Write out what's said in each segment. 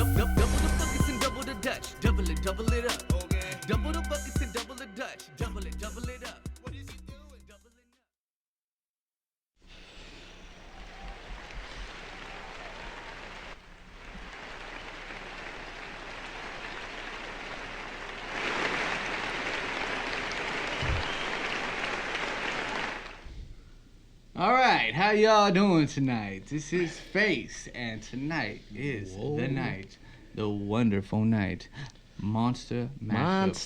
Double the buckets and double the Dutch. Double it up. Okay. Double the buckets and double the Dutch. Double it up. What is he doing? Double it up. All right, how y'all doing tonight? This is Face, and tonight is the night, the wonderful night. Monster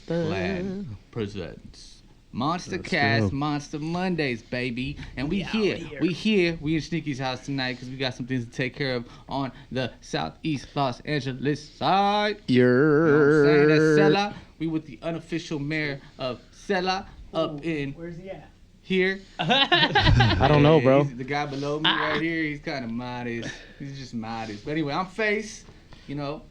Clan presents Monster Cast, Monster Mondays, baby. And we in Shneaky's house tonight because we got some things to take care of on the southeast Los Angeles side. You know what I'm saying? That's Sela. We with the unofficial mayor of Sela up in... Where's he at? Here. I don't know, bro. The guy below me right here, he's kind of modest. He's just modest. But anyway, I'm Face, you know.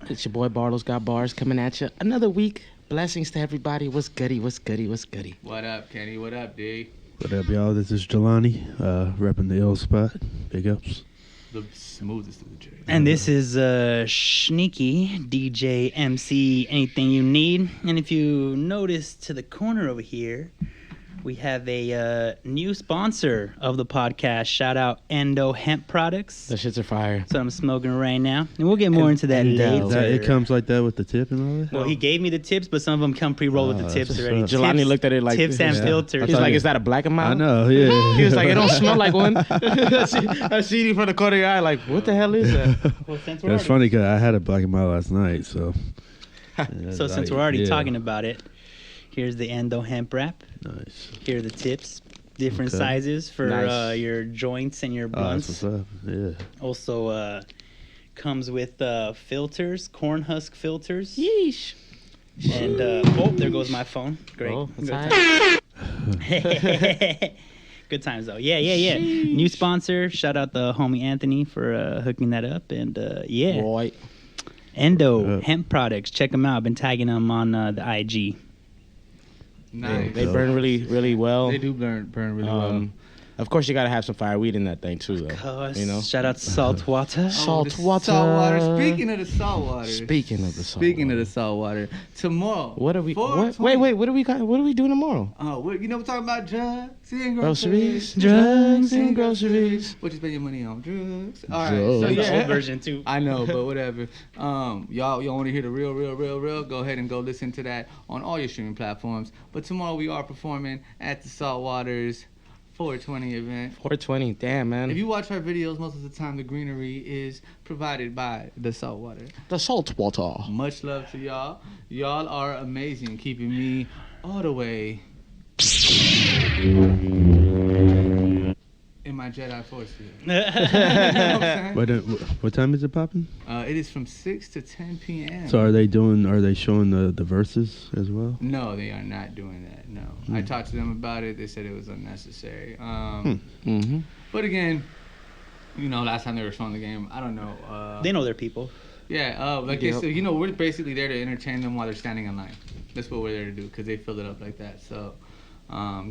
It's your boy BarlosGotBars coming at you. Another week. Blessings to everybody. What's goody? What up, Kenny? What up, D? What up, y'all? This is Jelani, repping the ill spot. Big ups. The smoothest of the J's. And this is Shneaky, DJ, MC, anything you need. And if you notice to the corner over here, we have a new sponsor of the podcast. Shout out Endo Hemp products. The shits are fire. That's what I'm smoking right now. And we'll get more into that later. It comes like that with the tip and all that? Well, he gave me the tips, but some of them come pre-rolled with the tips already. Jelani looked at it like... Tips and filters. He's like, is that a black and mild? I know, yeah. He was like, it don't smell like one. I see you from the corner of your eye like, what the hell is that? Well, since That's funny because I had a black and mild last night, so... So since we're already talking about it, here's the Endo Hemp wrap. Nice. Here are the tips. Different sizes for your joints and your blunts. That's what's up. Yeah. Also comes with filters, corn husk filters. Yeesh. And there goes my phone. Great. Oh, Good times. Good times though. Yeah. Sheesh. New sponsor. Shout out the homie Anthony for hooking that up. And Right. Endo Hemp products. Check them out. I've been tagging them on the IG. Nice. They burn really, really well. They do burn really well. Of course, you gotta have some fire weed in that thing too, though. You know. Shout out to Saltwater. Saltwater. Speaking of the saltwater. Tomorrow. What are we? Wait. What do we got? What are we doing tomorrow? Oh, we're talking about drugs and Groceries. Drugs and groceries. What you spend your money on? Drugs. All right. Drugs. So The old version too. I know, but whatever. Y'all want to hear the real? Go ahead and go listen to that on all your streaming platforms. But tomorrow we are performing at the Saltwater's 420 event. 420. Damn, man. If you watch our videos, most of the time the greenery is provided by the Saltwater. The Saltwater. Much love to y'all. Y'all are amazing, keeping me all the way in my Jedi Force field. You know what I'm saying? What time is it popping? It is from 6 to 10 p.m. So are they showing the verses as well? No, they are not doing that, no. I talked to them about it. They said it was unnecessary. But again, last time they were showing the game, I don't know. They know their people. Yeah, they said, we're basically there to entertain them while they're standing in line. That's what we're there to do because they filled it up like that. So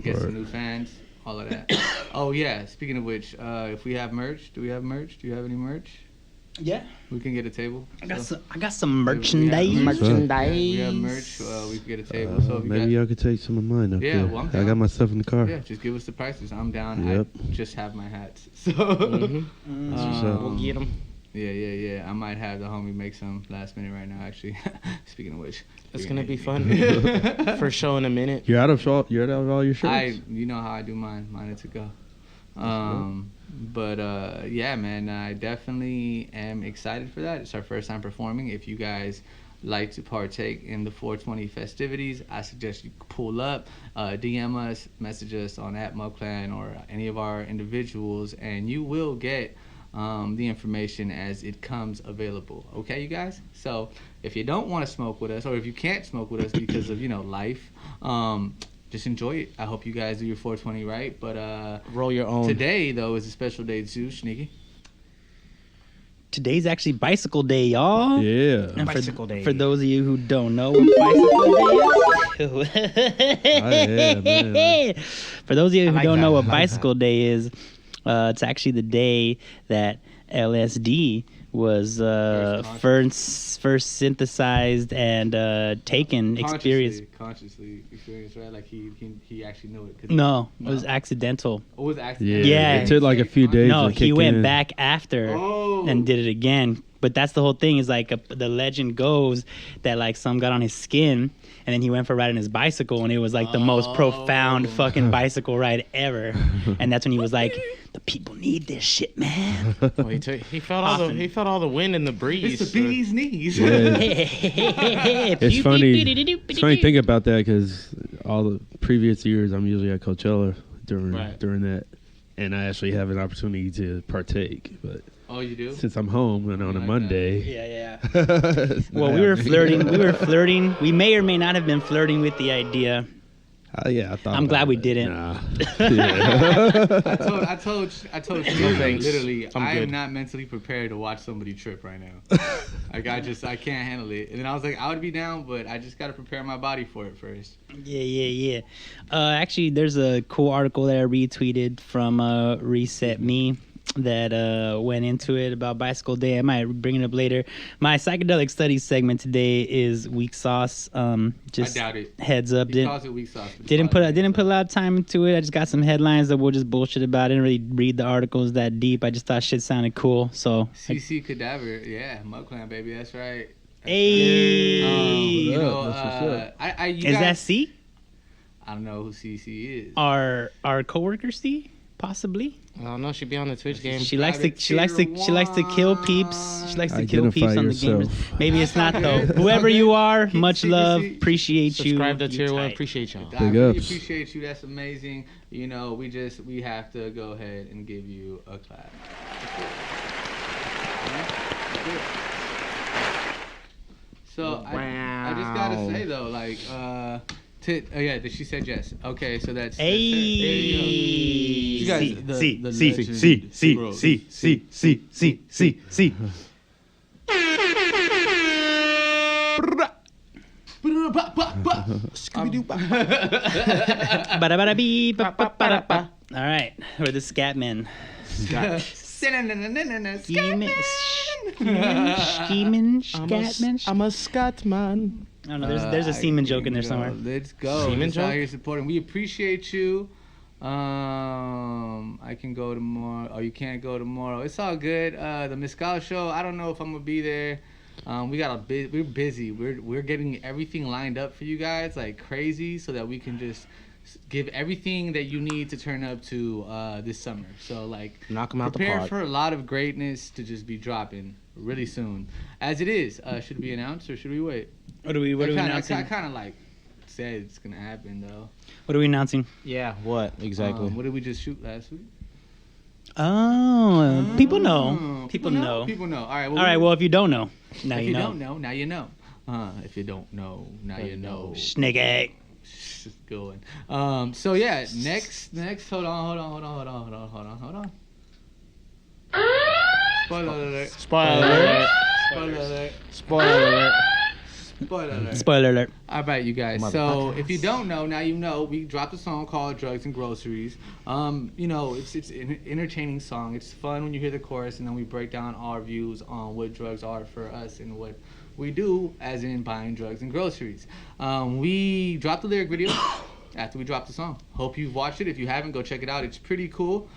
get some new fans, all of that. Oh, yeah, speaking of which, if we have merch, do we have merch? Do you have any merch? Yeah. We can get a table. I got some merchandise. We have merch. We can get a table. So if maybe y'all could take some of mine up there. Well, I'm down. I got my stuff in the car. Yeah, just give us the prices. I'm down. Yep. I just have my hats. So We'll get them. Yeah. I might have the homie make some last minute right now. Actually, speaking of which, it's gonna be fun. First show in a minute. You're out of all your shirts. You know how I do mine. Mine to go. But yeah, man, I definitely am excited for that. It's our first time performing. If you guys like to partake in the 420 festivities, I suggest you pull up, DM us, message us on @MubClan or any of our individuals, and you will get the information as it comes available. Okay, you guys? So if you don't want to smoke with us, or if you can't smoke with us because of life, just enjoy it. I hope you guys do your 420 right. But roll your own. Today though is a special day too, Shneaky. Today's actually Bicycle Day, y'all. Yeah. And Bicycle Day. For those of you who don't know what Bicycle Day is. For those of you who don't know what Bicycle Day is, it's actually the day that LSD was first synthesized and taken experience. Consciously experienced, right? Like he actually knew it. No, it was accidental. It was accidental. Yeah. It took like a few days. No, to he kick went in. back after and did it again. But that's the whole thing. Is like the legend goes that like some got on his skin, and then he went for riding his bicycle, and it was like the most profound fucking bicycle ride ever. And that's when he was like, "The people need this shit, man." Well, he felt all the wind and the breeze. It's the bee's knees. Yeah. It's funny. It's funny to think about that because all the previous years I'm usually at Coachella during that, and I actually have an opportunity to partake. But Oh, you do? since I'm home and on a like Monday, Yeah. it's not Well, we were happening. flirting. We may or may not have been flirting with the idea. Yeah, I thought. I'm glad about we it. didn't. Nah. Yeah. I told you, thanks. literally, I'm I good. am not mentally prepared to watch somebody trip right now. Like I can't handle it. And then I was like, I would be down, but I just gotta prepare my body for it first. Yeah. Actually, there's a cool article that I retweeted from Reset Me that went into it about Bicycle Day. I might bring it up later. My psychedelic studies segment today is weak sauce. Just I doubt it. heads up. He calls it weak sauce. but Didn't he calls put a lot of time into it. I just got some headlines that we'll just bullshit about. I didn't really read the articles that deep. I just thought shit sounded cool. So CC Cadaver, yeah, Mugclan, baby, that's right. hey, You know, That's what's up. you is guys, that C? I don't know who CC is. Our coworker C? Possibly. I don't know. She'd be on the Twitch game. She likes to kill peeps. She likes to kill Identify peeps on the yourself. gamers. Maybe it's not though. Okay. Whoever you are, Keep much love. secrecy. Appreciate you. Subscribe to You Tier 1. tight. Appreciate y'all. I Big really ups. appreciate you. That's amazing. You know, we have to go ahead and give you a clap. So I just gotta say though, like, she said yes. Okay, so that's Hey. You guys, C, the C, legend, C, bro. C. Ba-da-ba-da-bee, ba-ba-ba-da-ba. All right, we're the scat men. Scheming, scatman. I'm a Scotsman. I don't know. There's a semen joke in there somewhere. Let's go. Semen Let's out joke? here supporting. We appreciate you. I can go tomorrow. Oh, you can't go tomorrow. It's all good. The Mezcal show. I don't know if I'm gonna be there. We're busy. We're getting everything lined up for you guys like crazy, so that we can just give everything that you need to turn up to this summer. So like, Knock 'em out the prepare park. for a lot of greatness to just be dropping really soon. As it is, should it be announced or should we wait? What are we announcing? I kind of like said it's gonna happen though. What are we announcing? Yeah. What exactly? What did we just shoot last week? Oh, people know. People know. People know. All right. All right. Well, if you don't know, now if you you know. don't know, now you know. If you don't know, now you know. Snake. Just going. So yeah, next. Hold on. Spoiler alert. Spoiler alert. Spoiler alert. Spoiler alert. Spoiler alert. Spoiler alert. All right, you guys. So Motherfuckers. if you don't know, now you know. We dropped a song called "Drugs and Groceries." You know, it's an entertaining song. It's fun when you hear the chorus, and then we break down our views on what drugs are for us and what we do, as in buying drugs and groceries. We dropped the lyric video after we dropped the song. Hope you've watched it. If you haven't, go check it out. It's pretty cool.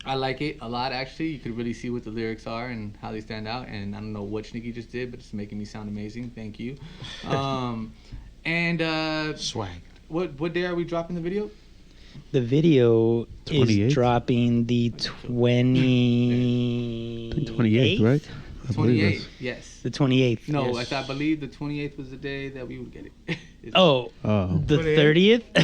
I like it a lot, actually. You could really see what the lyrics are and how they stand out. And I don't know what Shneaky just did, but it's making me sound amazing. Thank you. Swag. What day are we dropping the video? The video 28th? is dropping the 28th, right? I believe 28th, that's- yes. The 28th. No, yes. I believe the 28th was the day that we would get it. Oh, Oh. the 30th? I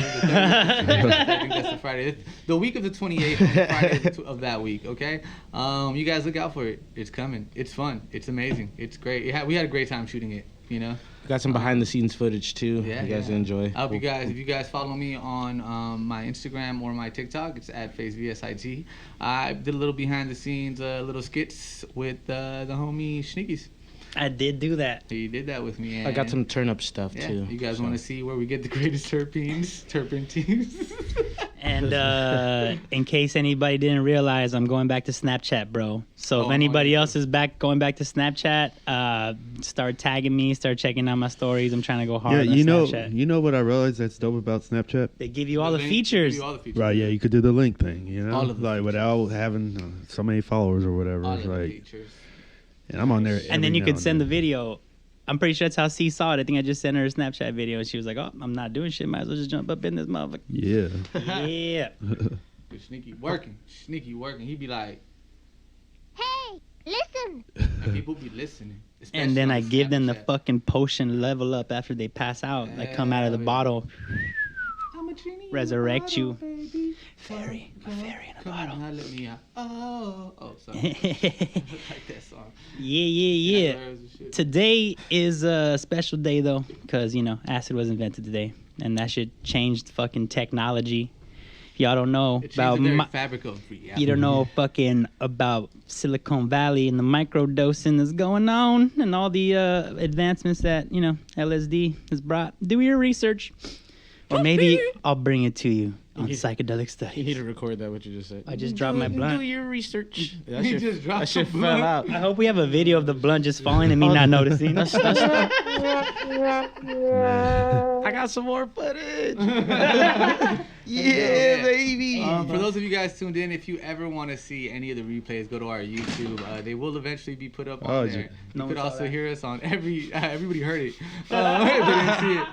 think that's the Friday. The week of the 28th, Friday of that week, okay? You guys look out for it. It's coming. It's fun. It's amazing. It's great. We had a great time shooting it, you know? Got some behind the scenes footage too. Yeah, you guys yeah. enjoy. I hope you guys, if you guys follow me on my Instagram or my TikTok, it's at FaceVSIT. I did a little behind the scenes, little skits with the homie Shneakies. I did do that. You did that with me. I got some turnip stuff Yeah, too. you guys want to see where we get the greatest terpenes? And in case anybody didn't realize, I'm going back to Snapchat, bro. So if Oh, anybody yeah. else is going back to Snapchat, start tagging me, start checking out my stories. I'm trying to go hard Yeah, on Snapchat. you know what I realized that's dope about Snapchat? They give you all the link, features. give you all the features. Right, yeah, you could do the link thing, you know, All of the like features. without having so many followers or whatever. All It's of the like, features. and I'm on there. And then every you now could and send the then. video. I'm pretty sure that's how C saw it. I think I just sent her a Snapchat video, and she was like, "Oh, I'm not doing shit. Might as well just jump up in this motherfucker." Yeah. Yeah. Good Shneaky working. He'd be like, Hey, listen. and people be listening. And then I especially on give them the Snapchat. fucking potion level up after they pass out. Like come out of the Hell yeah. ball, I'm a genie in a resurrect bottle, you. baby. Fairy, a fairy in a Come bottle. on, let me out. Oh, sorry. yeah, I like that song. yeah. Words and shit. Today is a special day though, because acid was invented today, and that shit changed fucking technology. Y'all don't know It about changed the very fabric of reality. you don't know fucking about Silicon Valley and the microdosing that's going on and all the advancements that LSD has brought. Do your research, or maybe I'll bring it to you on psychedelic You need studies. to record that, what you just said. I just dropped my blunt. Do your research. That He shit, just dropped that shit the fell blunt. out. I hope we have a video of the blunt just falling and me not noticing. I got some more footage. Yeah, baby. For those of you guys tuned in, if you ever want to see any of the replays, go to our YouTube. They will eventually be put up on there. No You one could saw also that. hear us on everybody heard it. They didn't see it.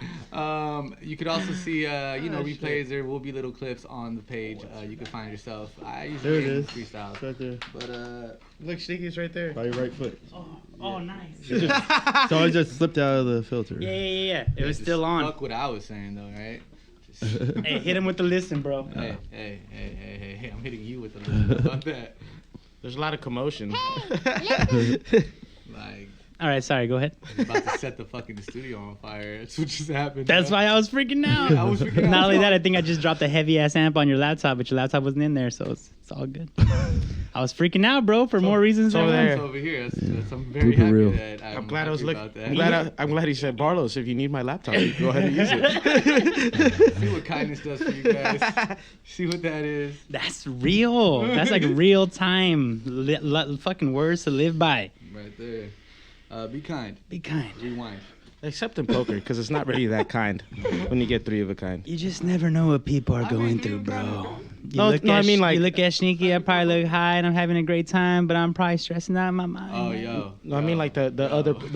You could also see, replays. There will be little clips on the page. You can find yourself. I usually There it do is. freestyle. It's right there. But Look, Shneaky's right there. By your right foot. Oh, nice. So I just slipped out of the filter. Yeah. It was still on. Fuck what I was saying though, right? Just, Hey, hit him with the listen, bro. hey, I'm hitting you with the list. How about that? There's a lot of commotion. Like, All right, sorry. Go ahead. I was about to set the fucking studio on fire. That's what just happened. That's bro. why I was freaking out. Yeah, I was freaking out. Not only that, I think I just dropped a heavy ass amp on your laptop, but your laptop wasn't in there, so it's all good. I was freaking out, bro, for more reasons than over one. there. It's over here. I'm very Blooper happy reel. that I'm glad I was happy looking. about that. I'm glad he said, Barlos, if you need my laptop, you go ahead and use it. See what kindness does for you guys. See what that is. That's real. That's like real time fucking words to live by. Right there. Be kind. Be kind. Rewind. Except in poker, because it's not really that kind when you get 3 of a kind. You just never know what people are going through, bro. You No, look no, at I mean, like- you look at Shneaky. I probably look high and I'm having a great time, but I'm probably stressing out in my mind. Oh, man. yo. No, I mean like the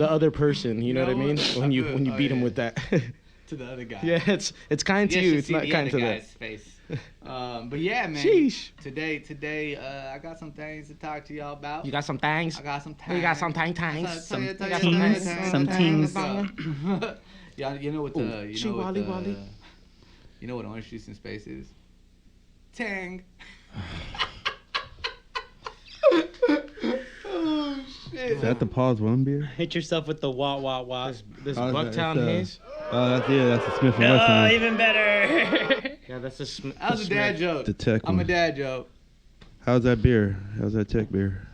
other person. You know what I mean? When you Oh, beat him yeah. with that. To the other guy. Yeah, it's kind to Yes, you. you It's see not the kind other to guy's them. face. But yeah, man. Sheesh. Today, I got some things to talk to y'all about. You got some things. I got some things. You got some tangs. Some You got tings, some tings. Yeah, you know what the Ooh, you know what Wally the, Wally. you know what orange juice in space is? Tang. Oh shit. Is that the Pause One beer? Hit yourself with the wah wah wah. This Oh, Bucktown that's, Haze. Oh, that's the Smith and Oh, Wesson. even better. Yeah, that's a That was a dad joke. The tech I'm a one. dad joke. How's that beer? How's that tech beer?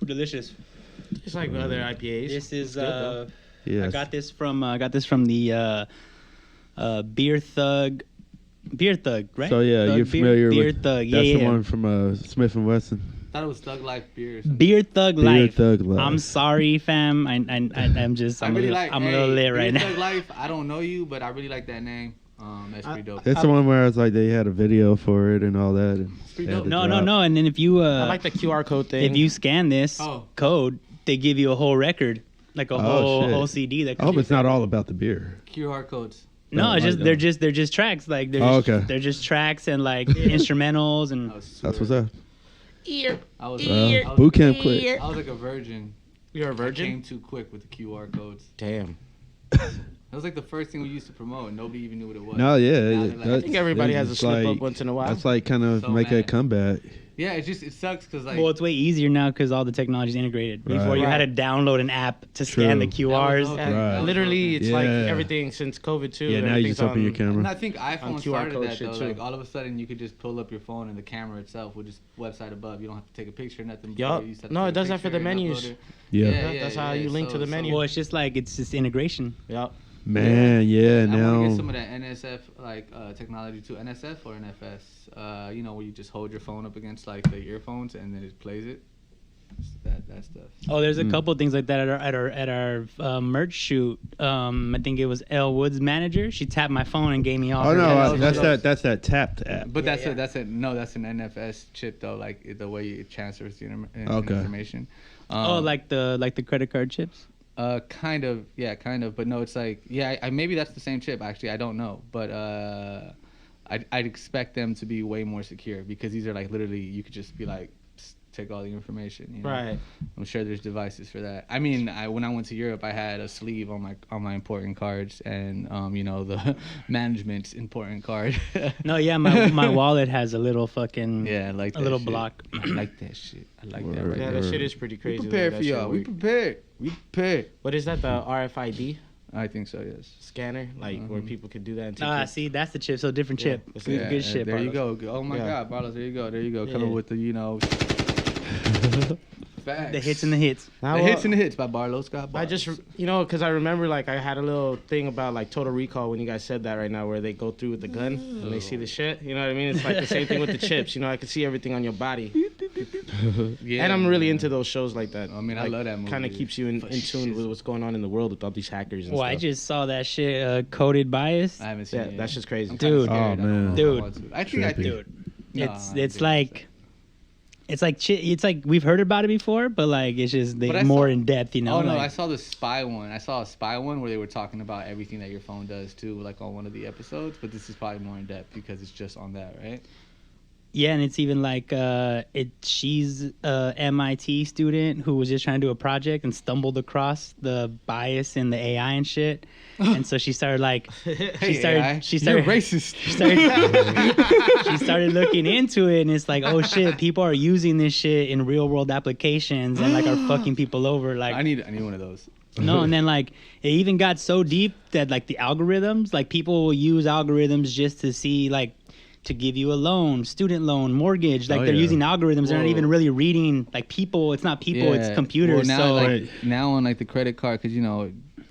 Delicious. It's like other IPAs. This is It's good, though. Yes. I got this from the Beer Thug, right? So yeah, Thug you're Beer- familiar Beer with Thug. that's Yeah, the one from Smith and Wesson. Thought it was Thug Life beer or something. Beer Thug Beer Life. Thug Life. I'm sorry, fam. I'm just I'm a little lit right Beer now. Thug Life. I don't know you, but I really like that name. That's pretty dope. That's the one where I was like they had a video for it and all that. And pretty they had dope. to No. drop. And then if you I like the QR code thing. if you scan this code, they give you a whole record, like a Oh, shit. whole CD. That I hope it's not all about the beer. QR codes. No, Oh, it's just I they're know. just tracks. Like they're Oh, just, okay. they're just tracks and like instrumentals and. That's what's up. I was, Boot camp quick. I was like a virgin. You're a I virgin? came too quick with the QR codes. Damn. That was like the first thing we used to promote, and nobody even knew what it was. No, yeah. Now yeah, they're like, I think everybody has a it's slip like, up once in a while. That's like kind of So make a mad. comeback. Yeah, it sucks because like. Well, it's way easier now because all the technology is integrated. Before you had to download an app to scan the QRs. Yeah, literally, it's like Yeah. everything since COVID too. Yeah, now you just open your And camera. I think iPhone QR started code that shit, though. too. Like all of a sudden, you could just pull up your phone and the camera itself would just website above. You don't have to take a picture, nothing. Yup. You just have to No, take it a does that for picture the and menus. upload it. Yeah. That's how you link to the menu. Well, it's just like it's just integration. Yep. Man, yeah, I want to now. get some of that NSF like technology too. NSF or NFS. You know, where you just hold your phone up against like the earphones and then it plays it. That stuff. Oh, there's a couple things like that at our merch shoot. I think it was Elle Wood's manager. She tapped my phone and gave me all. Oh her no, NSF. that's that tapped app. But that's an NFS chip though. Like the way it transfers the information. Like the credit card chips. Kind of, but no, it's like, I maybe that's the same chip. Actually, I don't know, but I'd expect them to be way more secure because these are like literally you could just be like take all the information. You know? Right. I'm sure there's devices for that. I mean, when I went to Europe, I had a sleeve on my important cards and the management's important card. No, yeah, my wallet has a little fucking like a little shit. block. I like that shit. I like that. Right Yeah, there. that shit is pretty crazy. We prepared though. for That y'all. shit We weird. prepared. We prepared. What is that? The RFID I think so. Yes. scanner, like where people could do that. And take See, that's the chip. So different chip. it's Good shit. There you Barlos. go. Oh my Yeah. God, Barlos. There you go. Yeah. Coming with the facts. The hits and the hits. Now, The hits and the hits by BarlosGotBars. I just, because I remember, like, I had a little thing about, like, Total Recall when you guys said that right now, where they go through with the gun and they see the shit. You know what I mean? It's like the same thing with the chips. I could see everything on your body. Yeah, And I'm really into those shows like that. I mean, I love that movie. Kind of keeps you in tune with what's going on in the world with all these hackers and Well, stuff. I just saw that shit. Coded bias. I haven't seen it. that's just crazy. I'm kinda Dude. scared. Oh, I don't know man. if I Dude. want to. I think I Trippy. do. It's like. It's like we've heard about it before, but like it's just But I more saw- in depth, you know. Oh no, like, I saw the spy one. I saw a spy one where they were talking about everything that your phone does too, like on one of the episodes. But this is probably more in depth because it's just on that, right? Yeah, and it's even like she's a MIT student who was just trying to do a project and stumbled across the bias in the AI and shit. And so she started like AI, she started you're racist. she started looking into it, and it's like, oh shit, people are using this shit in real world applications and like are fucking people over. Like I need one of those. no, and then like it even got so deep that like the algorithms, like people will use algorithms just to see like to give you a loan, student loan, mortgage. Like Oh, they're yeah. using algorithms. They're not Whoa. even really reading like people. It's not people. It's computers. Well, now, so now on like the credit card, because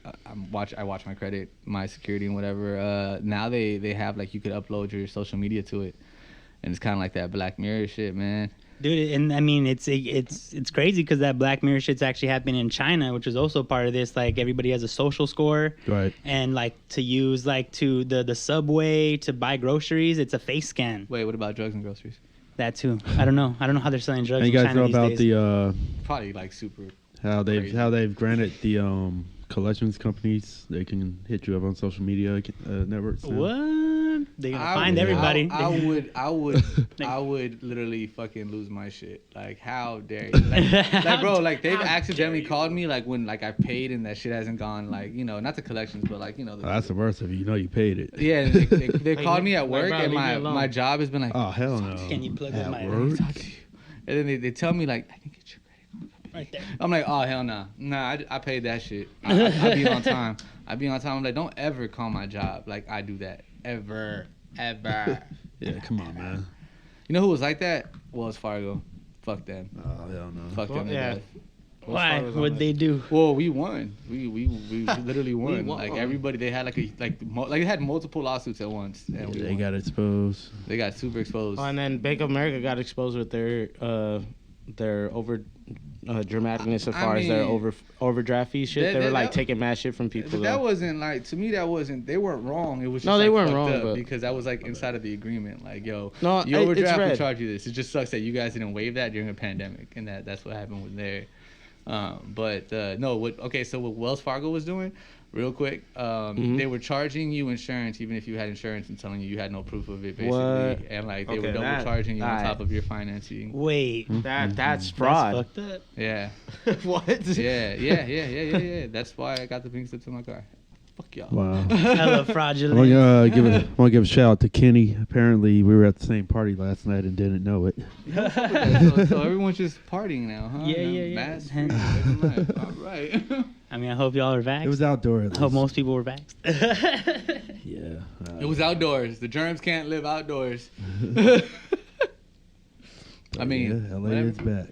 I watch my credit, my security and whatever. Now they have like you could upload your social media to it, and it's kind of like that Black Mirror shit, man. dude, and I mean it's crazy because that Black Mirror shit's actually happening in China, which is also part of this. Like everybody has a social score, Right. and like to use like to the subway to buy groceries, it's a face scan. Wait, what about drugs and groceries? That too. I don't know how they're selling drugs And you in guys China know these about days. the Probably like super. how they've granted the collections companies, they can hit you up on social media networks now. What? They're gonna find everybody. I would literally fucking lose my shit. Like, how dare you? Like bro, like they've accidentally called me like when like I paid and that shit hasn't gone like not the collections but like Oh, that's the worst of you know you paid it. yeah they Like, called me at like, work bro, and leave me alone. my job has been like Oh hell no. Can you plug in At my work? talk to you. And then they tell me like I can get your credit card. right there? I'm like, oh hell no, I paid that shit. I be on time. I'm like, don't ever call my job like I do that ever. Yeah, come on, man. You know who was like that? Wells Fargo. Fuck them. Oh hell no. Fuck them. to yeah. death. Why? What'd they do? Well, we won. We literally won. won. Like everybody, they had they had multiple lawsuits at once, and we They won. got exposed. They got super exposed. Oh, and then Bank of America got exposed with their over dramaticness as I far as their mean, overdraft fee shit. They were like that- taking mad shit from people. But that wasn't like to me. That wasn't. They weren't wrong. It was just No, they like, weren't fucked wrong, up but- because that was like inside of the agreement. Like, yo, No, you it's overdraft, we red. charge you this. It just sucks that you guys didn't waive that during a pandemic, and that's what happened with there. So what Wells Fargo was doing, real quick, they were charging you insurance even if you had insurance and telling you had no proof of it, basically, What? and like they Okay, were double that- charging you on alright. top of your financing. Wait, that's fraud. that's fucked up. Yeah, What? yeah. That's why I got the pink slips in my car. Fuck y'all. Wow. Hella I fraudulent. want to give a shout out to Kenny. Apparently, we were at the same party last night and didn't know it. So everyone's just partying now, huh? Yeah. Mask free, living life. All right. I mean, I hope y'all are vaxxed. It was outdoor. At I hope least. most people were vaxxed. Yeah. It was outdoors. The germs can't live outdoors. I mean, LA whatever. is back.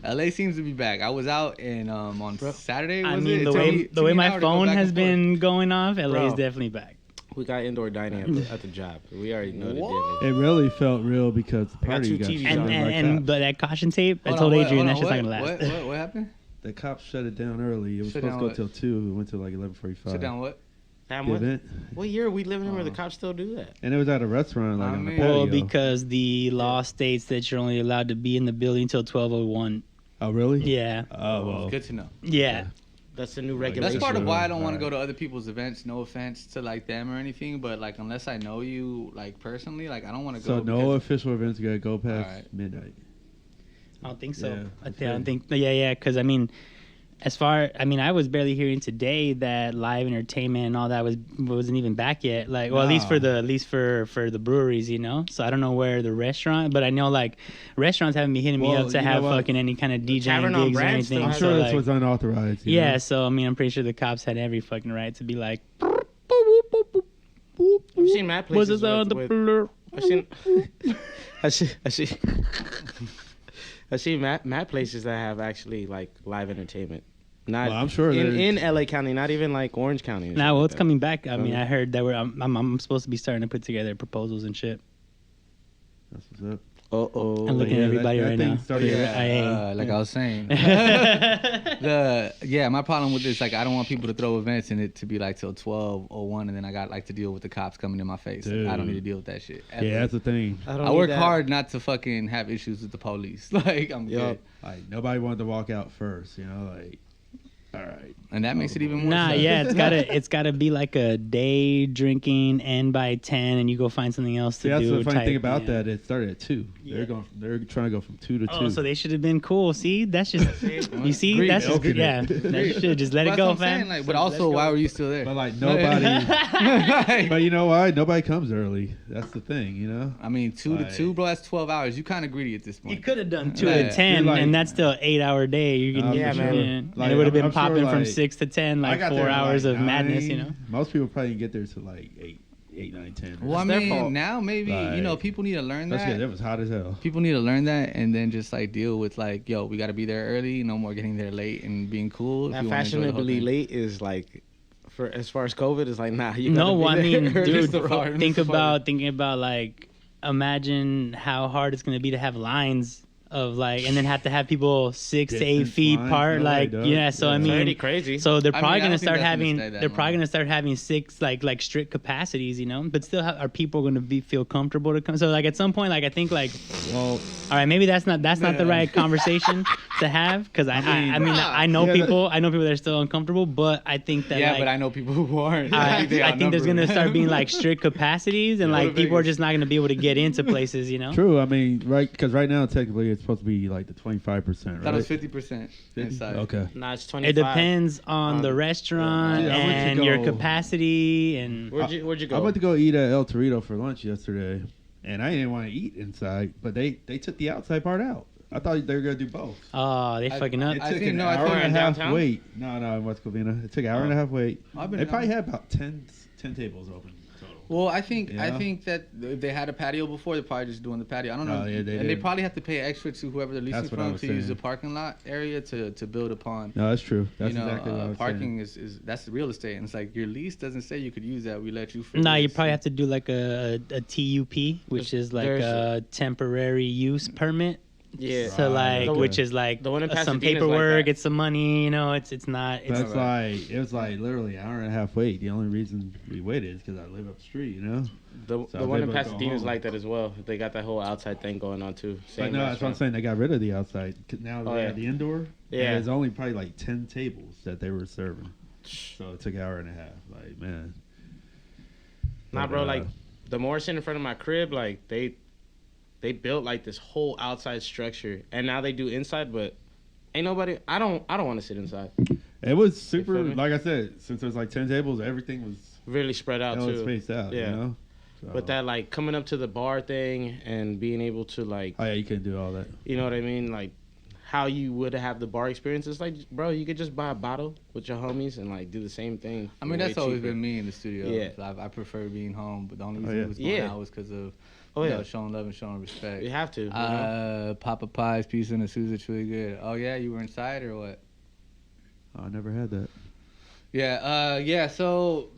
LA seems to be back. I was out and on Saturday. I Was mean, it? the way an my hour to go phone back has and forth. been going off, LA is Bro. definitely back. We got indoor dining at the job. We already know the What? deal. It really felt real because the I got party two got TVs shut on. down by And cops. but that caution tape, I Hold told on, what- Adrian hold that's on, just not gonna last. What happened? The cops shut it down early. It was Shut supposed to go down till 2. It went to like 11:45. Sit down. What? Damn, The what, event. what year are we living in where the cops still do that? And it was at a restaurant, like I on the mean- patio. Well, because the law states that you're only allowed to be in the building until 12:01. Oh, really? Yeah. Oh, well. Good to know. Yeah. That's the new That's regulation. That's part of why I don't want to Alright. go to other people's events. No offense to like them or anything, but like unless I know you like personally, like I don't want to So go. no because- official events gotta go past Alright. midnight. I don't think so. Yeah, I that's don't good. think. Yeah. Because I mean, I was barely hearing today that live entertainment and all that wasn't even back yet. Like, well, at least for the breweries, you know. So I don't know where the restaurant, but I know like restaurants haven't been hitting me Well, up to you know have what? fucking any kind of DJing Tavern on gigs or Branch anything. still I'm has So, sure like, this was unauthorized. you yeah. know? So I mean, I'm pretty sure the cops had every fucking right to be like. I've seen mad Was places it on the with blur? I've seen I see mad places that have actually like live entertainment. Not Well, I'm sure in LA County, not even like Orange County. or Nah, something well, like it's that. coming back. I mean, I heard that I'm supposed to be starting to put together proposals and shit. That's what's up. Uh-oh. I'm looking yeah, at everybody that right thing now. started- like I was saying, my problem with this, like, I don't want people to throw events in it to be like till 12:01, and then I got like to deal with the cops coming in my face. Like, I don't need to deal with that shit. ever. Yeah, that's the thing. don't I need work that. hard not to fucking have issues with the police. Like, I'm good, Like nobody wanted to walk out first, you know. Like, all right. and that makes it even more. Nah, sad. yeah, it's gotta be like a day drinking, end by 10, and you go find something else to See, that's do. the funny type, thing about yeah. that. It started at 2. Yeah. They're trying to go from 2 to 2. Oh, so they should have been cool. See, that's just you see, Greed, that's just milking yeah. it. That should just let But it that's go, what I'm saying, fam. like, but also, why were you still there? But like nobody. But you know why? Nobody comes early. That's the thing, you know. I mean, 2 to Like- 2, bro. That's 12 hours. You kind of greedy at this point. You could have done 2 Yeah. to 10, You're like- and that's still an 8-hour day. You can, Yeah, for man. sure. and Like, it would have been I'm sure, popping from like, 6 to 10, I like got 4 there at, hours like, of madness, you 9. know. Most people probably can get there to like 8, 9, 10. Well, I It's their mean, fault. now maybe you know Like, people need to learn That's that. good. It was hot as hell. People need to learn that and then just like deal with like, yo, we got to be there early. No more getting there late and being cool. That if you wanna enjoy the whole fashionably thing. late is like, for as far as COVID is like, nah. You No, gotta be I mean, there. dude, the part, think it's the part. thinking about like, imagine how hard it's gonna be to have lines of like, and then have to have people 6 to 8 Distance feet lines, apart, no, like, they don't. yeah. So I Yeah. It's already mean, crazy. so they're I probably mean, I gonna don't think start that's gonna having, stay that they're probably long. gonna start having 6 like strict capacities, you know. But still, are people gonna feel comfortable to come? So like at some point, like I think like, Well, all right, maybe that's not the right conversation to have, because I mean I know Yeah, people that are still uncomfortable, but I think that Yeah, like, but I know people who aren't. I They think there's gonna outnumber. start being like strict capacities, and Go like to people are Vegas. just not gonna be able to get into places, you know. true. I mean, right? Because right now, technically, it's supposed to be like the 25%, right? That was 50% inside. Okay. Nah, it's 25. It depends on the restaurant Yeah, I went to and your go- capacity, and Where'd you go? I went to go eat at El Torito for lunch yesterday, and I didn't want to eat inside, but they took the outside part out. I thought they were gonna do both. oh, they fucking up. It I took think- an no, I hour think and a in half downtown? wait. No, in West Covina. It took an hour and a half wait. I've been They probably down. had about 10 tables open total. Well, I think Yeah. that if they had a patio before, they're probably just doing the patio. I don't know. Oh, yeah, they and they did. probably have to pay extra to whoever they're leasing That's what I from was to use the saying. parking lot area to build upon. No, that's true. That's you know, exactly what I was parking saying. is that's real estate, and it's like your lease doesn't say you could use that. We let you. No, you free. probably have to do like a TUP, which is like There's a temporary use permit. Yeah. So like, okay. which is like The one in some Pasadena's like paperwork, that. it's some money, you know. It's not. It's That's like it was like literally an hour and a half wait. The only reason we waited is because I live up the street, you know. The So I one was in able to go Pasadena is home. like that as well. They got that whole outside thing going on too. But Same no, that's what I'm restaurant. saying. They got rid of the outside. 'Cause now Oh, they yeah. had the indoor. Yeah. And there's only probably like 10 tables that they were serving. So it took an hour and a half. Like, man. Nah, But, bro, like the Morrison in front of my crib, like they built like this whole outside structure, and now they do inside, but Ain't nobody. I don't want to sit inside. It was super. feel me? Like I said, since there's like 10 tables, everything was Really spread out too. spaced out. Yeah. You know? So. But that like coming up to the bar thing and being able to like, Oh yeah, you couldn't do all that. you know what I mean? Like how you would have the bar experience. It's like, bro, you could just buy a bottle with your homies and like do the same thing. I mean, that's way always cheaper. been me in the studio. Yeah. I prefer being home, but the only Oh, reason yeah. it was going Yeah. out was because of Oh, you yeah. know, showing love and showing respect. You have to. You know? Papa Pie's pizza and the Sousa's really good. Oh yeah, you were inside or what? Oh, I never had that. Yeah. So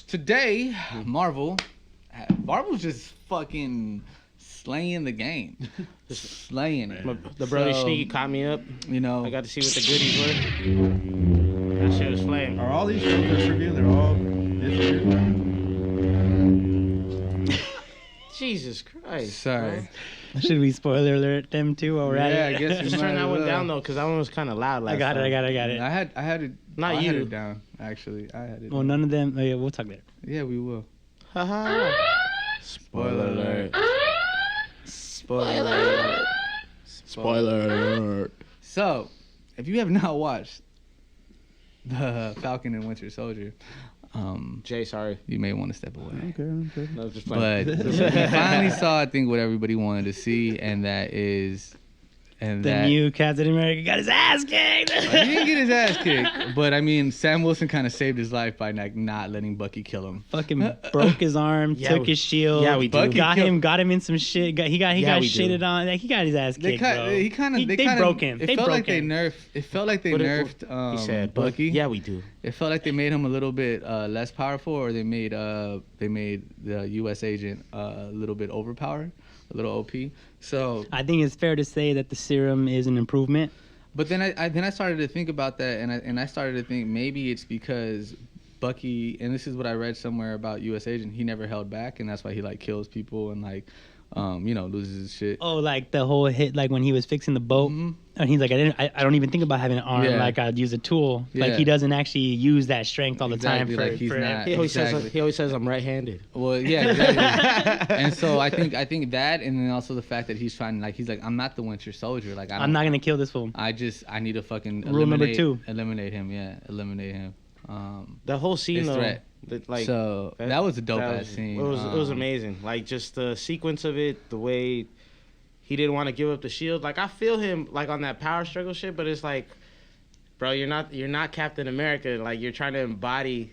today, Marvel's just fucking slaying the game, slaying it. The Brody So, Shneaky caught me up. You know, I got to see what the goodies were. That shit was flame. Are all these shows this review? They're all this year? Jesus Christ. sorry. Should we spoiler alert them too while we're Yeah, I at it? guess we Just might turn that as one well. down though, because that one was kind of loud last I got time. it. I had it. Not I had you. it down. Actually, I had it. Well, down. none of them. Oh, yeah, we'll talk later. Yeah, we will. Haha. Spoiler alert. Spoiler alert. So, if you have not watched the Falcon and Winter Soldier, Jay, sorry. you may want to step away. Okay. No, just playing. But we finally saw, I think, what everybody wanted to see, and that is, The new Captain America got his ass kicked. He didn't get his ass kicked, but I mean, Sam Wilson kind of saved his life by like not letting Bucky kill him. Fucking broke his arm, Yeah, took we- his shield. yeah, we do. Bucky got killed- him in some shit. He got Yeah, we do. shitted on. Like, he got his ass kicked, bro. They broke him. It They felt broke like him. It felt like they What nerfed he said, but Bucky. yeah, we do. It felt like they made him a little bit less powerful, or they made the U.S. agent a little bit overpowered, a little OP. So, I think it's fair to say that the serum is an improvement. but then I started to think about that, and I started to think maybe it's because Bucky, and this is what I read somewhere about U.S. agent, he never held back, and that's why he like kills people and like loses his shit. Oh, like the whole hit, like when he was fixing the boat, Mhm. and he's like, I don't even think about having an arm. Yeah. Like I'd use a tool. Like Yeah. he doesn't actually use that strength all the Exactly, time. like, he's not- He always Exactly. says I'm right-handed. Well, yeah, exactly. And so I think that, and then also the fact that he's trying, like, he's like, I'm not the Winter Soldier. Like, I'm not gonna kill this fool. I need to fucking Rule number 2. Eliminate him. Yeah, eliminate him. The whole scene His though, threat. like So that was a dope ass scene. It was Um, amazing. Like just the sequence of it, the way he didn't want to give up the shield. Like I feel him like on that power struggle shit, but it's like, bro, you're not Captain America. Like you're trying to embody.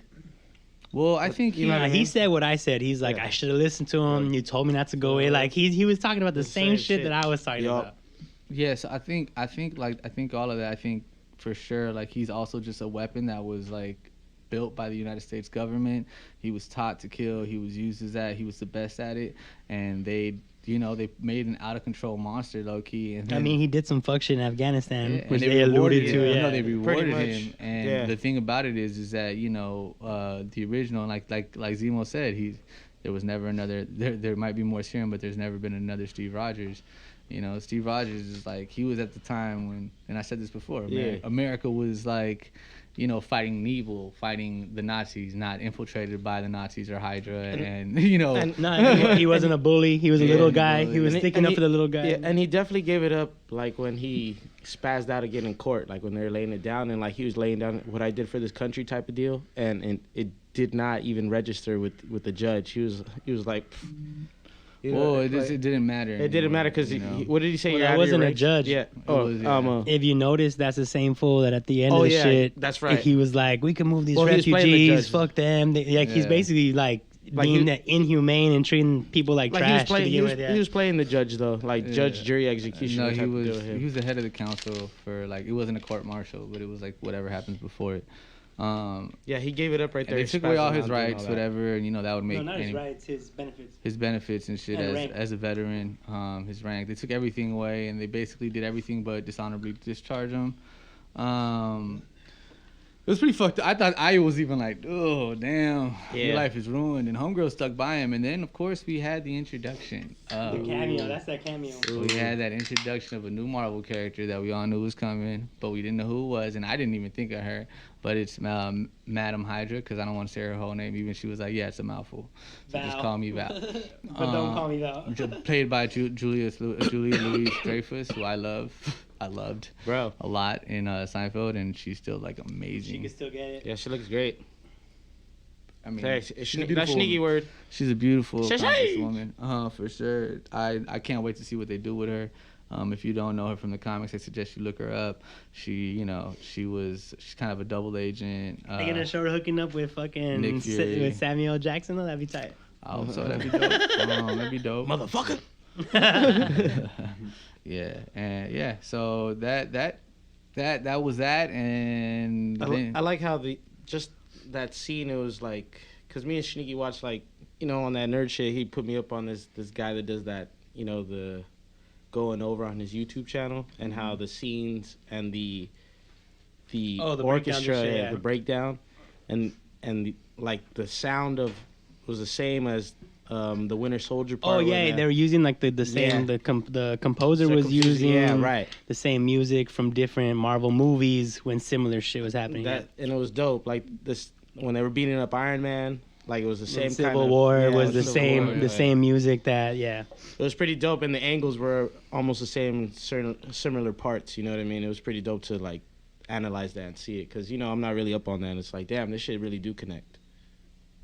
Well, I think You know what I He mean? said what I said. He's like, Yeah. I should have listened to him. You told me not to go away. Like he was talking about the The same same shit shit. that I was talking Yup. about. yes. I think all of that. I think for sure, like he's also just a weapon that was like built by the United States government. He was taught to kill. He was used as that. He was the best at it, and they made an out of control monster, low key. And I then- mean, he did some fuck shit in Afghanistan, and which they they alluded rewarded to. him. Yeah, No, they rewarded much, him. And yeah. the thing about it is that the original, like Zemo said, there was never another. There might be more serum, but there's never been another Steve Rogers. Steve Rogers is like, he was at the time when, and I said this before, Yeah. America was like, fighting evil, fighting the Nazis, not infiltrated by the Nazis or Hydra, and no, he wasn't a bully. He was a Yeah, little guy. bully. He was And sticking up he- for the little guy. Yeah, and he definitely gave it up. Like when he spazzed out again in court, like when they were laying it down, and like he was laying down what I did for this country type of deal, and it did not even register with the judge. He was like. Well, it like- didn't matter. It didn't matter because what did he say? Well, You're that out of your wasn't a rights? judge. Yeah. was, yeah. If you notice, that's the same fool that at the end Oh, of the yeah, shit, that's right. He was like, "We can move these Well, he was playing the refugees. judge. Fuck them." He's Yeah. basically like Like being he- inhumane and treating people like Like he was trash. playing. to He begin was, with, yeah. he was playing the judge though, like Yeah. judge, jury, executioner. No, type he of was deal with him. the head of the council for like, it wasn't a court martial, but it was like whatever happens before it. Yeah, he gave it up right And there. they He took away spazzed all out his and doing all rights, that. whatever, and that would make no, not his any- rights, his benefits. his benefits and shit And rank. as a veteran, his rank. They took everything away, and they basically did everything but dishonorably discharge him. It was pretty fucked up. I thought I was even like, oh, damn, your Yeah. life is ruined. And Homegirl stuck by him. And then, of course, we had the introduction. The cameo, that's that cameo. We had that introduction of a new Marvel character that we all knew was coming, but we didn't know who it was, and I didn't even think of her. But it's Madam Hydra, because I don't want to say her whole name. Even she was like, yeah, it's a mouthful. So just Val. call me Val. But don't call me Val. Played by Julia Louis Dreyfus, who I love. I loved Bro. a lot in Seinfeld, and she's still like amazing. She can still get it. Yeah, she looks great. I mean, Hey, she's a that beautiful Shneaky woman. word. She's a beautiful, Shay-shay. accomplished woman. For sure. I can't wait to see what they do with her. If you don't know her from the comics, I suggest you look her up. She's kind of a double agent. They gonna show her hooking up with fucking Nick Fury. with Samuel Jackson though? That'd be tight. Oh, so that'd be dope. That'd be dope. Motherfucker. Yeah, and yeah. So that was that, and then, I like how that scene. It was like, cause me and Shneaky watched like, on that nerd shit. He put me up on this guy that does that. The going over on his YouTube channel, and how the scenes and the orchestra, breakdown, the breakdown, and like the sound was the same as the Winter Soldier part. Oh yeah, they were using like the same. Yeah. The composer was using right. the same music from different Marvel movies when similar shit was happening. And it was dope. Like this when they were beating up Iron Man. Like it was the same kind Civil of War was the Civil same War, the same music that It was pretty dope, and the angles were almost the same, certain similar parts. You know what I mean? It was pretty dope to like analyze that and see it, because I'm not really up on that. And it's like, damn, this shit really do connect.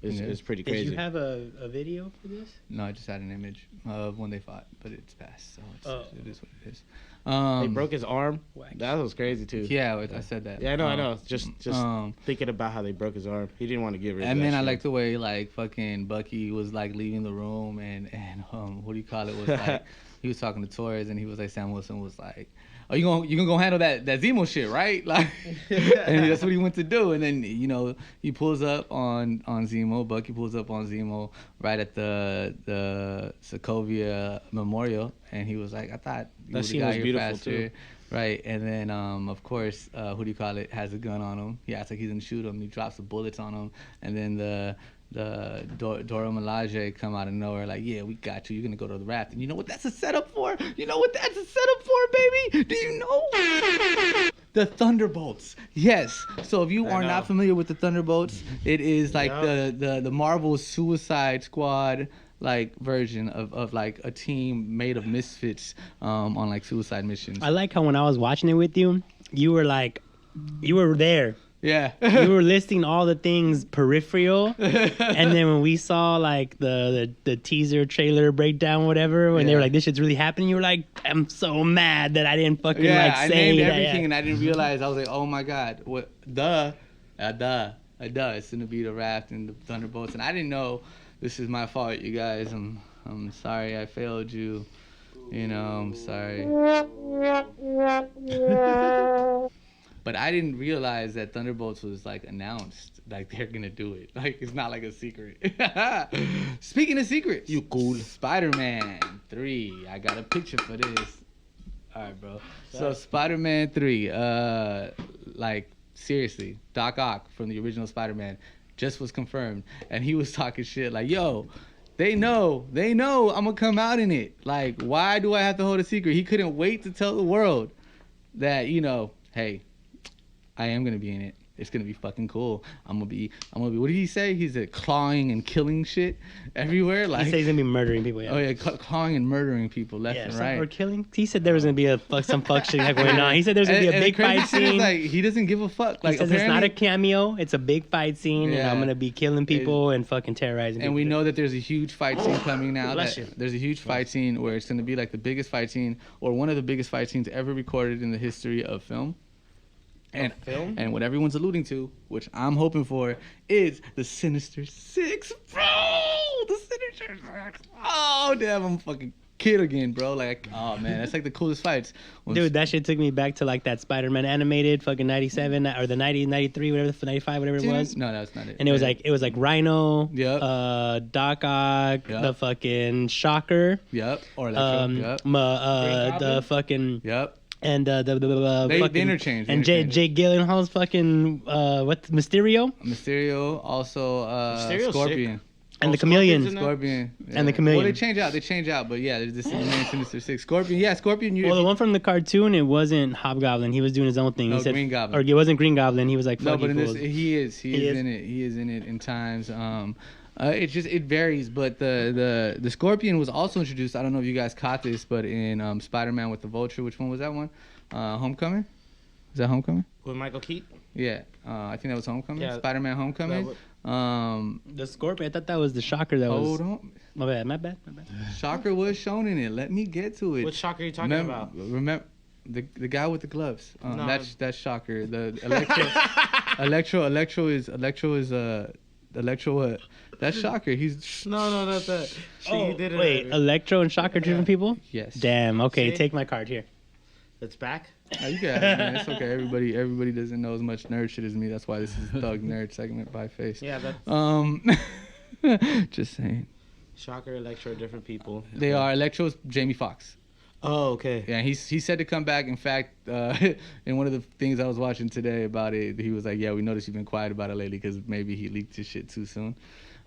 It's pretty crazy. Did you have a video for this? no, I just had an image of when they fought, but it's past, so it is what it is. They broke his arm. Whack. That was crazy too. Yeah, I said that. Yeah, I know. Just thinking about how they broke his arm. He didn't want to get rid of And that then I shit. like the way like fucking Bucky was like leaving the room, and what do you call it, was like he was talking to Torres, and he was like, Sam Wilson was like, oh, you gonna go handle that Zemo shit, right? Like, and that's what he went to do. And then he pulls up on Zemo. Bucky pulls up on Zemo right at the Sokovia Memorial, and he was like, I thought you That would've scene got was here beautiful, faster. too. Right, and then of course, who do you call it, has a gun on him. He acts like he's gonna shoot him. He drops the bullets on him, and then the Dora Milaje come out of nowhere like, yeah, we got you. You're gonna go to the raft, and you know what that's a setup for? You know what that's a setup for, baby? Do you know? The Thunderbolts. Yes. So if you are not familiar with the Thunderbolts, it is like the Marvel Suicide Squad like version of like a team made of misfits on like suicide missions. I like how when I was watching it with you, you were there. Yeah. You were listing all the things peripheral, and then when we saw like the teaser trailer breakdown, whatever, when they were like, "This shit's really happening," you were like, "I'm so mad that I didn't fucking I say named that." everything, and I didn't realize. I was like, "Oh my god, what? Duh, it's gonna be the raft and the Thunderbolts," and I didn't know. This is my fault, you guys. I'm sorry I failed you. I'm sorry. But I didn't realize that Thunderbolts was like announced, like they're gonna do it. Like it's not like a secret. Speaking of secrets, You cool. Spider-Man 3. I got a picture for this. All right, bro. So Spider-Man 3, like seriously, Doc Ock from the original Spider-Man just was confirmed, and he was talking shit like, yo, they know I'm gonna come out in it. Like, why do I have to hold a secret? He couldn't wait to tell the world that, hey, I am gonna be in it. It's gonna be fucking cool. I'm gonna be. What did he say? He's clawing and killing shit everywhere. Like, He said he's gonna be murdering people. Yeah. oh yeah, clawing and murdering people left and right. Or killing. He said there was gonna be some fuck shit going on. He said there's gonna be a big the crazy fight shit is, scene. like, he doesn't give a fuck. Like, He says it's not a apparently- cameo. It's a big fight scene, and Yeah. I'm gonna be killing people and fucking terrorizing. And people. we know that there's a huge fight scene coming now. Bless That you. there's a huge fight scene where it's going to be like the biggest fight scene, or one of the biggest fight scenes ever recorded in the history of film. And what everyone's alluding to, which I'm hoping for, is the Sinister Six, bro. The Sinister Six. Oh damn, I'm a fucking kid again, bro. Like, oh man, that's like the coolest fights. Dude, that shit took me back to like that Spider-Man animated fucking 97 or the 90, 93, whatever, 95, whatever it was. No, that's not it. And it was like Rhino, Yep. Doc Ock, Yep. the fucking Shocker, Yep. Or Electro. Yep. the fucking Yep. and the They fucking interchange. and Jake Gyllenhaal's fucking Mysterio Mysterio, also Mysterio's Scorpion. and the Chameleon. Scorpion. And the Chameleon. Well, they change out, but yeah, this is the main Sinister Six. Scorpion, yeah, Scorpion. Well, the one from the cartoon, it wasn't Hobgoblin. He was doing his own thing. No, He said, Green Goblin. Or it wasn't Green Goblin. He was like, no, fuck but you in this, fools. he is in it. He is in it in times. It varies, but the Scorpion was also introduced. I don't know if you guys caught this, but in Spider-Man with the Vulture, which one was that one? Homecoming? Was that Homecoming? With Michael Keaton? Yeah, I think that was Homecoming. Yeah. Spider-Man Homecoming. The Scorpion. I thought that was the Shocker. That Hold was. on. My bad. Shocker was shown in it. Let me get to it. What Shocker are you talking about? Remember the guy with the gloves. No. That's Shocker. The Electro what? That's Shocker. He's No, not that. Oh, wait, Electro and Shocker driven people? Yes. Damn. Okay, See? take my card here. It's back? Oh, you can have it, man. It's okay. Everybody doesn't know as much nerd shit as me. That's why this is Thug Nerd segment by Face. Yeah, that's Just saying. Shocker, Electro, different people. They are. Electro's Jamie Foxx. Oh, okay. Yeah, he said to come back. In fact, in one of the things I was watching today about it, he was like, "Yeah, we noticed you've been quiet about it lately because maybe he leaked his shit too soon."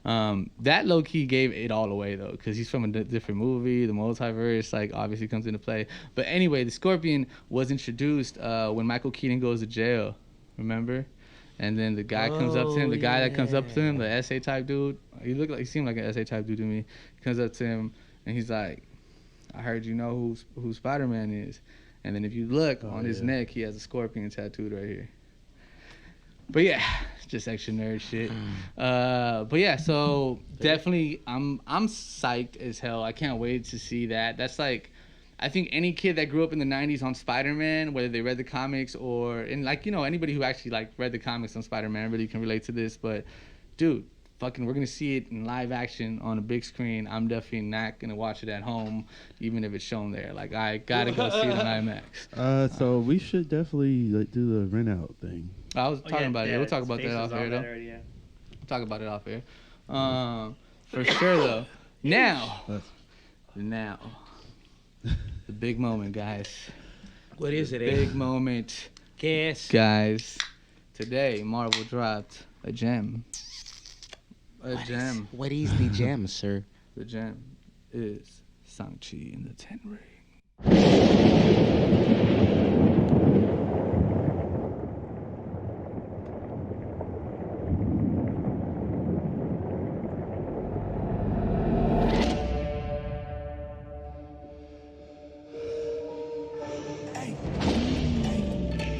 That low key gave it all away though, because he's from a different movie. The multiverse like obviously comes into play. But anyway, the Scorpion was introduced when Michael Keaton goes to jail. Remember? And then the guy comes up to him. The guy that comes up to him, the SA type dude. He seemed like an SA type dude to me. He comes up to him and he's like, "I heard you know who Spider-Man is." And then if you look on his neck, he has a scorpion tattooed right here. But yeah, just extra nerd shit. But yeah, so definitely I'm psyched as hell. I can't wait to see that. That's like, I think any kid that grew up in the 90s on Spider-Man, whether they read the comics or, and like, you know, anybody who actually like read the comics on Spider-Man really can relate to this. But dude, fucking, we're gonna see it in live action on a big screen. I'm definitely not gonna watch it at home, even if it's shown there. Like, I gotta go see it on IMAX. So we should definitely like do the rent out thing. I was talking about it. We'll talk about that off air, though. Already, yeah. We'll talk about it off air. For sure, though. Now, the big moment, guys. What is it, Big moment, Guess. guys. Today, Marvel dropped a gem. Gem. What is the gem, sir? The gem is Shang-Chi and the Ten Ring.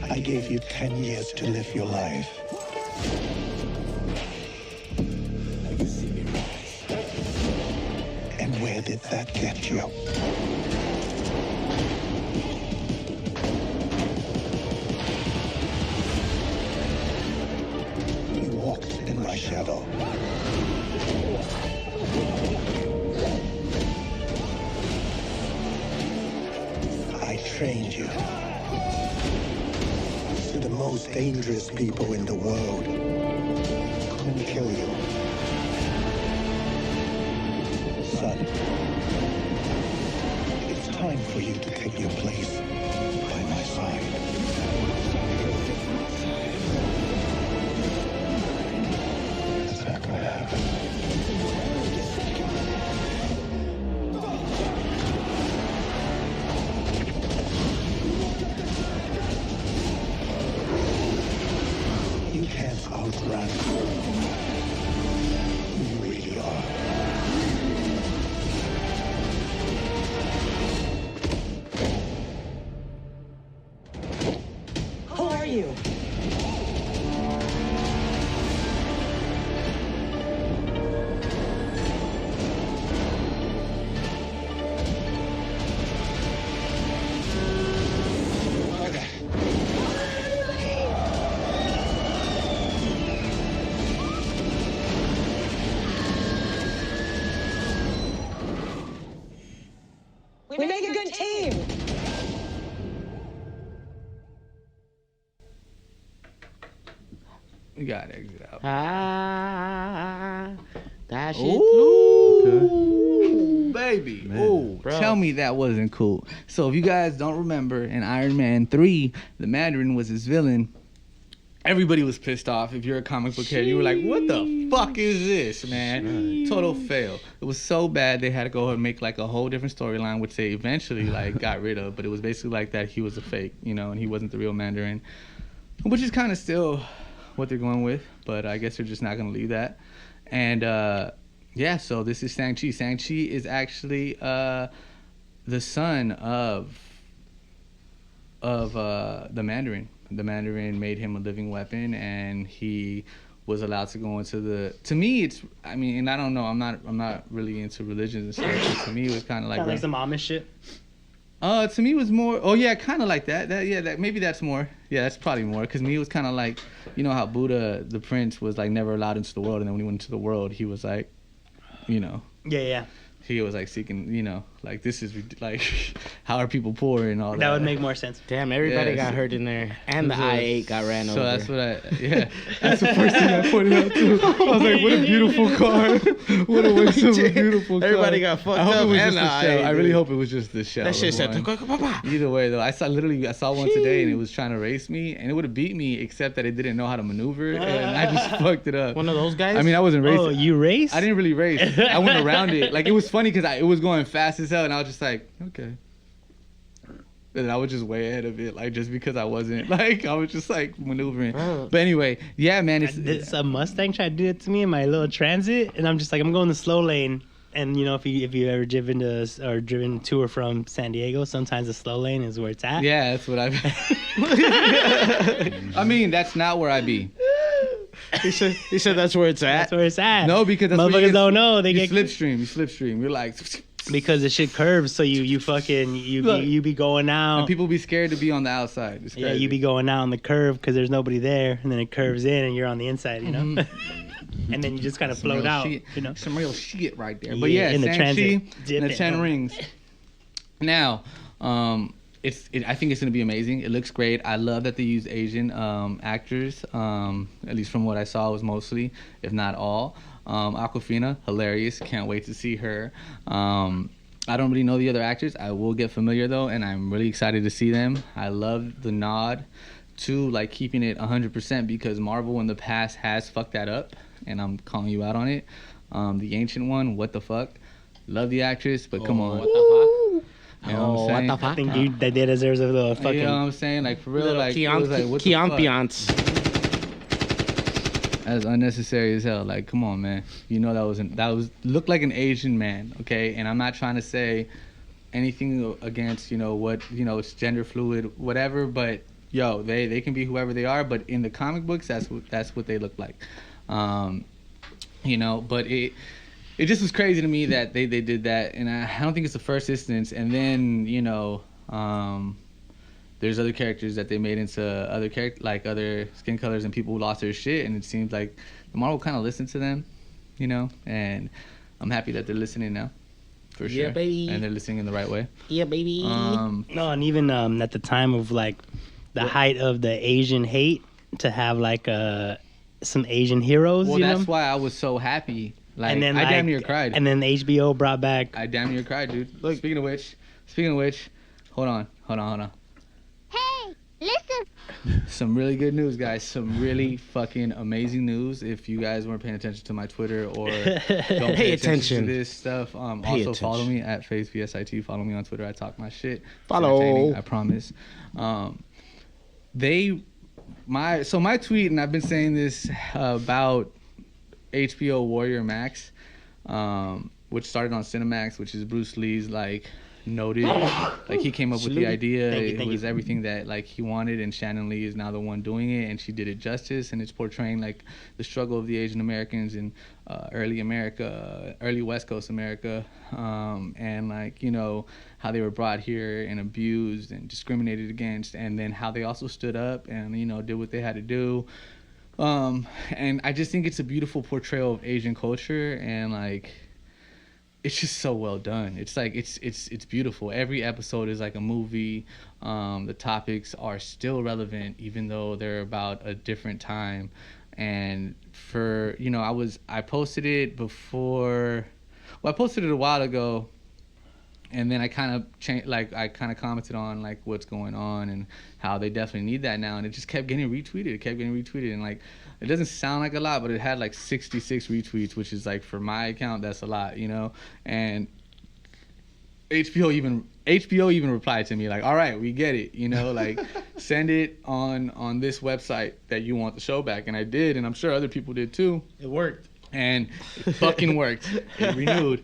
I gave you 10 years to live your life. And where did that get you? You walked in my shadow. I trained you. The most dangerous people in the world couldn't kill you. Son, it's time for you to take your place by my side. It's not gonna happen. You can't outrun who you really are. Who are you? We make a good team. We gotta exit out. That shit. Ooh, baby. Man. Ooh, Bro. tell me that wasn't cool. So if you guys don't remember, in Iron Man 3, the Mandarin was his villain. Everybody was pissed off. If you're a comic book head, you were like, what the fuck is this, man? Total fail. It was so bad they had to go and make like a whole different storyline, which they eventually like got rid of. But it was basically like that he was a fake, you know, and he wasn't the real Mandarin. Which is kind of still what they're going with, but I guess they're just not going to leave that. And Yeah, so this is Shang-Chi. Shang-Chi is actually the son of the Mandarin. The Mandarin made him a living weapon, and he was allowed to go into the. To me, it's. I mean, and I don't know. I'm not really into religions and stuff. But to me, it was kind of like some Amish shit. To me, it was more. Oh yeah, kind of like that. Maybe that's more. Yeah, that's probably more. Because me, it was kind of like, you know how Buddha, the prince, was like never allowed into the world, and then when he went into the world, he was like, you know. Yeah. He was like seeking, you know, like this is like, how are people poor and all that. That would make more sense. Damn, everybody got hurt in there, and the I-8 got ran over. So that's what that's the first thing I pointed out too. I was like, what a beautiful car. What a waste of a beautiful car. Everybody got fucked up, and the I-8. I really hope it was just the shell. That shit said, either way though, I saw one today and it was trying to race me, and it would have beat me except that it didn't know how to maneuver, and I just fucked it up. One of those guys? I mean, I wasn't racing. Oh, you raced? I didn't really race. I went around it. Like, it was funny because it was going fast as hell, and I was just like, okay. And I was just way ahead of it, like, just because I wasn't, like, I was just, like, maneuvering. But anyway, yeah, man. It's a Mustang tried to do it to me in my little Transit, and I'm just like, I'm going the slow lane. And, you know, if you ever driven to or from San Diego, sometimes the slow lane is where it's at. Yeah, that's what I mean, that's not where I be. He said that's where it's at. That's where it's at. No, because that's motherfuckers don't know. They you get slipstream. You're like, because the shit curves, so you be going out. And people be scared to be on the outside. It's crazy. Yeah, you be going out on the curve because there's nobody there, and then it curves in, and you're on the inside, you know. Mm-hmm. And then you just kind of float out, shit. you know. Some real shit right there. But yeah, in the Transit, and the 10 rings. Now, I think it's gonna be amazing. It looks great. I love that they use Asian actors. At least from what I saw, it was mostly, if not all. Awkwafina, hilarious. Can't wait to see her. I don't really know the other actors. I will get familiar though, and I'm really excited to see them. I love the nod to like keeping it 100% because Marvel in the past has fucked that up, and I'm calling you out on it. The Ancient One, what the fuck? Love the actress, but come on. What the fuck? You know what I'm saying? What the fuck? I think that they deserve a little fucking. You know what I'm saying? Like, for real, like, Kian, it was like, what the fuck? Kian. That's unnecessary as hell. Like, come on, man. You know that looked like an Asian man, okay? And I'm not trying to say anything against, you know, what, you know, it's gender fluid, whatever, but yo, they can be whoever they are, but in the comic books, that's what they look like. You know, but it just was crazy to me that they did that, and I don't think it's the first instance. And then, you know, there's other characters that they made into other skin colors, and people lost their shit, and it seems like the Marvel kind of listened to them, you know, and I'm happy that they're listening now, for sure. Yeah, baby. And they're listening in the right way. Yeah, baby. No, and even at the time of like the height of the Asian hate, to have like some Asian heroes. Well, you that's know? why I was so happy. Like, and then I damn near cried. And then HBO brought back. I damn near cried, dude. Look, speaking of which, hold on. Hey, listen. Some really good news, guys. Some really fucking amazing news. If you guys weren't paying attention to my Twitter or don't pay attention to this stuff, also follow me at Facevsit. Follow me on Twitter. I talk my shit. Follow. I promise. My tweet, and I've been saying this about HBO Warrior Max, which started on Cinemax, which is Bruce Lee's like noted, like he came up with the idea. It was everything that like he wanted, and Shannon Lee is now the one doing it, and she did it justice, and it's portraying like the struggle of the Asian Americans in early West Coast America, and like, you know, how they were brought here and abused and discriminated against, and then how they also stood up and, you know, did what they had to do. And I just think it's a beautiful portrayal of Asian culture, and like, it's just so well done. It's like it's beautiful. Every episode is like a movie. The topics are still relevant, even though they're about a different time. And for, you know, I posted it before. Well, I posted it a while ago, and then I kind of changed. Like, I kind of commented on like what's going on and how they definitely need that now. And it just kept getting retweeted. And like, it doesn't sound like a lot, but it had like 66 retweets, which is like, for my account, that's a lot, you know. And HBO even replied to me like, all right, we get it, you know, like send it on this website that you want the show back. And I did, and I'm sure other people did too. It worked. and it fucking worked. It renewed.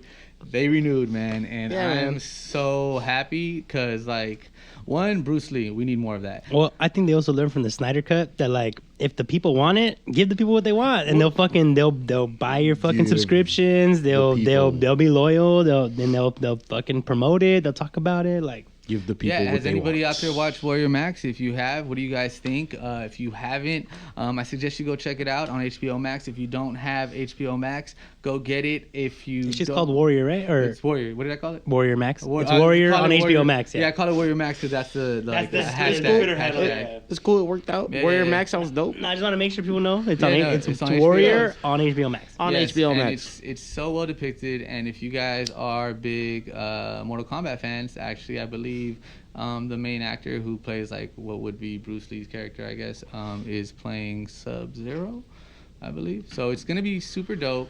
They renewed, man, and I'm so happy because, like, one, Bruce Lee, we need more of that. Well, I think they also learned from the Snyder Cut that, like, if the people want it, give the people what they want, and they'll buy your fucking subscriptions. They'll be loyal. They'll fucking promote it. They'll talk about it, like. Give the people what has they anybody want. out there watched Warrior Max? If you have, what do you guys think? If you haven't, I suggest you go check it out on HBO Max. If you don't have HBO Max, go get it. If you It's just called Warrior, right? Or it's Warrior. What did I call it? Warrior Max. It's Warrior on HBO Max. Yeah, I call it Warrior Max because that's the hashtag. It's cool. It worked out. Yeah, Warrior yeah. Max sounds dope. No, I just want to make sure people know it's it's on Warrior HBO. on HBO Max. On Yes, HBO and Max. It's so well depicted, and if you guys are big Mortal Kombat fans, actually, I believe the main actor who plays like what would be Bruce Lee's character, I guess, is playing Sub-Zero, I believe. So it's gonna be super dope.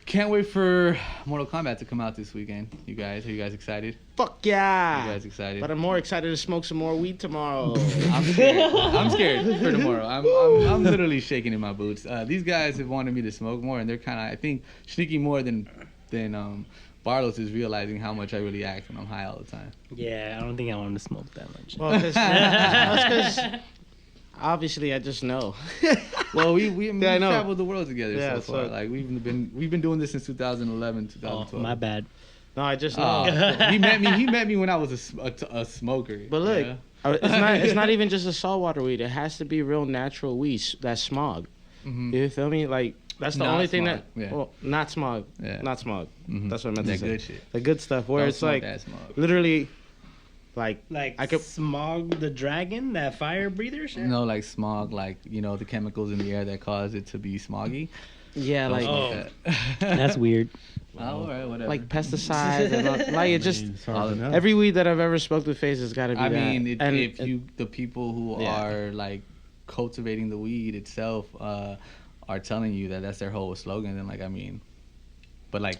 Can't wait for Mortal Kombat to come out this weekend. Are you guys excited? Fuck yeah! You guys excited? But I'm more excited to smoke some more weed tomorrow. I'm scared for tomorrow. I'm literally shaking in my boots. These guys have wanted me to smoke more, and they're kind of, I think, Shneaky more than Barlos is realizing how much I really act when I'm high all the time. Yeah, I don't think I want to smoke that much. Well, because obviously I just know. Well, we I know. traveled the world together Yeah, so far. so- Like we've been doing this since 2011, 2012. Oh, my bad. No, I just know. He met me when I was a smoker. But look, yeah? it's not even just a saltwater weed. It has to be real natural weed. That's smog. Mhm. You feel me? Like that's the Not only thing smog, that. yeah. Well, not smog. Yeah. Not smog. Mhm. That's what I meant to That say. good shit. The good stuff where Don't it's smoke like that smog. literally, like Like I could. Smog the Dragon, that fire breather shit? No, like smog, like the chemicals in the air that cause it to be smoggy. Yeah, Don't like smoke that. That's weird. Oh, all right, whatever. like pesticides and all, like it just. It's hard to know. Every weed that I've ever smoked with Face has got to be I that. mean, And the people who Yeah. are like cultivating the weed itself are telling you that that's their whole slogan, then like I mean, but like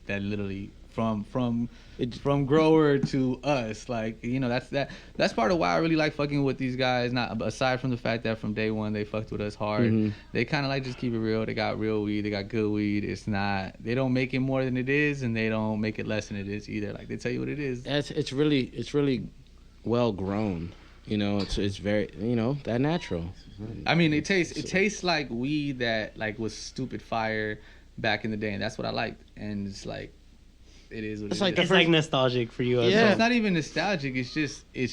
that literally from grower to us, like that's part of why I really like fucking with these guys. Not aside from the fact that from day one they fucked with us hard. Mhm. They kind of like just keep it real. They got real weed. They got good weed. They don't make it more than it is, and they don't make it less than it is either. Like they tell you what it is. it's really well grown. It's very that natural. I mean, it tastes like weed that like was stupid fire back in the day, and that's what I liked. And it's like, it is what It's it like is. the It's like nostalgic for you. So it's not even nostalgic. It's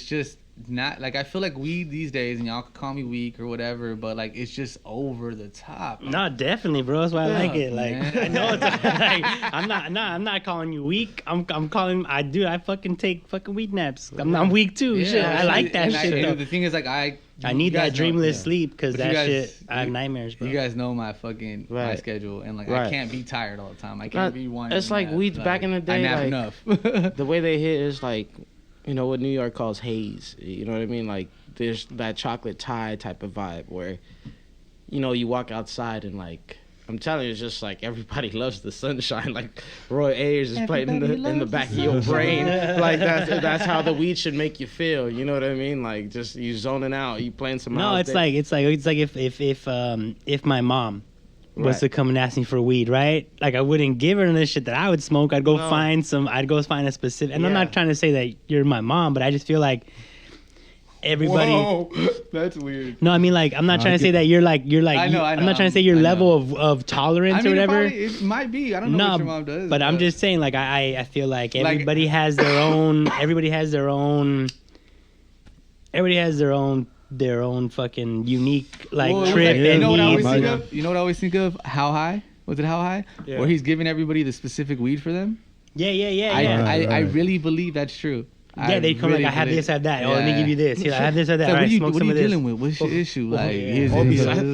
just not like I feel like weed these days, and y'all could call me weak or whatever, but like it's just over the top. No, definitely, bro. That's why I like it. Like man. I know it's like I'm not calling you weak. I'm calling. I fucking take fucking weed naps. I'm weak too. Shit, I like that and shit. though. The thing is, like I need you guys that dreamless know, sleep because But you that guys- shit. I have you- nightmares, bro. You guys know my fucking my Right. schedule, and like I Right. can't be tired all the time. I Not- can't be one. it's like weeds back in the day, I nap like- enough. The way they hit is like, what New York calls haze. You know what I mean? Like there's that chocolate tie type of vibe where, you walk outside and like, I'm telling you, it's just like everybody loves the sunshine. Like Roy Ayers is playing in the back of your brain. Like that's how the weed should make you feel. You know what I mean? Like just you zoning out, you playing some. No, Miles it's Davis. like if my mom was Right. to come and ask me for weed, right? Like I wouldn't give her this shit that I would smoke. I'd go No. find a specific. And I'm Yeah. not trying to say that you're my mom, but I just feel like everybody. Whoa, that's weird. No, I mean like I'm not trying to say that you're like I know, I'm not trying to say your I know. level of tolerance I mean, or whatever. it might be. I don't know what your mom does. but I'm just saying like I feel like everybody has their own. Everybody has their own fucking unique like Well, trip you and know what I always needs. think of? You know what I always think of? How High? Was it How High? Yeah. Where he's giving everybody the specific weed for them. Yeah. I Right. really believe that's true. Yeah, they come really like, I have believe- this, I have that. Oh, let me Yeah. give you this. Here, I have this, I have that. So All what right, are you, smoke what are some you of this. dealing with? What's your issue? Like, yeah. here's Or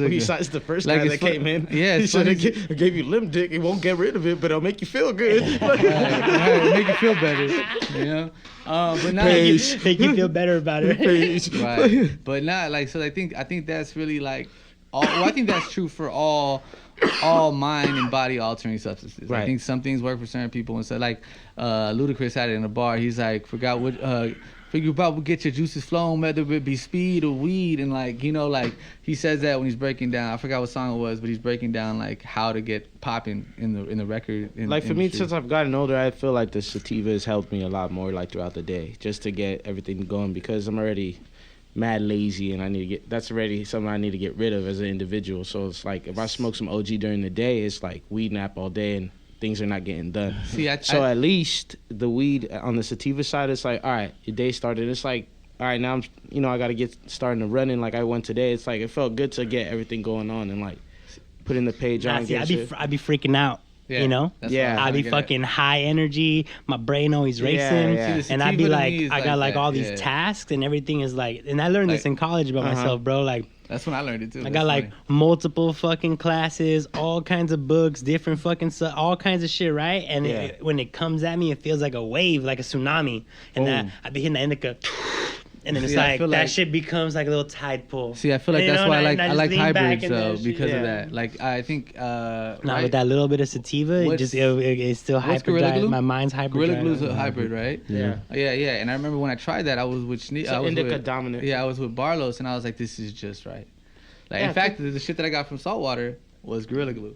it. besides the first Like, guy it's that came in, yeah, he it's should funny. have gave you limb dick. It won't get rid of it, but it'll make you feel good. Right, make you feel better, you know. But not Make you feel better about it. right. But not like so. I think that's really like all. Well, I think that's true for all mind and body altering substances. I Right. think some things work for certain people, and so like Ludacris had it in a bar. He's like, forgot Figure out what get your juices flowing, whether it be speed or weed, and like, you know, like he says that when he's breaking down. I forgot what song it was, but he's breaking down like how to get popping in the record. Like for me, since I've gotten older, I feel like the sativa has helped me a lot more, like throughout the day, just to get everything going, because I'm already mad lazy and I need to get. That's already something I need to get rid of as an individual. So it's like if I smoke some OG during the day, it's like weed nap all day and things are not getting done. See, so at least the weed on the sativa side, it's like, all right, your day started. It's like, all right, now I got to get starting to running like I went today. It's like it felt good to get everything going on and like putting the page on. See, I'd be freaking out. Yeah, you know, I'd be fucking high energy. My brain always racing, and I'd be like, I got like all these tasks, and everything is like. And I learned this in college about myself, bro. Like, that's when I learned it too. I got like multiple fucking classes, all kinds of books, different fucking stuff, all kinds of shit, right? And when it comes at me, it feels like a wave, like a tsunami, and I'd be hitting the indica. And then it's that shit becomes like a little tide pool. See, I feel like that's why I like hybrids though, because of that. Like I think with that little bit of sativa, it's still hybrid. My mind's hybrid. Gorilla Glue's a hybrid, right? Yeah. Yeah. And I remember when I tried that, I was with Shneaky. Indica dominant. Yeah, I was with Barlos, and I was like, this is just right. Like in fact, the shit that I got from Saltwater was Gorilla Glue.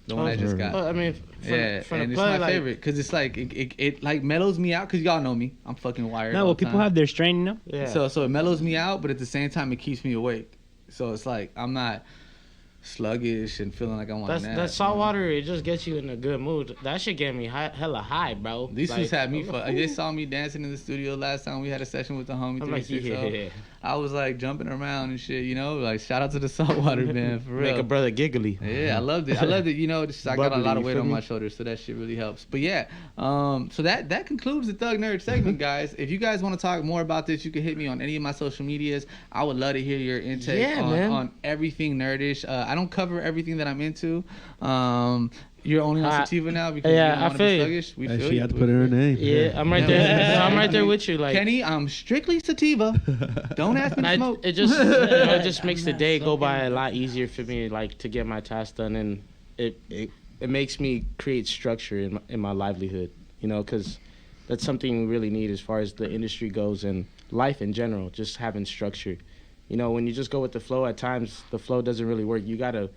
The one I just got. I mean, and it's my favorite because it's like it like mellows me out because y'all know me. I'm fucking wired. No, well, people have their strain, you know. Yeah. So it mellows me out, but at the same time, it keeps me awake. So it's like I'm not sluggish and feeling like I want to nap. That salt water, it just gets you in a good mood. That shit get me hella high, bro. These fools had me. They saw me dancing in the studio last time we had a session with the homie. I'm like, yeah. I was like jumping around and shit, you know, like shout out to the saltwater man, for real. Make a brother giggly. Yeah, I loved it. You know, just, I got a lot of weight on my shoulders, so that shit really helps. But yeah, so that concludes the Thug Nerd segment, guys. If you guys want to talk more about this, you can hit me on any of my social medias. I would love to hear your intake on everything nerdish. I don't cover everything that I'm into. You're only on sativa now because you don't want to be sluggish. We feel she had to put her name. Yeah, I'm right there. I'm right there with you. Like Kenny, I'm strictly sativa. Don't ask me to smoke. It just makes the day go by a lot easier for me, like to get my tasks done, and it makes me create structure in my livelihood. You know, because that's something we really need as far as the industry goes and life in general. Just having structure. You know, when you just go with the flow, at times the flow doesn't really work. You gotta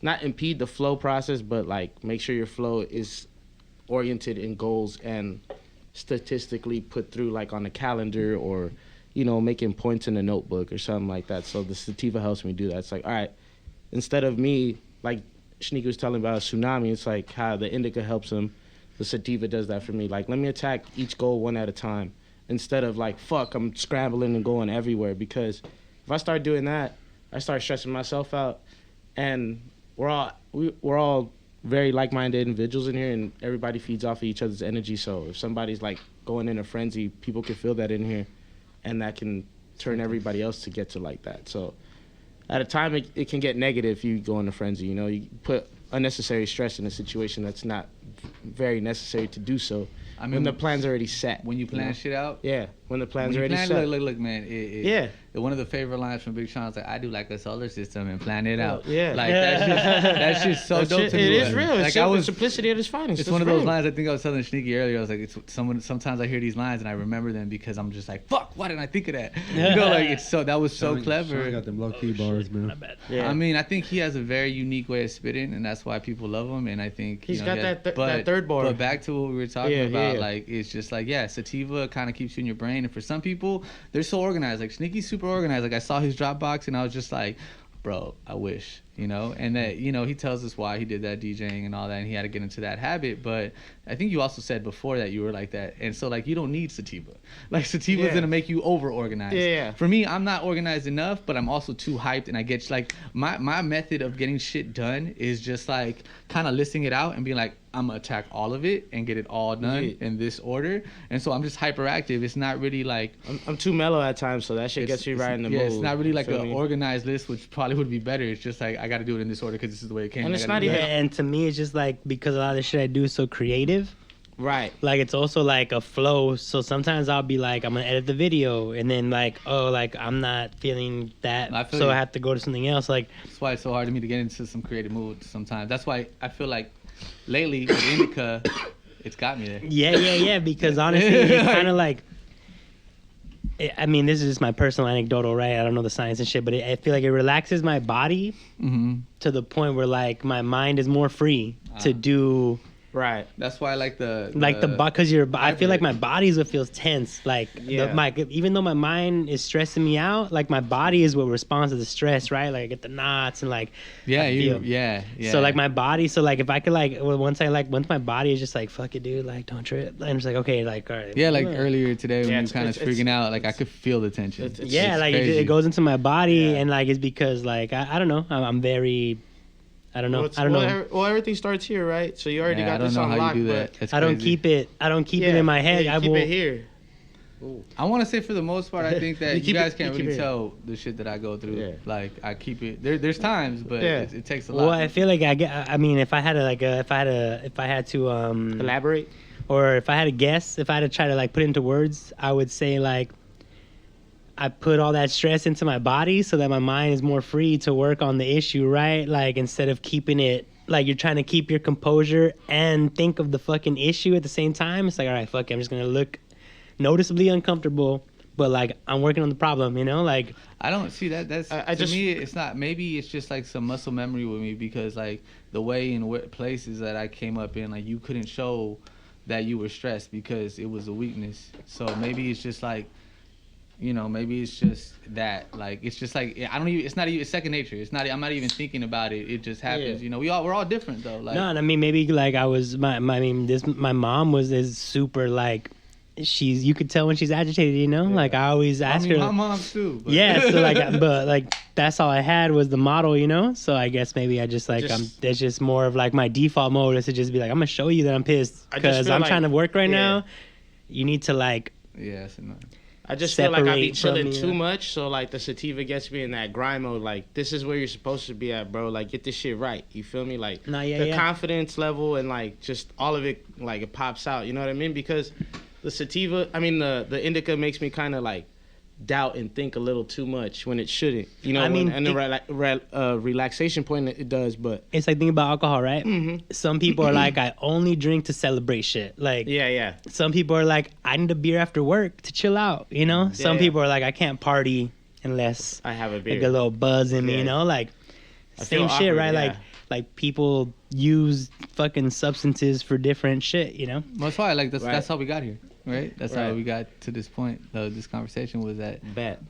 not impede the flow process, but like make sure your flow is oriented in goals and statistically put through like on a calendar or, you know, making points in a notebook or something like that. So the sativa helps me do that. It's like, all right, instead of me, like Shneaky was telling about a tsunami, it's like how the indica helps him. The sativa does that for me. Like, let me attack each goal one at a time instead of like, fuck, I'm scrambling and going everywhere. Because if I start doing that, I start stressing myself out, and we're all very like-minded individuals in here, and everybody feeds off of each other's energy. So if somebody's like going in a frenzy, people can feel that in here, and that can turn everybody else to get to like that. So at a time, it can get negative if you go in a frenzy. You know, you put unnecessary stress in a situation that's not very necessary to do so. I mean, when the plan's already set. When you plan shit out? Yeah, when the plan's already set. Look, man. One of the favorite lines from Big Sean is like, I do like a solar system and plan it out. Yeah. Like, that's just so dope to me. It is real. Like, it's simplicity at its finest. It's one of those lines I think I was telling Shneaky earlier. I was like, sometimes I hear these lines and I remember them because I'm just like, fuck, why didn't I think of that? You know, like, that was so clever. Sean got them low-key bars, man. Yeah. I mean, I think he has a very unique way of spitting, and that's why people love him. And I think he's got that third bar. But back to what we were talking about, like, it's just like, sativa kind of keeps you in your brain. And for some people, they're so organized. Like, Shneaky's super organized. Like, I saw his Dropbox and I was just like, bro, I wish, you know. And that, you know, he tells us why he did that DJing and all that, and he had to get into that habit. But I think you also said before that you were like that, and so like you don't need sativa. Like, sativa's gonna make you over organized. Yeah. For me, I'm not organized enough, but I'm also too hyped, and I get like my method of getting shit done is just like kind of listing it out and being like, I'm gonna attack all of it and get it all done in this order. And so I'm just hyperactive. It's not really like I'm too mellow at times, so that shit gets you right in the mood. It's not really like an organized list, which probably would be better. It's just like I got to do it in this order because this is the way it came. And it's not even. And to me, it's just like because a lot of the shit I do is so creative. Right. Like, it's also like a flow. So sometimes I'll be like, I'm gonna edit the video, and then like, oh, like I'm not feeling that, I have to go to something else. Like, that's why it's so hard to me to get into some creative mood sometimes. That's why I feel like lately with indica, it's got me there. Yeah. Because honestly, it's kind of like I mean, this is just my personal anecdotal, right? I don't know the science and shit, but I feel like it relaxes my body to the point where like my mind is more free to do. Right. That's why I like the because I feel like my body is what feels tense. Like even though my mind is stressing me out, like my body is what responds to the stress, right? Like I get the knots and like yeah. So like my body, so like if I could like once my body is just like fuck it, dude, like don't trip. And I'm just like okay, like all right. Yeah, like earlier today when you kind of freaking out, like I could feel the tension. It's like it goes into my body and like it's because like I don't know, I'm very. I don't know. Well, everything starts here, right? So you already got this on lock, but I don't keep it in my head. I keep it here. Ooh. I want to say for the most part, I think that you guys can't really tell the shit that I go through. Yeah. Like I keep it. There's times, but it takes a lot. Well, I feel like I mean, if I had to elaborate, or if I had to guess, if I had to try to like put it into words, I would say like. I put all that stress into my body so that my mind is more free to work on the issue, right? Like instead of keeping it, like you're trying to keep your composure and think of the fucking issue at the same time. It's like, all right, fuck it, I'm just going to look noticeably uncomfortable, but like I'm working on the problem, you know? Like I don't see that. That's to me, it's not. Maybe it's just like some muscle memory with me because like the way and places that I came up in, like you couldn't show that you were stressed because it was a weakness. So maybe it's just like, you know, maybe it's just that, like, it's just like, it's not even, it's second nature. It's not, I'm not even thinking about it. It just happens. You know, we're all different though. Like, no, and I mean, maybe like my mom is super like, you could tell when she's agitated, you know? Like I always ask her. My mom too. But. Yeah, so like, but like, that's all I had was the model, you know? So I guess maybe I just like, that's just more of like my default mode is to just be like, I'm going to show you that I'm pissed because I'm trying to work right now. You need to like. Yeah, it's annoying. I just feel like I be chilling too much, so like the sativa gets me in that grind mode. Like this is where you're supposed to be at, bro. Like get this shit right. You feel me? Like the confidence level and like just all of it, like it pops out. You know what I mean? Because the sativa, I mean the indica makes me kind of like doubt and think a little too much when it shouldn't. You know, and the relaxation point it does, but it's like thinking about alcohol, right? Mm-hmm. Some people are like, I only drink to celebrate shit. Like, yeah. Some people are like, I need a beer after work to chill out. You know, some people are like, I can't party unless I have a beer, like a little buzz in me. You know, like same shit, right? Like people use fucking substances for different shit. You know, that's why that's how we got here. Right? That's how we got to this point. This conversation was that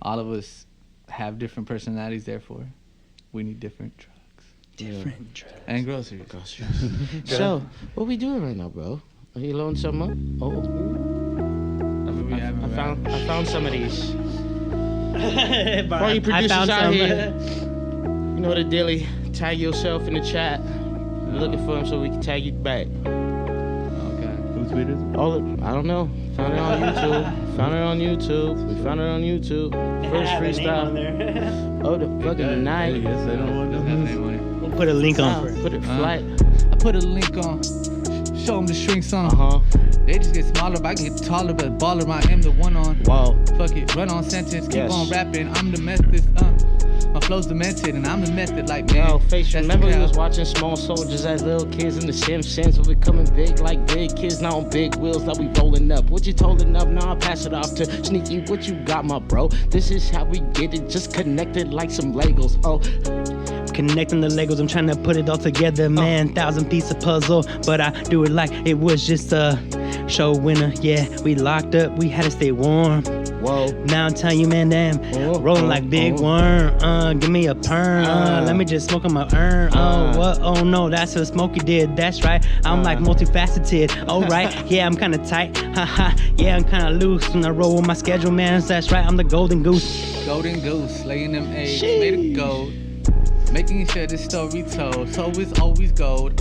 all of us have different personalities, therefore we need different drugs. Different drugs. And groceries. So, what we doing right now, bro? Are you loading something up? Oh. I found some of these. For you producers out here, you know the daily. Tag yourself in the chat. We're looking for them so we can tag you back. Who tweeted it? I don't know. Found it on YouTube. We found it on YouTube. First freestyle. Oh, the fucking night. Yes, I don't want to. We'll put a link on for it. Put it flight. I put a link on. Show them the shrinks on. They just get smaller, but I can get taller. But baller, I am the one on. Wow. Fuck it, run on sentence. Keep on rapping. I'm the method. My flow's demented, and I'm the method. Like man. Yo, Face, remember we was watching Small Soldiers as little kids in the Simpsons. We're becoming big like big kids now on big wheels. Now we rolling up. What you holding up? Now I pass it off to Sneaky. What you got, my bro? This is how we get it. Just connected like some Legos. Oh. Connecting the Legos, I'm trying to put it all together, man. 1,000-piece puzzle, but I do it like it was just a show winner. Yeah, we locked up, we had to stay warm. Whoa. Now I'm telling you, man, damn, rolling like big worm. Give me a perm. Let me just smoke on my urn. What? Oh no, that's what Smokey did. That's right. I'm like multifaceted. All right. Yeah, I'm kind of tight. Haha. Yeah, I'm kind of loose when I roll with my schedule, man. That's right. I'm the golden goose. Golden goose, laying them eggs, made of gold. Making sure the story told, so it's always gold.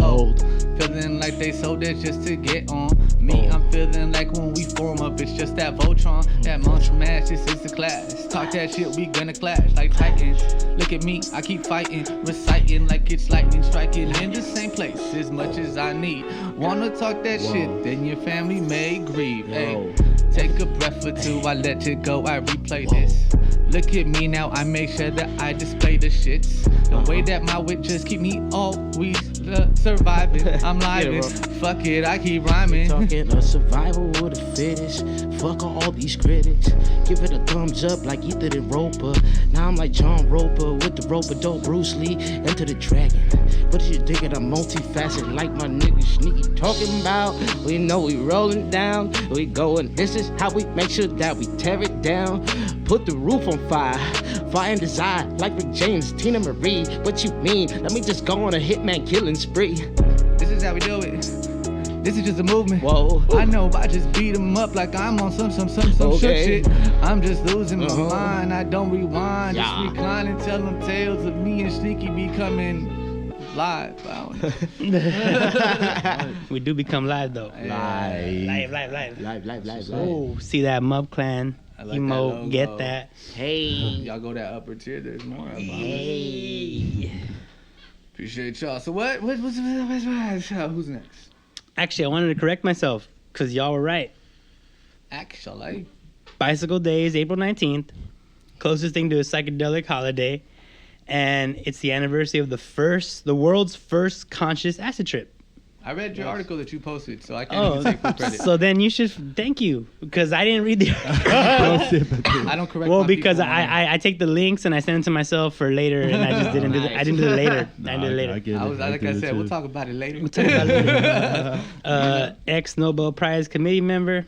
Feeling like they sold it just to get on me. I'm feeling like when we form up, it's just that Voltron, that monster mash. This is the class. Talk that shit, we gonna clash like Titans. Look at me, I keep fighting, reciting like it's lightning striking in the same place as much as I need. Wanna talk that shit, then your family may grieve. Hey, take a breath or two, I let it go, I replay this. Look at me now, I make sure that I display the shits. Way that my wit just keep me always surviving. I'm living. Fuck it, I keep rhyming. Talking a survival with the fittest. Fuck all these critics. Give it a thumbs up like Ethan and Roper. Now I'm like John Roper with the rope dope Bruce Lee. Enter the dragon. What you thinking? I'm multifaceted like my nigga Shneaky talking about. We know we rolling down. We going. This is how we make sure that we tear it down. Put the roof on fire. Fire and desire like Rick James, Tina Marie. What you mean? Let me just go on a hitman killing spree. This is how we do it. This is just a movement. Whoa. I know I just beat him up like I'm on some shook shit. I'm just losing my mind. I don't rewind. Just recline and tell them tales of me and Shneaky becoming live. I don't know. We do become live though. Live. Oh, see that Mub Clan like emo? that Get that? Hey. Y'all go that upper tier. There's more of them. Hey. Appreciate y'all. So who's next? Actually, I wanted to correct myself because y'all were right. Actually. Bicycle Day is April 19th. Closest thing to a psychedelic holiday. And it's the anniversary of the world's first conscious acid trip. I read your article that you posted, so I can't even take full credit. So then you should thank you because I didn't read the article. I don't correct. Well, because I take the links and I send them to myself for later, and I just didn't do it. I didn't do it later. I did it later. Like I said, we'll talk about it later. Ex Nobel Prize committee member.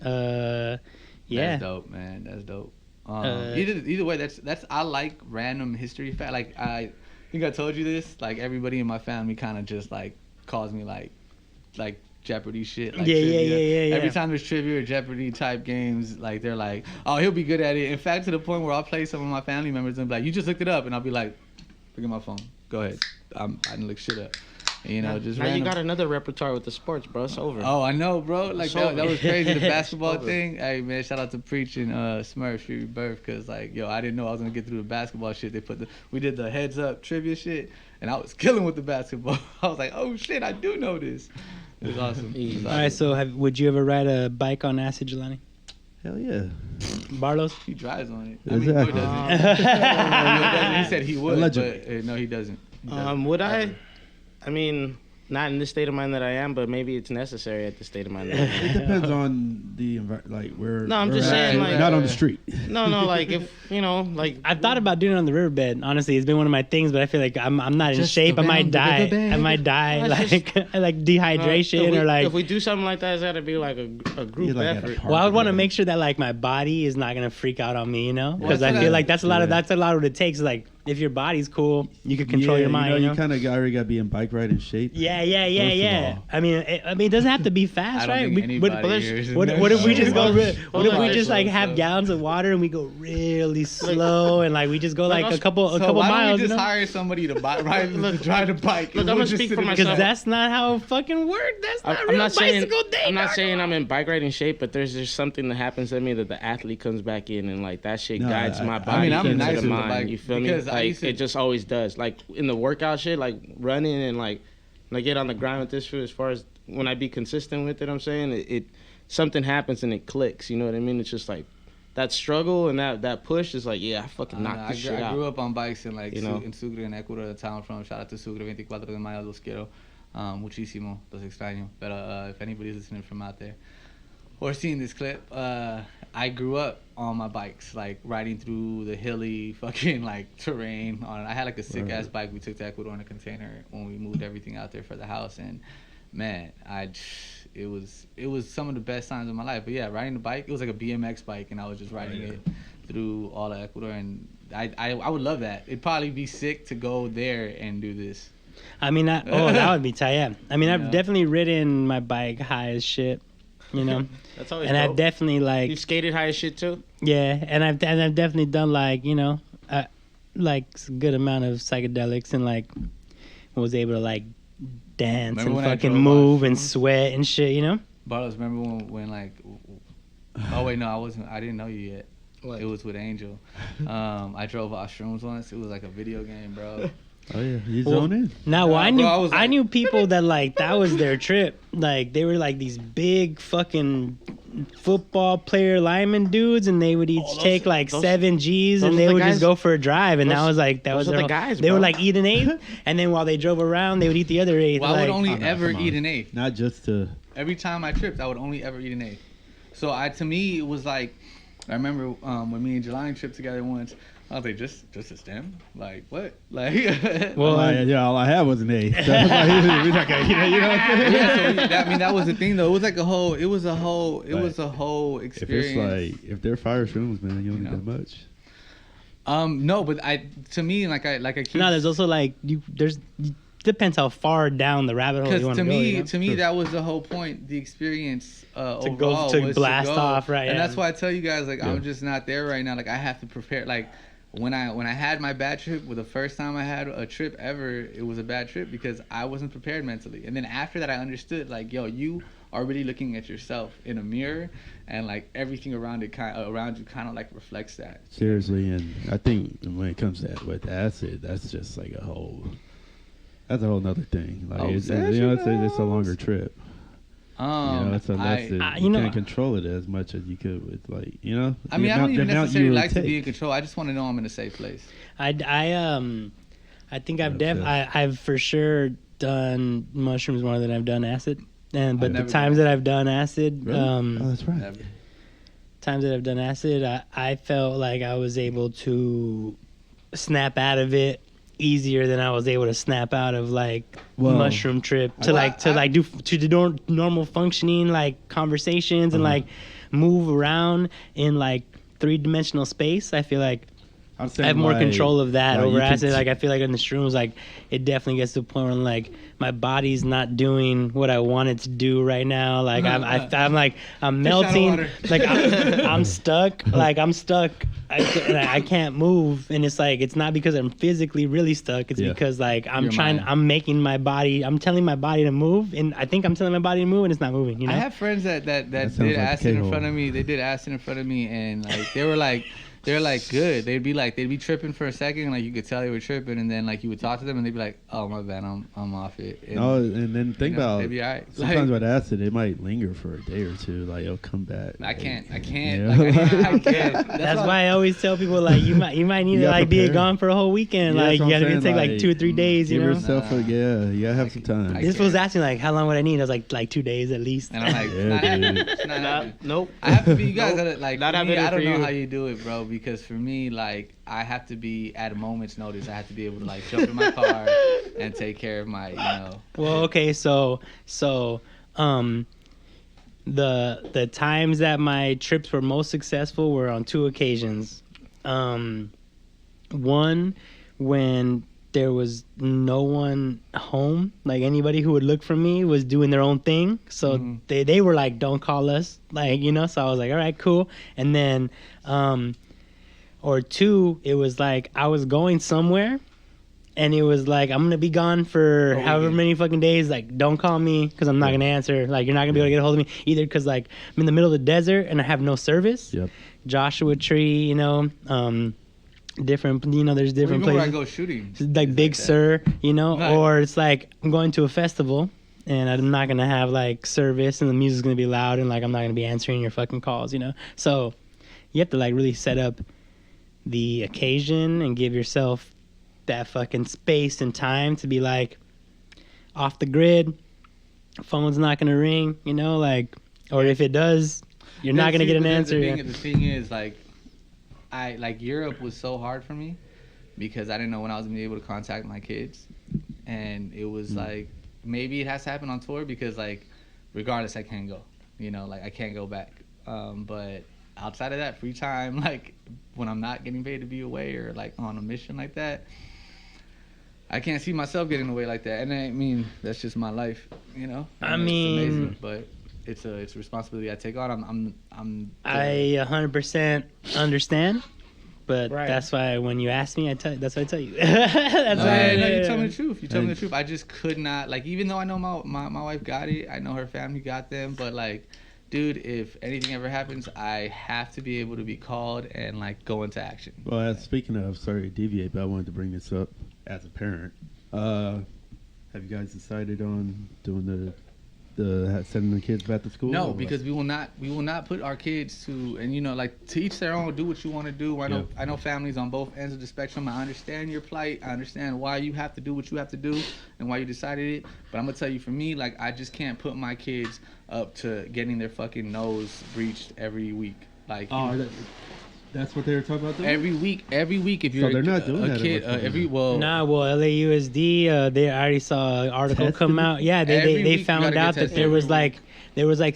Yeah. That's dope, man. That's dope. Either way, that's I like random history fact. Like I think I told you this. Like everybody in my family kind of just like calls me like Jeopardy shit. Like yeah. Every time there's trivia or Jeopardy type games, like they're like, oh, he'll be good at it. In fact, to the point where I'll play some of my family members and be like, you just looked it up, and I'll be like, look at my phone. Go ahead. I didn't look shit up. And, you know, just now random. You got another repertoire with the sports, bro. It's over. Oh, I know, bro. Like that was crazy. The basketball thing. Hey man, shout out to Preach and Smurf for Rebirth, cause like yo, I didn't know I was gonna get through the basketball shit. We did the heads up trivia shit, and I was killing with the basketball. I was like, oh shit, I do know this. It was awesome. All right, so would you ever ride a bike on acid, Jelani? Hell yeah. Barlos? He drives on it. Exactly. I mean, no, he doesn't. He said he would, Allegedly. but no, he doesn't. Would I? I mean, not in the state of mind that I am, but maybe it's necessary at the state of mind that I am. It depends on the like where. No, I'm just saying, like, not on the street. No, like if you know, like I've thought about doing it on the riverbed. Honestly, it's been one of my things, but I feel like I'm not in shape. I might die. Like dehydration or like. If we do something like that, it's got to be like a group effort. Well, I would want to make sure that like my body is not gonna freak out on me, you know, because I feel like that's a lot of what it takes. Like if your body's cool, you can control your mind. You kind of already got to be in bike riding shape. Yeah. I mean, it doesn't have to be fast, right? What if we just go? What if we just like have gallons of water and we go really slow and like we just go like a couple miles? Why don't we just hire somebody to drive the bike? Look, I'm gonna speak for myself. Because that's not how it fucking works. That's not real bicycle day. I'm not saying I'm in bike riding shape, but there's just something that happens to me that the athlete comes back in and like that shit guides my body. I mean, I'm nice to the with mind. the bike. You feel me? Like it just always does. Like in the workout shit, like running and like when I get on the grind with this shit, as far as when I be consistent with it, I'm saying it something happens and it clicks. You know what I mean? It's just like that struggle and that push is like, yeah, I fucking knocked this shit out. I grew up on bikes in like in Sucre, in Ecuador, the town from. Shout out to Sucre, 24 de Mayo, los quiero muchísimo, los extraño. But if anybody's listening from out there or seeing this clip, I grew up on my bikes, like riding through the hilly fucking like terrain. I had like a sick ass bike we took to Ecuador in a container when we moved everything out there for the house, and man, it was some of the best times of my life. But yeah, riding the bike, it was like a BMX bike, and I was just riding it through all of Ecuador, and I would love that. It'd probably be sick to go there and do this. I mean, that would be tight. Yeah. I mean, I've definitely ridden my bike high as shit. You know, that's always and dope. I've definitely like you skated high as shit too. Yeah, and I've definitely done like like a good amount of psychedelics and like was able to like dance and fucking move and sweat and shit. You know. Barlos, remember when like? Oh wait, no, I wasn't. I didn't know you yet. What? It was with Angel. I drove off shrooms once. It was like a video game, bro. Oh yeah, you zone in. Now, I knew bro, I knew people that like that was their trip. Like they were like these big fucking football player lineman dudes, and they would each take like 7 G's, and they would just go for a drive. And that was like that was their guys. They would like eat an eighth, and then while they drove around, they would eat the other eighth. Well, I would only Oh, no, ever come on. eat an eighth. Not just to. Every time I tripped, I would only ever eat an eighth. So to me, it was like, I remember when me and Jelani tripped together once. I was like, just a stem? Like, what? Like, Well, yeah, all I had was an A. So I was like, we're not gonna, you know what I'm saying? Yeah, so that was the thing though. It was like a whole experience. If it's like, if they're fire shrooms, man, you don't need that much. No, but to me, like I keep. No, there's also like depends how far down the rabbit hole you want to go. Because to me, that was the whole point. The experience overall to was blast to go. off, right? And yeah. that's why I tell you guys, like, I'm just not there right now. Like, I have to prepare. Like, when I had my bad trip, the first time I had a trip ever, it was a bad trip because I wasn't prepared mentally. And then after that, I understood, like, yo, you are really looking at yourself in a mirror, and like everything around you kind of like reflects that. Seriously, and I think when it comes to that with acid, that's just like that's a whole nother thing. Like it's a longer trip. It's you can't control it as much as you could with I mean, I don't even necessarily like to be in control. I just want to know I'm in a safe place. I think I've for sure done mushrooms more than I've done acid. But the times that I've done acid, really? That's right. Never. Times that I've done acid, I felt like I was able to snap out of it easier than I was able to snap out of like mushroom trip to do normal functioning like conversations and like move around in like 3-dimensional space. I feel like I have more control of that over acid. Like I feel like in the shrooms, like it definitely gets to the point where like my body's not doing what I want it to do right now. Like I'm melting. Like I'm stuck. Like I'm stuck. I can't move, and it's like it's not because I'm physically really stuck. It's because like I'm making my body. I'm telling my body to move, and I think I'm telling my body to move, and it's not moving. You know. I have friends that did acid in front of me. They did acid in front of me, and like they were like. They're like good. They'd be tripping for a second, and like you could tell they were tripping, and then like you would talk to them, and they'd be like, "Oh my bad, I'm off it." And, and then think about they'd be all right. Sometimes with acid, it might linger for a day or two. Like it'll come back. I can't. Yeah. Like, I can't. That's why I always tell people like you might need to like be gone for a whole weekend. Yeah, like you gotta take like 2 or 3 days. You know. Give yourself you gotta have some time. This was asking like how long would I need? I was like 2 days at least. And I'm like, nope. I have to be. You guys gotta like. I don't know how you do it, bro. Because for me, like I have to be at a moment's notice. I have to be able to like jump in my car and take care of my, Well, okay, so the times that my trips were most successful were on 2 occasions. One when there was no one home, like anybody who would look for me was doing their own thing. So they were like, don't call us, like, so I was like, all right, cool. And then or 2, it was like I was going somewhere and it was like I'm gonna be gone for however many fucking days, like don't call me because I'm not gonna answer, like you're not gonna be able to get a hold of me either because like I'm in the middle of the desert and I have no service. Joshua Tree, different, there's different places. Where I go shooting, like Big Sur, or it's like I'm going to a festival and I'm not gonna have like service and the music's gonna be loud and like I'm not gonna be answering your fucking calls, So you have to like really set up the occasion and give yourself that fucking space and time to be like off the grid. Phone's not gonna ring, or if it does, you're not gonna get an answer. The thing is, like, Europe was so hard for me because I didn't know when I was gonna be able to contact my kids, and it was like maybe it has to happen on tour because like regardless I can't go, like I can't go back. But outside of that, free time, like when I'm not getting paid to be away or like on a mission like that, I can't see myself getting away like that. And I mean, that's just my life, I mean, it's amazing, but it's a responsibility I take on. I 100% understand, but that's why when you ask me, that's what I tell you. You tell me the truth. You tell me the truth. I just could not, like, even though I know my wife got it, I know her family got them, but like, dude, if anything ever happens, I have to be able to be called and like go into action. Well, speaking of, sorry to deviate, but I wanted to bring this up. as a parent. Have you guys decided on doing the sending the kids back to school? No, because we will not put our kids to, and you know, like, to each their own. Do what you want to do. I know families on both ends of the spectrum. I understand your plight. I understand why you have to do what you have to do and why you decided it. But I'm gonna tell you, for me, like, I just can't put my kids up to getting their fucking nose breached every week. Like, that's what they were talking about doing? Every week, if you're they're not doing a that kid, LAUSD, they already saw an article come out. Yeah, they found out that there was like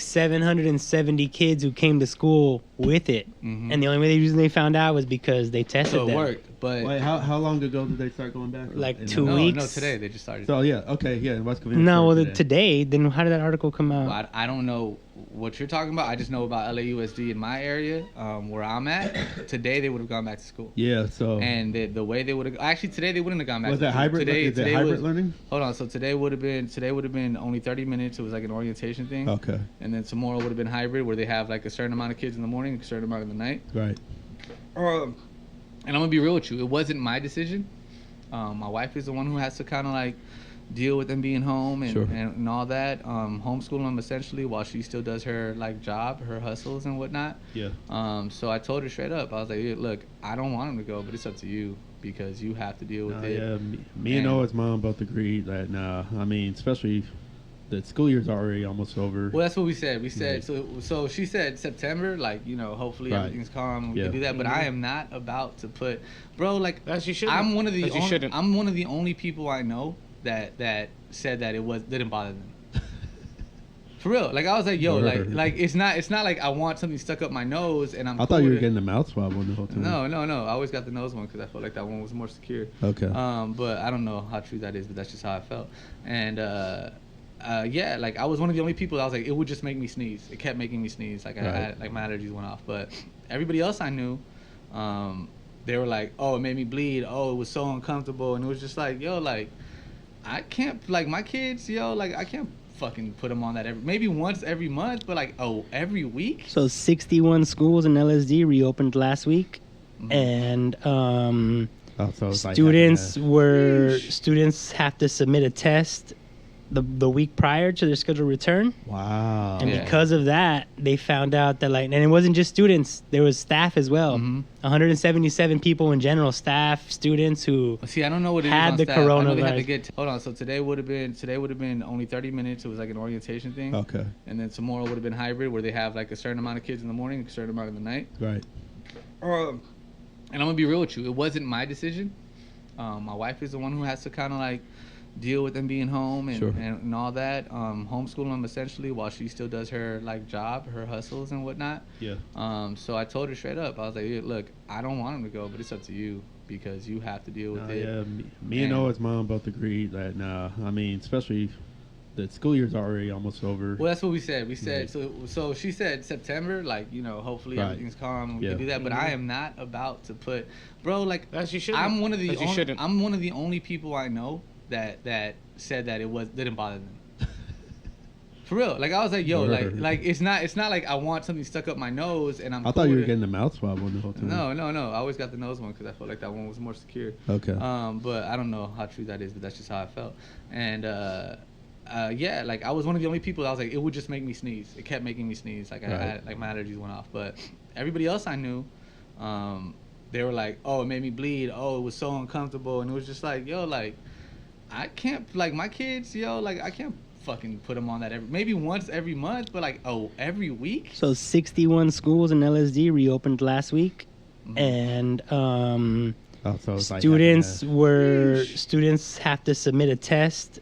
770 kids who came to school with it, and the only reason they found out was because they tested them. So it worked. But wait, how long ago did they start going back? Like 2 weeks. No, today they just started. So yeah, okay, yeah. West Covina. No, well, today. Then how did that article come out? Well, I don't know what you're talking about. I just know about LAUSD in my area, where I'm at. Today they would have gone back to school. Yeah. So. And the way they would have actually today they wouldn't have gone back. Was to that school. hybrid? Is it hybrid learning? Hold on. So today would have been only 30 minutes. It was like an orientation thing. Okay. And then tomorrow would have been hybrid, where they have like a certain amount of kids in the morning, a certain amount in the night. Right. And I'm gonna be real with you. It wasn't my decision. My wife is the one who has to kind of like deal with them being home and all that. Homeschool them essentially while she still does her like job, her hustles and whatnot. Yeah. So I told her straight up. I was like, look, I don't want him to go, but it's up to you because you have to deal with it. Yeah. Me and Noah's mom both agreed that I mean, especially. The school year's already almost over. Well, that's what we said. We said so. She said September, like, you know, hopefully everything's calm and we can do that. But I am not about to put, bro. Like, I'm one of the only people I know that said that didn't bother them. For real. Like, I was like, yo, like it's not like I want something stuck up my nose and I thought you were getting the mouth swab one the whole time. No. I always got the nose one because I felt like that one was more secure. Okay. But I don't know how true that is, but that's just how I felt. And yeah, like I was one of the only people that was like, it would just make me sneeze. It kept making me sneeze. Like like my allergies went off. But everybody else I knew, they were like, oh, it made me bleed. Oh, it was so uncomfortable. And it was just like, yo, like I can't, like my kids, yo, like I can't fucking put them on that maybe once every month, but like, every week. So 61 schools in LSD reopened last week, and students have to submit a test the week prior to their scheduled return. Wow. And because of that, they found out that, like, and it wasn't just students, there was staff as well. 177 people in general, staff, students who I don't know what it had the coronavirus. I know they had to get hold on. So today would have been only 30 minutes. It was like an orientation thing. Okay. And then tomorrow would have been hybrid, where they have like a certain amount of kids in the morning, a certain amount in the night. Right. And I'm gonna be real with you. It wasn't my decision. My wife is the one who has to kind of like deal with them being home and all that. Homeschool them essentially while she still does her like job, her hustles and whatnot. Yeah. So I told her straight up. I was like, look, I don't want him to go, but it's up to you because you have to deal with it. Yeah. Me and Noah's mom both agreed that I mean, especially. The school year's already almost over. Well, that's what we said. We said so. She said September, like, you know, hopefully everything's calm and we can do that. But I am not about to put, bro. Like, I'm one of the only people I know that said that didn't bother them. For real. Like, I was like, yo, like it's not like I want something stuck up my nose and I thought you were getting the mouth swab one the whole time. No. I always got the nose one because I felt like that one was more secure. Okay. But I don't know how true that is, but that's just how I felt. And yeah, like I was one of the only people that was like, it would just make me sneeze. It kept making me sneeze. Like like my allergies went off. But everybody else I knew, they were like, oh, it made me bleed. Oh, it was so uncomfortable. And it was just like, yo, like I can't, like my kids, yo, like I can't fucking put them on that maybe once every month, but like, every week. So 61 schools in LSD reopened last week, and students have to submit a test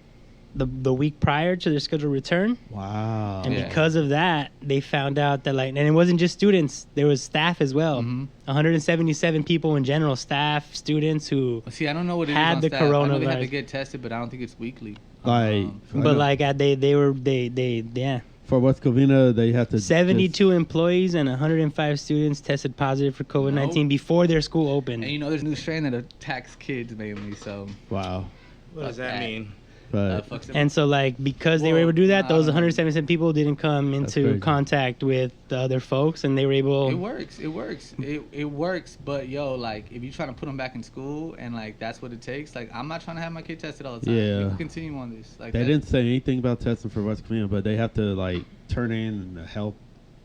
the week prior to their scheduled return. Wow. And because of that, they found out that, like, and it wasn't just students, there was staff as well. 177 people in general, staff, students who I don't know what it had is the staff. coronavirus. I know they had to get tested, but I don't think it's weekly. Like, but like they for West Covina, they have to 72 employees and 105 students tested positive for COVID-19 before their school opened. And you know, there's a new strain that attacks kids mainly. So wow. What does that mean? Right. And so, like, because they were able to do that, those 177 people didn't come into contact with the other folks, and they were able. It works. But yo, like, if you're trying to put them back in school, and like that's what it takes. Like, I'm not trying to have my kid tested all the time. Yeah. We can continue on this. Like, they didn't say anything about testing for West Covina, but they have to like turn in the help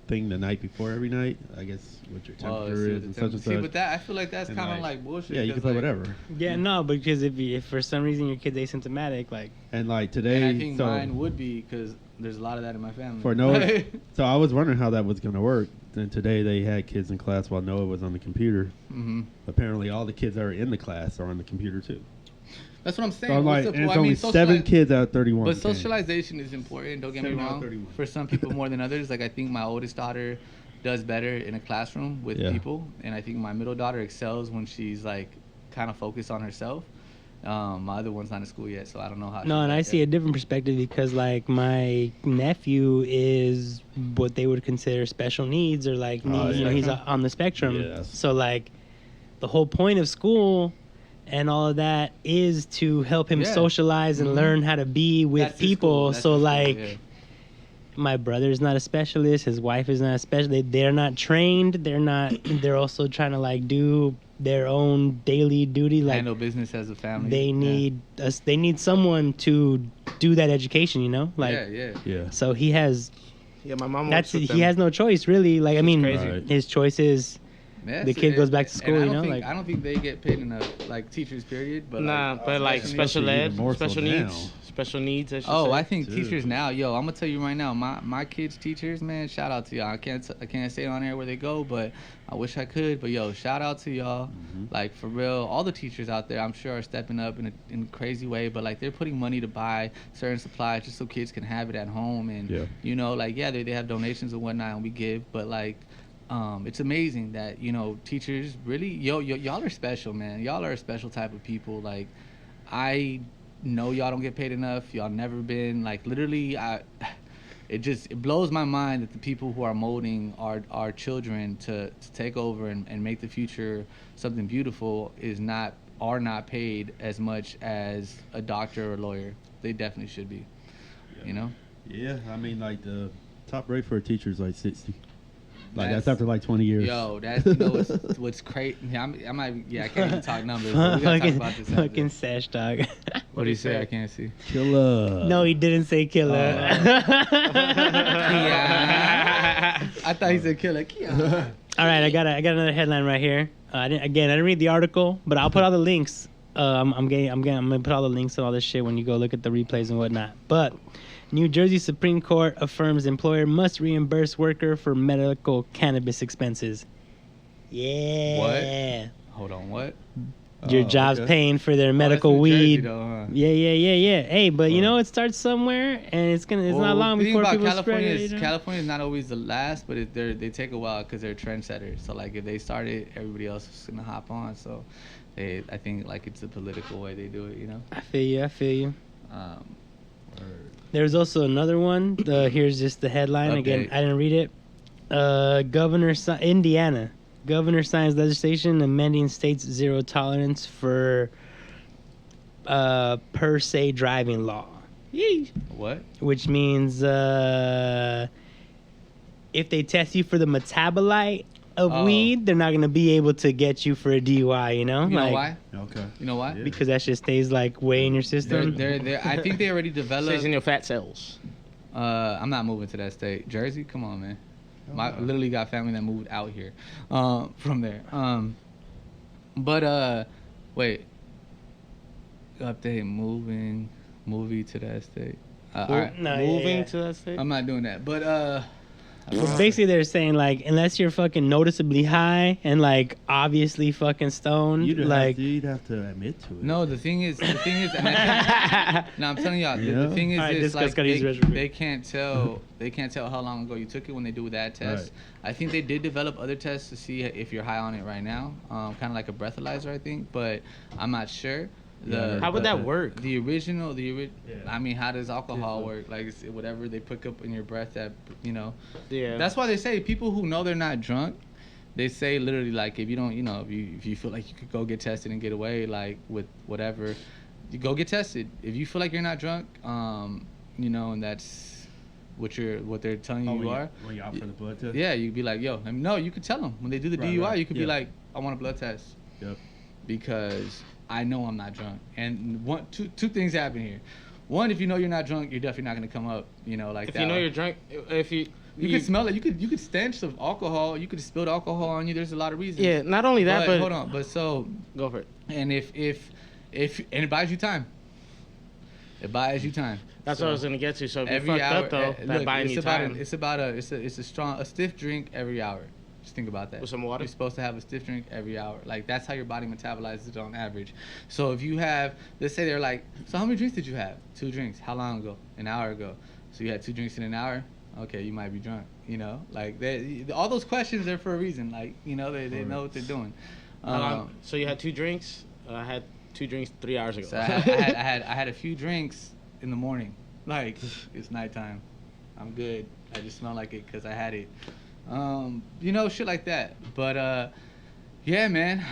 thing the night before every night. I guess what your temperature is and such and such. See, but that I feel like that's kind of like bullshit. Yeah, you can play whatever. Yeah, no, because if for some reason your kid's asymptomatic, like. And like today, and I think mine would be because there's a lot of that in my family. For Noah, so I was wondering how that was going to work. Then today they had kids in class while Noah was on the computer. Mm-hmm. Apparently, all the kids that are in the class are on the computer too. That's what I'm saying. So like, it's only 7 kids out of 31. But socialization is important. Don't get me wrong. For some people more than others. Like I think my oldest daughter does better in a classroom with people, and I think my middle daughter excels when she's like kind of focused on herself. My other one's not in school yet, so I don't know how. No, and I see a different perspective because like my nephew is what they would consider special needs, or like he's on the spectrum. Yes. So like the whole point of school and all of that is to help him socialize and learn how to be with people. So like my brother's not a specialist, his wife is not a specialist. They're not trained. They're also trying to like do their own daily duty, like handle business as a family. They need us. They need someone to do that education, you know, like yeah. So he has. Yeah, my mom. He has no choice, really. Like I mean, crazy. his choice is the kid goes back to school. You know, I don't think they get paid enough, like teachers, period. But but like special ed, special needs. Special needs. I think teachers now, I'm gonna tell you right now, my kids' teachers, man, shout out to y'all. I can't say it on air where they go, but I wish I could. But shout out to y'all. Like for real, all the teachers out there, I'm sure are stepping up in a crazy way. But like they're putting money to buy certain supplies just so kids can have it at home, and they have donations and whatnot, and we give. But like, it's amazing that teachers really, y'all are special, man. Y'all are a special type of people. Like I know y'all don't get paid enough. Y'all never been like literally. It blows my mind that the people who are molding our children to take over and make the future something beautiful are not paid as much as a doctor or a lawyer. They definitely should be. Yeah, I mean like the top rate for a teacher is like 60. Like that's after like 20 years. That's what's crazy. I can't even talk numbers. But we gotta talk about this. Fucking sash dog. What do you say? I can't see. Killer. No, he didn't say killer. I thought he said killer. All right, I got another headline right here. I didn't read the article, but I'll put all the links. I'm gonna put all the links and all this shit when you go look at the replays and whatnot. But New Jersey Supreme Court affirms employer must reimburse worker for medical cannabis expenses. Yeah. What? Hold on, what? Your job's paying for their medical weed. Jersey, though, huh? Yeah. Hey, but it starts somewhere, and it's not long before people spread it. California's not always the last, but they take a while because they're trendsetters. So like if they start it, everybody else is gonna hop on. So I think like it's a political way they do it. I feel you. There's also another one. Here's just the headline. Update. Again, I didn't read it. Indiana. Governor signs legislation amending state's zero tolerance for per se driving law. Yee. What? Which means if they test you for the metabolite of weed, they're not going to be able to get you for a DUI, You know why? Okay. You know why? Yeah. Because that shit stays like way in your system. I think they already developed. Stays in your fat cells. I'm not moving to that state. Jersey? Come on, man. Literally got family that moved out here from there. Wait. Update movie to that state. All right. Moving to that state? I'm not doing that. But Well, basically, they're saying like, unless you're fucking noticeably high and like obviously fucking stoned, you'd have to admit to it. No, the thing is, and I'm telling y'all, the thing is, right, like they can't tell how long ago you took it when they do that test. Right. I think they did develop other tests to see if you're high on it right now, kind of like a breathalyzer, I think, but I'm not sure. How would that work? The original. I mean, how does alcohol work? Like it's whatever they pick up in your breath that Yeah. That's why they say people who know they're not drunk, they say literally like if you don't, if you feel like you could go get tested and get away like with whatever, you go get tested. If you feel like you're not drunk, you know, and that's what they're telling you are. When you opt for the blood test? Yeah, you'd be like, yo, no, you could tell them when they do the DUI. You could be like, I want a blood test. Yep. Because I know I'm not drunk. And two things happen here. One, if you know you're not drunk, you're definitely not gonna come up, you know, like if that. If you know you're drunk, if you could smell it. You could stench of alcohol. You could spill alcohol on you. There's a lot of reasons. Yeah, not only that, but hold on. But so go for it. And if and it buys you time. It buys you time. That's what I was gonna get to. So if every you fucked hour, up though, that buying you time. It's a stiff drink every hour. Just think about that. With some water. You're supposed to have a stiff drink every hour. Like that's how your body metabolizes it on average. So if you have, let's say they're like, so how many drinks did you have? 2 drinks. How long ago? An hour ago. So you had 2 drinks in an hour. Okay, you might be drunk. You know, like all those questions are for a reason. Like you know, they know what they're doing. So you had 2 drinks. I had 2 drinks 3 hours ago. So I had a few drinks in the morning. Like it's nighttime. I'm good. I just smell like it because I had it. You know, shit like that. But yeah, man,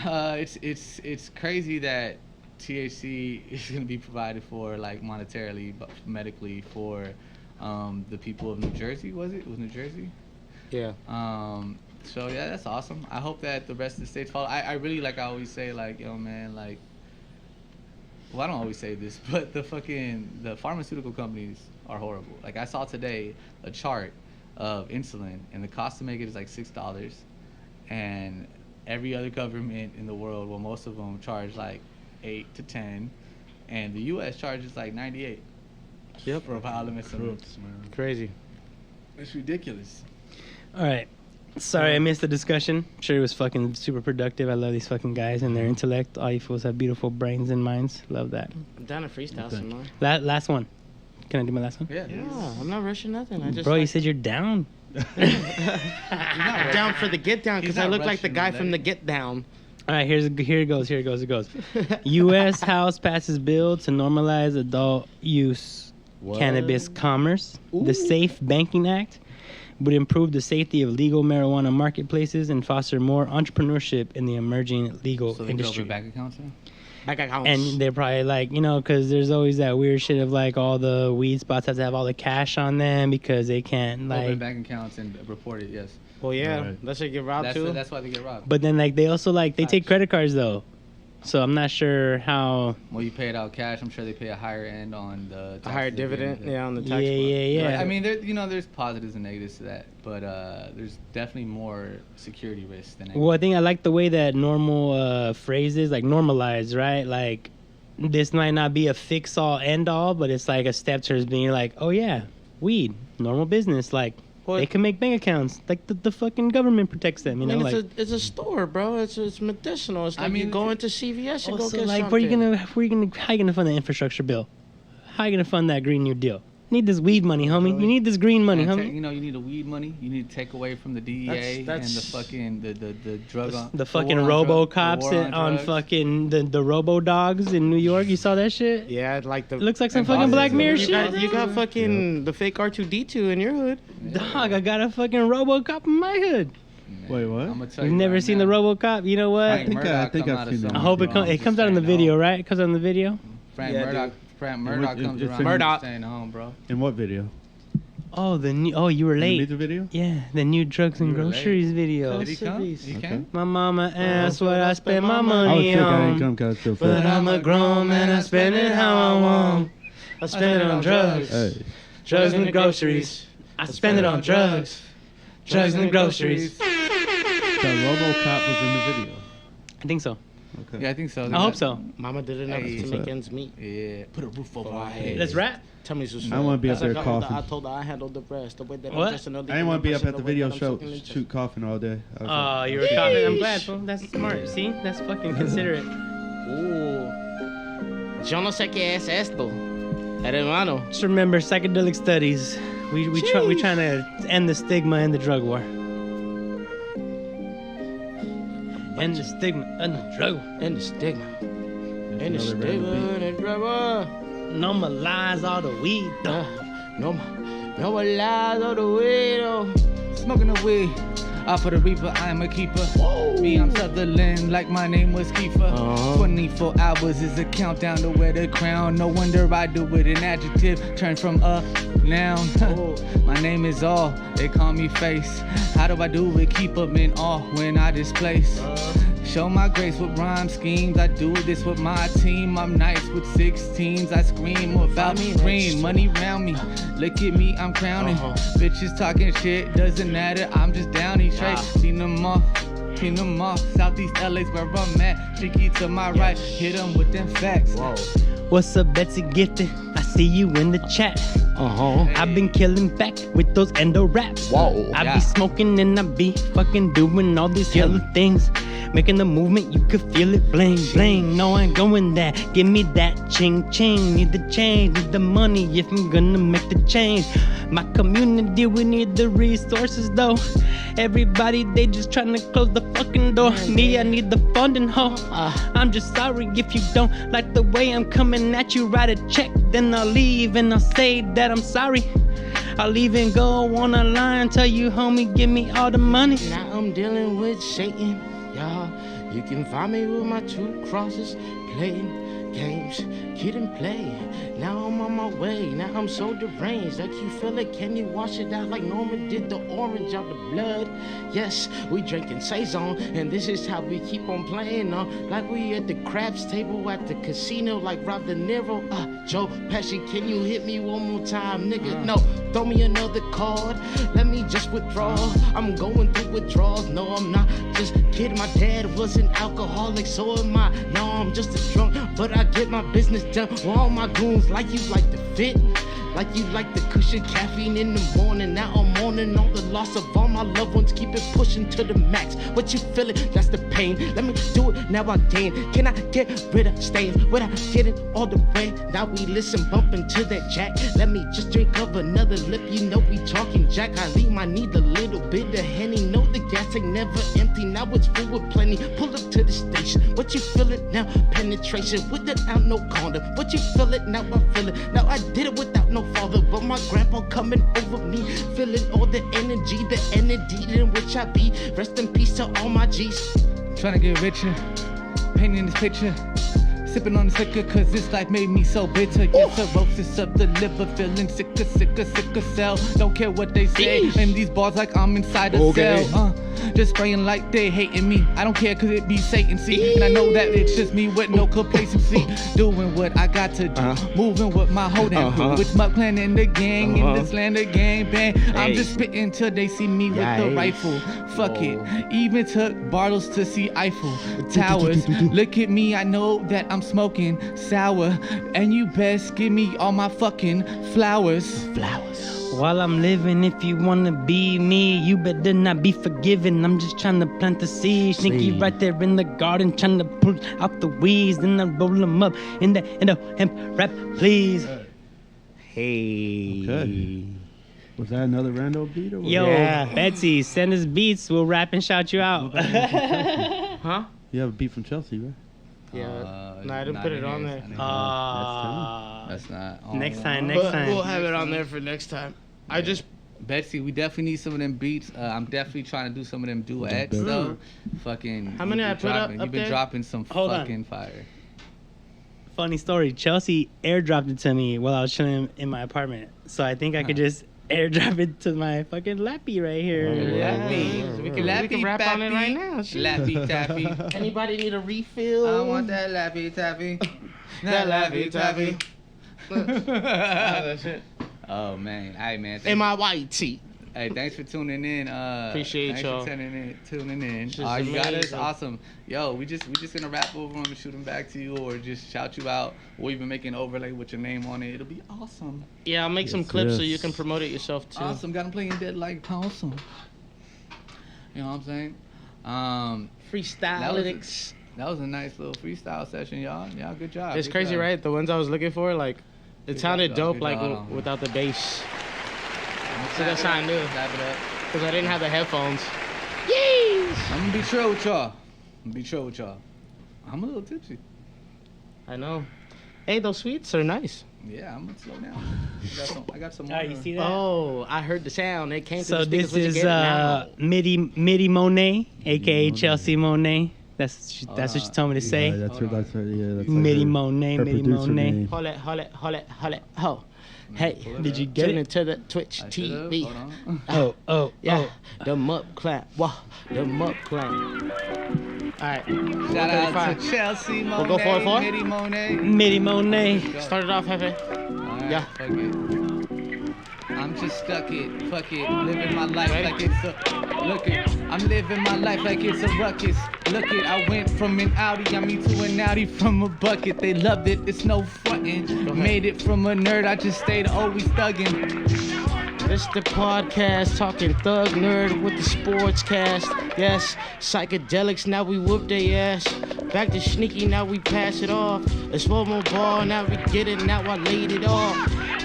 it's crazy that THC is gonna be provided for like monetarily, but medically for the people of New Jersey. It was New Jersey? Yeah. So yeah, that's awesome. I hope that the rest of the states follow. I really, like I always say, like, yo man, like, well, I don't always say this, but the pharmaceutical companies are horrible. Like I saw today a chart of insulin, and the cost to make it is like $6, and every other government in the world, well, most of them charge like 8 to 10, and the U.S. charges like 98. Yep. For a vial of insulin. Crazy. It's ridiculous. All right. Sorry, I missed the discussion. I'm sure it was fucking super productive. I love these fucking guys and their intellect. All you fools have beautiful brains and minds. Love that. I'm down to freestyle some more. Last one. Can I do my last one? Yeah. I'm not rushing nothing. I just. Bro, you said you're down. I'm down for the get down because I look like the guy from the Get Down. All right, here it goes. U.S. House passes bill to normalize adult use cannabis commerce. The Safe Banking Act would improve the safety of legal marijuana marketplaces and foster more entrepreneurship in the emerging legal industry. Open bank accounts now? Bank accounts. And they're probably like, you know, because there's always that weird shit of like all the weed spots have to have all the cash on them because they can't like open bank accounts and report it. Yes. Well, yeah, that should get robbed too. That's why they get robbed. But then like they also like they take credit cards though, so I'm not sure how. Well, you pay it out cash. I'm sure they pay a higher end on the a higher dividend. Yeah, on the tax. Yeah. Right? I mean, there's positives and negatives to that, but there's definitely more security risks than. Well, I think I like the way that normal phrases like normalize, right? Like this might not be a fix all end all, but it's like a step towards being like, oh yeah, weed, normal business, like. Well, they can make bank accounts. Like the fucking government protects them, you know. I mean, it's a store, bro. It's medicinal. It's like you go into CVS and go get like, something. how you gonna fund the infrastructure bill? How you gonna fund that Green New Deal? You need this weed money, homie. You need this green money, homie. You know, you need the weed money. You need to take away from the DEA and the fucking the drug on the fucking robo cops on fucking the robo dogs in New York. You saw that shit? Yeah, like the. It looks like some fucking Black Mirror shit. You got fucking the fake R2D2 in your hood. Dog, I got a fucking robo cop in my hood. Wait, what? You've never seen the RoboCop? You know what? I think I've seen it. I hope it comes out in the video, right? It comes out in the video. Frank Murdoch comes around. Murdoch staying home, bro. In what video? Oh, you were late. The video? Yeah, the new drugs and groceries video. Did he come? He came? My mama asked what I spend my money I on. ain't come 'cause I was still But I'm a grown man, I spend it how I want. I spend it on drugs. Hey. Drugs and groceries. I spend it on drugs. Drugs and groceries. The RoboCop was in the video. I think so. Okay. Yeah, I think so. I hope so. Mama did enough to make ends meet. Yeah, put a roof over our head. Let's rap. Tell me some I want to be up there coughing. I told her I handled the rest. The way that What? I'm just another I didn't want to be up at the video show, show. shoot coughing all day. Oh, you were coughing. I'm glad, bro. That's smart. See? That's fucking considerate. Yo no sé qué es esto. Hermano. Just remember, psychedelic studies. We trying to end the stigma in the drug war. End the stigma and the drug war. End the stigma. End the stigma and the drug war. Normalize all the weed. Normalize all the weed. Smoking the weed. Off of the reaper, I'm a keeper. Me, I'm Sutherland, like my name was Kiefer. 24 hours is a countdown to wear the crown. No wonder I do it an adjective, turn from a noun. My name is All, they call me Face. How do I do it? Keep them in awe when I displace. Show my grace with rhyme schemes. I do this with my team. I'm nice with 16s. I scream about me, scream. Money round me. Look at me, I'm crowning. Bitches talking shit, doesn't matter. I'm just down each straight. Seen them off. Southeast LA's where I'm at. Cheeky to my right. Hit them with them facts. What's up, Betsy Gifted? I see you in the chat. I've been killing back with those endo raps. I be smoking and I be fucking doing all these hella things. Making the movement, you could feel it, bling, bling. No, I ain't going that. Give me that ching, ching. Need the change, need the money if I'm gonna make the change. My community, we need the resources though. Everybody, they just trying to close the fucking door. Me, I need the funding, ho. I'm just sorry if you don't like the way I'm coming at you. Write a check, then I'll leave and I'll say that I'm sorry. I'll even go on a line, tell you, homie, give me all the money. Now I'm dealing with Satan, y'all. You can find me with my 2 crosses, playing games, kid and play. Now I'm on my way, now I'm so deranged. Like you feel it, can you wash it out like Norman did the orange out the blood? Yes, we drinking Saison, and this is how we keep on playing on. Like we at the craps table at the casino, like Rob De Niro. Joe Pesci, can you hit me one more time, nigga? No, throw me another card, let me just withdraw. I'm going through withdrawals, no I'm not just kidding. My dad was an alcoholic, so am I. Now I'm just a drunk, but I get my business done. With all my goons like you like to fit, like you like the cushion caffeine in the morning. Now I'm mourning all the loss of all my loved ones. Keep it pushing to the max. What you feeling? That's the pain. Let me do it now again. Can I get rid of stains without getting all the rain? Now we listen, bumping to that jack. Let me just drink up another lip. You know we talking jack. I leave my need a little bit of Henny. Know the gas ain't never empty. Now it's full with plenty. Pull up to the station. What you feeling now? Penetration without no condom. What you feeling now? I feel it. Now I did it without no father, but my grandpa coming over me, feeling all the energy in which I be. Rest in peace to all my G's. Trying to get richer, painting this picture. Sipping on the liquor, cause this life made me so bitter. Yes, cirrhosis of the liver, feeling sicker cell. Don't care what they say, and these bars like I'm inside a cell. Just spraying like they hating me. I don't care cause it be Satan, see. And I know that it's just me with no complacency. Doing what I got to do, moving with my whole damn crew. With my clan and the gang, in this land of gang bang. I'm just spitting till they see me with the rifle. Fuck it, even took Bartles to see Eiffel Towers. Look at me, I know that I'm smoking sour. And you best give me all my fucking flowers. While I'm living, if you wanna be me, you better not be forgiven. I'm just trying to plant the seed. Sneaky right there in the garden, trying to pull out the weeds. Then I roll them up in the Endo Hemp rap, please. Hey. Okay. Was that another rando beat or what? Yo, Betsy, send us beats. We'll rap and shout you out. Huh? You have a beat from Chelsea, right? Yeah. No, I didn't put it on there. That's not. Next time. We'll have it on there for next time. I just Betsy, we definitely need some of them beats. I'm definitely trying to do some of them duets though. Fucking. How many I put up You've been there? dropping some fucking fire. Funny story. Chelsea airdropped it to me while I was chilling in my apartment. So I think I could just airdrop it to my fucking lappy right here. Lappy. So we can rap on it right now. Lappy tappy. Anybody need a refill? I want that lappy tappy. That lappy tappy. That's it. Oh man, alright man. MIYT. Hey, thanks for tuning in. Appreciate y'all. Thanks for tuning in. Just You got us. amazing. Awesome. Yo, we just gonna rap over them and shoot them back to you, or just shout you out, or even make an overlay with your name on it. It'll be awesome. Yeah, I'll make some clips so you can promote it yourself too. Awesome. Got them playing dead like awesome. You know what I'm saying? Freestyle. That was a nice little freestyle session, y'all. Y'all, good job. It's good crazy, job. right? The ones I was looking for, like, it sounded job, dope, good like, job. without the bass. So Clap that's it how up, I knew. clap it up. Because I didn't have the headphones. I'm gonna be true with y'all. I'm a little tipsy. I know. Hey, those sweets are nice. Yeah, I'm gonna slow down. I got some more. You see that? Oh, I heard the sound. It came So through the this speakers. is Midi Monet, aka Chelsea Monet. That's what she told me to say. Yeah, that's like Midi Monet, her Midi producer Monet. name. Hold it. Ho. Hey, Did you get tune it? into the Twitch I TV. should've. Oh, Yeah, the MUP clan. Wow, the MUP clan. All right, Shout out 135. to Chelsea Monet, We'll go for it, for it? Midi Monet. Midi Monet. Start it off, Hefe. Alright, Yeah. fuck it. I'm just stuck it, fuck it, living my life Ready? like it's a, look it, I'm living my life like it's a ruckus, look it, I went from an Audi, to an Audi from a bucket, they loved it, it's no frontin', made it from a nerd, I just stayed always thuggin'. This the podcast talking thug nerd with the sports cast. Yes, psychedelics, now we whoop their ass. Back to Shneaky, now we pass it off. It's one more ball, now we get it, now I laid it off.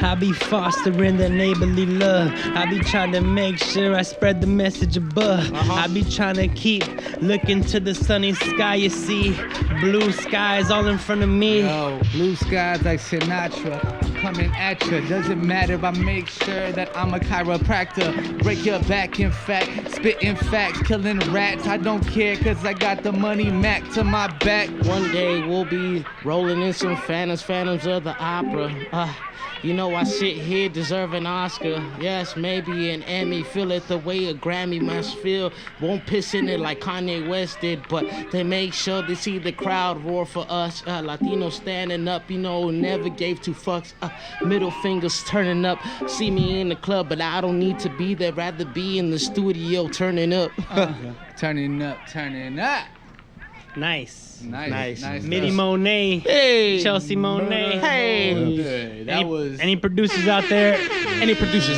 I be fostering that neighborly love. I be trying to make sure I spread the message above. I be trying to keep looking to the sunny sky. You see, blue skies all in front of me. Yo, blue skies like Sinatra, I'm coming at ya. Doesn't matter, I make sure that I'm a chiropractor. Break your back, in fact, spitting facts, killing rats. I don't care, cause I got the money Mac to my back. One day we'll be rolling in some phantoms of the opera. You know I sit here deserve an Oscar. Yes, maybe an Emmy. Feel it the way a Grammy must feel. Won't piss in it like Kanye West did, but they make sure they see the crowd roar for us. Latinos standing up, you know, never gave two fucks. Middle fingers turning up. See me in the club, but I don't need to be there. Rather be in the studio turning up. Turning up, turning up. Nice. Nice. Midi Monet. Hey, Chelsea Monet. Hey, That was. Any producers out there? any producers.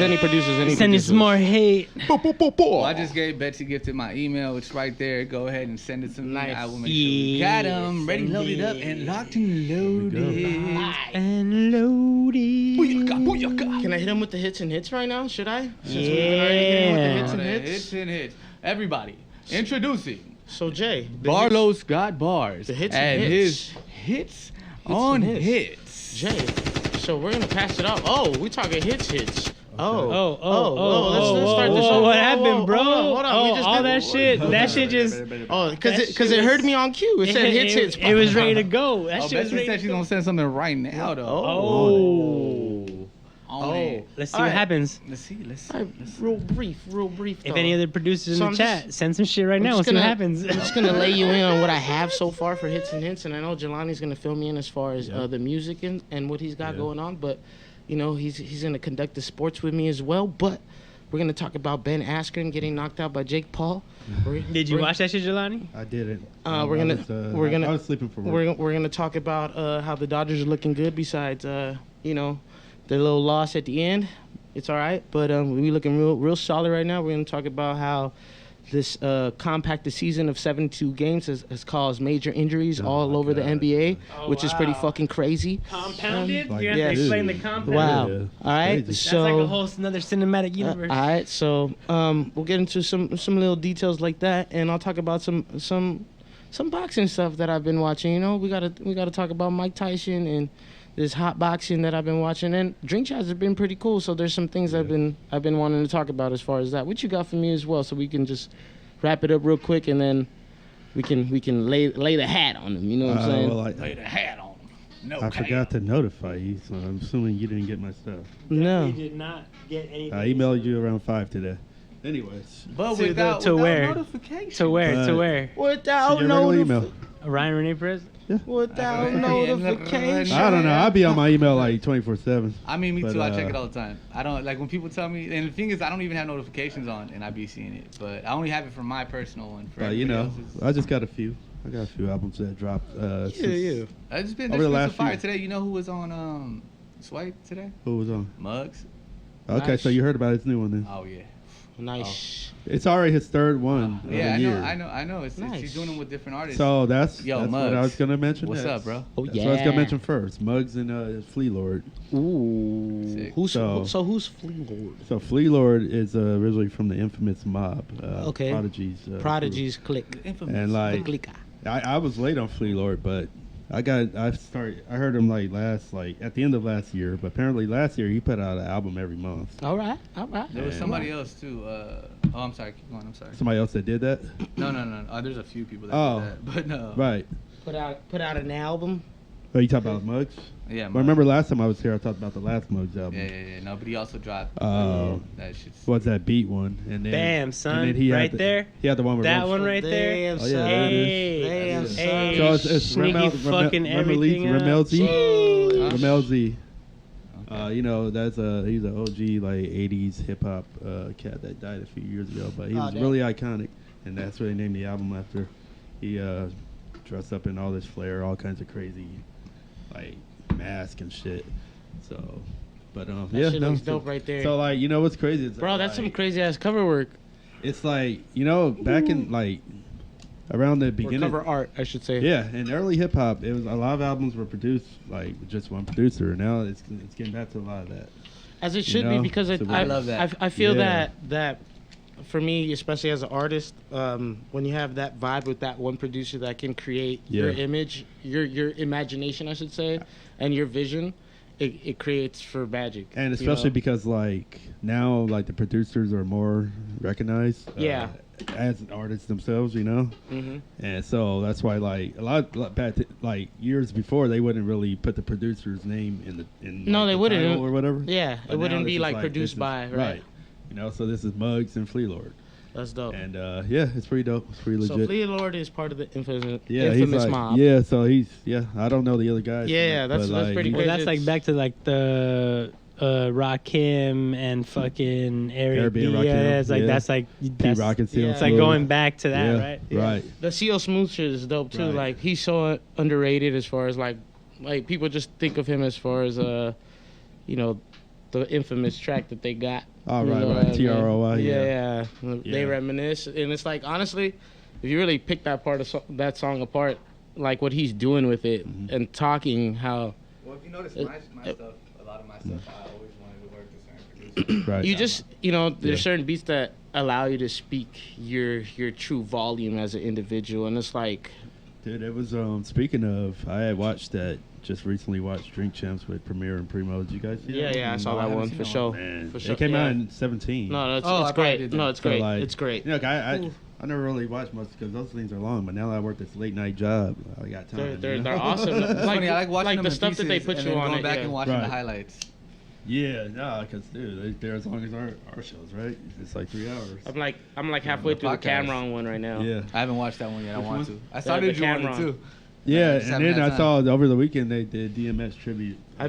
Send us some more hate. Well, I just gave Betsy gifted my email. It's right there. Go ahead and send it to me. Nice. I will make sure we got them ready, loaded up, and locked and loaded. And loaded. Booyaka. Can I hit him with the hits and hits right now? Should I? Since we've Yeah. been already hitting with the hits Oh, and the hits. hits and hits. Everybody, introducing So Jay, the Barlow's Got Bars. The hits and and hits. his hits on and hits. Jay, so we're gonna pass it out. Oh, we talking hits. Let's start this Oh, off. what happened, bro? Hold on. We just all did that shit. That shit just. Oh, because That it shit heard was- me on cue. It said hits. It was ready to go. That Oh, shit was Betsy ready said to she's go. gonna send something right now, though. On it. Let's see All what right. happens. Let's see. Real brief. If any other producers So in I'm the just- chat, send some shit right I'm now. just Let's see what gonna- happens. I'm just gonna lay you in on what I have so far for hits and hints, and I know Jelani's gonna fill me in as far as the music and what he's got going on. But you know, he's gonna conduct the sports with me as well. But we're gonna talk about Ben Askren getting knocked out by Jake Paul. Did you watch that shit, Jelani? I didn't. I was sleeping for work. We're gonna talk about how the Dodgers are looking good. Besides, you know, their little loss at the end. It's all right, but we looking real solid right now. We're gonna talk about how this compacted season of 72 games has caused major injuries all over the NBA, which is pretty fucking crazy. Compounded? Like, You have yes. to explain the compound. Wow. Yeah. All right, Crazy. That's so like a whole another cinematic universe. all right, so we'll get into some little details like that, and I'll talk about some boxing stuff that I've been watching. You know, we gotta talk about Mike Tyson and this hot boxing that I've been watching, and drink chats have been pretty cool. So there's some things I've been wanting to talk about as far as that. What you got for me as well, so we can just wrap it up real quick, and then we can lay the hat on them. You know what I'm saying? Well, Lay the hat on. No I forgot to notify you, so I'm assuming you didn't get my stuff. No. We did not get anything. I emailed you around 5 today. Anyways, But To without where? notification. To where? To Uh, where? Without your regular email. Ryan Renee Perez? Without notification. I don't know. I'll be on my email like 24/7. I mean, me But, too. I check it all the time. I don't like when people tell me, and the thing is, I don't even have notifications on, and I be seeing it. But I only have it for my personal one. For But you know, else's. I just got a few. I got a few albums that dropped. Yeah. I just been over the there's last some fire few. today. You know who was on Swipe today? Who was on? Mugs. Okay, Nice. so you heard about his new one then? Oh yeah. Nice. It's already his third one of Yeah, the year. I know. It's Nice. he's doing them with different artists. So that's Yo, what Muggs. I was gonna mention. What's next. up, bro? Oh That's what I was yeah. gonna mention first. Muggs and FleaLord. Ooh. Sick. Who's So- who's FleaLord? So FleaLord is originally from the infamous mob. Okay. Prodigy's. Prodigy's click. Infamous. And like, Click. I was late on FleaLord, but I heard him like at the end of last year, but apparently last year he put out an album every month. All right. There was somebody else too. I'm sorry. Keep going. I'm sorry. Somebody else that did that? No. There's a few people that did that, but no. Right. Put out an album. Oh, you talk about Muggs? Yeah. But I remember last time I was here, I talked about the last Muggs album. Yeah. No, but he also dropped that shit. What's that beat one? And then, Bam, son. And then he right had there. He had the one with that one right there. Damn, Oh, yeah, Hey, hey, So it's Sneaky fucking everything up. Ramelzi. You know, he's an OG like 80s hip hop cat that died a few years ago, but he was really iconic, and that's what they named the album after. He dressed up in all this flair, all kinds of crazy like mask and shit. So, but that shit looks dope right there. So like, you know what's crazy? It's Bro, that's like, some crazy ass cover work. It's like, you know, back in like around the beginning, Or cover art, I should say. yeah, in early hip hop, it was a lot of albums were produced like with just one producer. Now it's getting back to a lot of that. As it should be, because I love that. I feel that for me, especially as an artist, when you have that vibe with that one producer that can create your image, your imagination, I should say, and your vision, it creates for magic. And especially because like now, like the producers are more recognized. As artists themselves, you know. Mm-hmm. And so that's why like a lot back like years before they wouldn't really put the producer's name in no, they wouldn't or whatever. Yeah, but it wouldn't be like this produced by right. You know, so this is Muggs and FleaLord. That's dope. And yeah, it's pretty dope. It's pretty legit. So FleaLord is part of the infamous he's like, mob. Yeah, so I don't know the other guys. Yeah, that's like, pretty Well, crazy. that's like back to like the Rakim and fucking Eric B. It's like that's like Rock and Seal. It's like going back to that, right? Right. The CO Smooth shit is dope too. Right. Like he's so underrated as far as like people just think of him as far as you know, the infamous track that they got. Oh, right. TROI. Yeah. They reminisce, and it's like honestly, if you really pick that part of that song apart, like what he's doing with it and talking how. Well, if you notice my stuff, a lot of my stuff, I always wanted to work with certain producers. Right. You just, you know, there's certain beats that allow you to speak your true volume as an individual, and it's like. Dude, it was speaking of, I had just recently watched Drink Champs with Premier and Primo. Did you guys see that? Yeah, I saw that one for sure. Man, for sure. It came out in 17. No, it's great. No, it's great. So, like, it's great. You know, I never really watched much because those things are long. But now that I work this late night job, I got time. They're awesome. Funny, I like watching them the in stuff that they pieces put and you then on. going back and watching the highlights. Yeah, no, because dude, they're as long as our shows, right? It's like 3 hours. I'm like halfway through the Cameron one right now. Yeah, I haven't watched that one yet. I want to. I started doing it too. Yeah, and then I saw over the weekend they did DMS tribute. I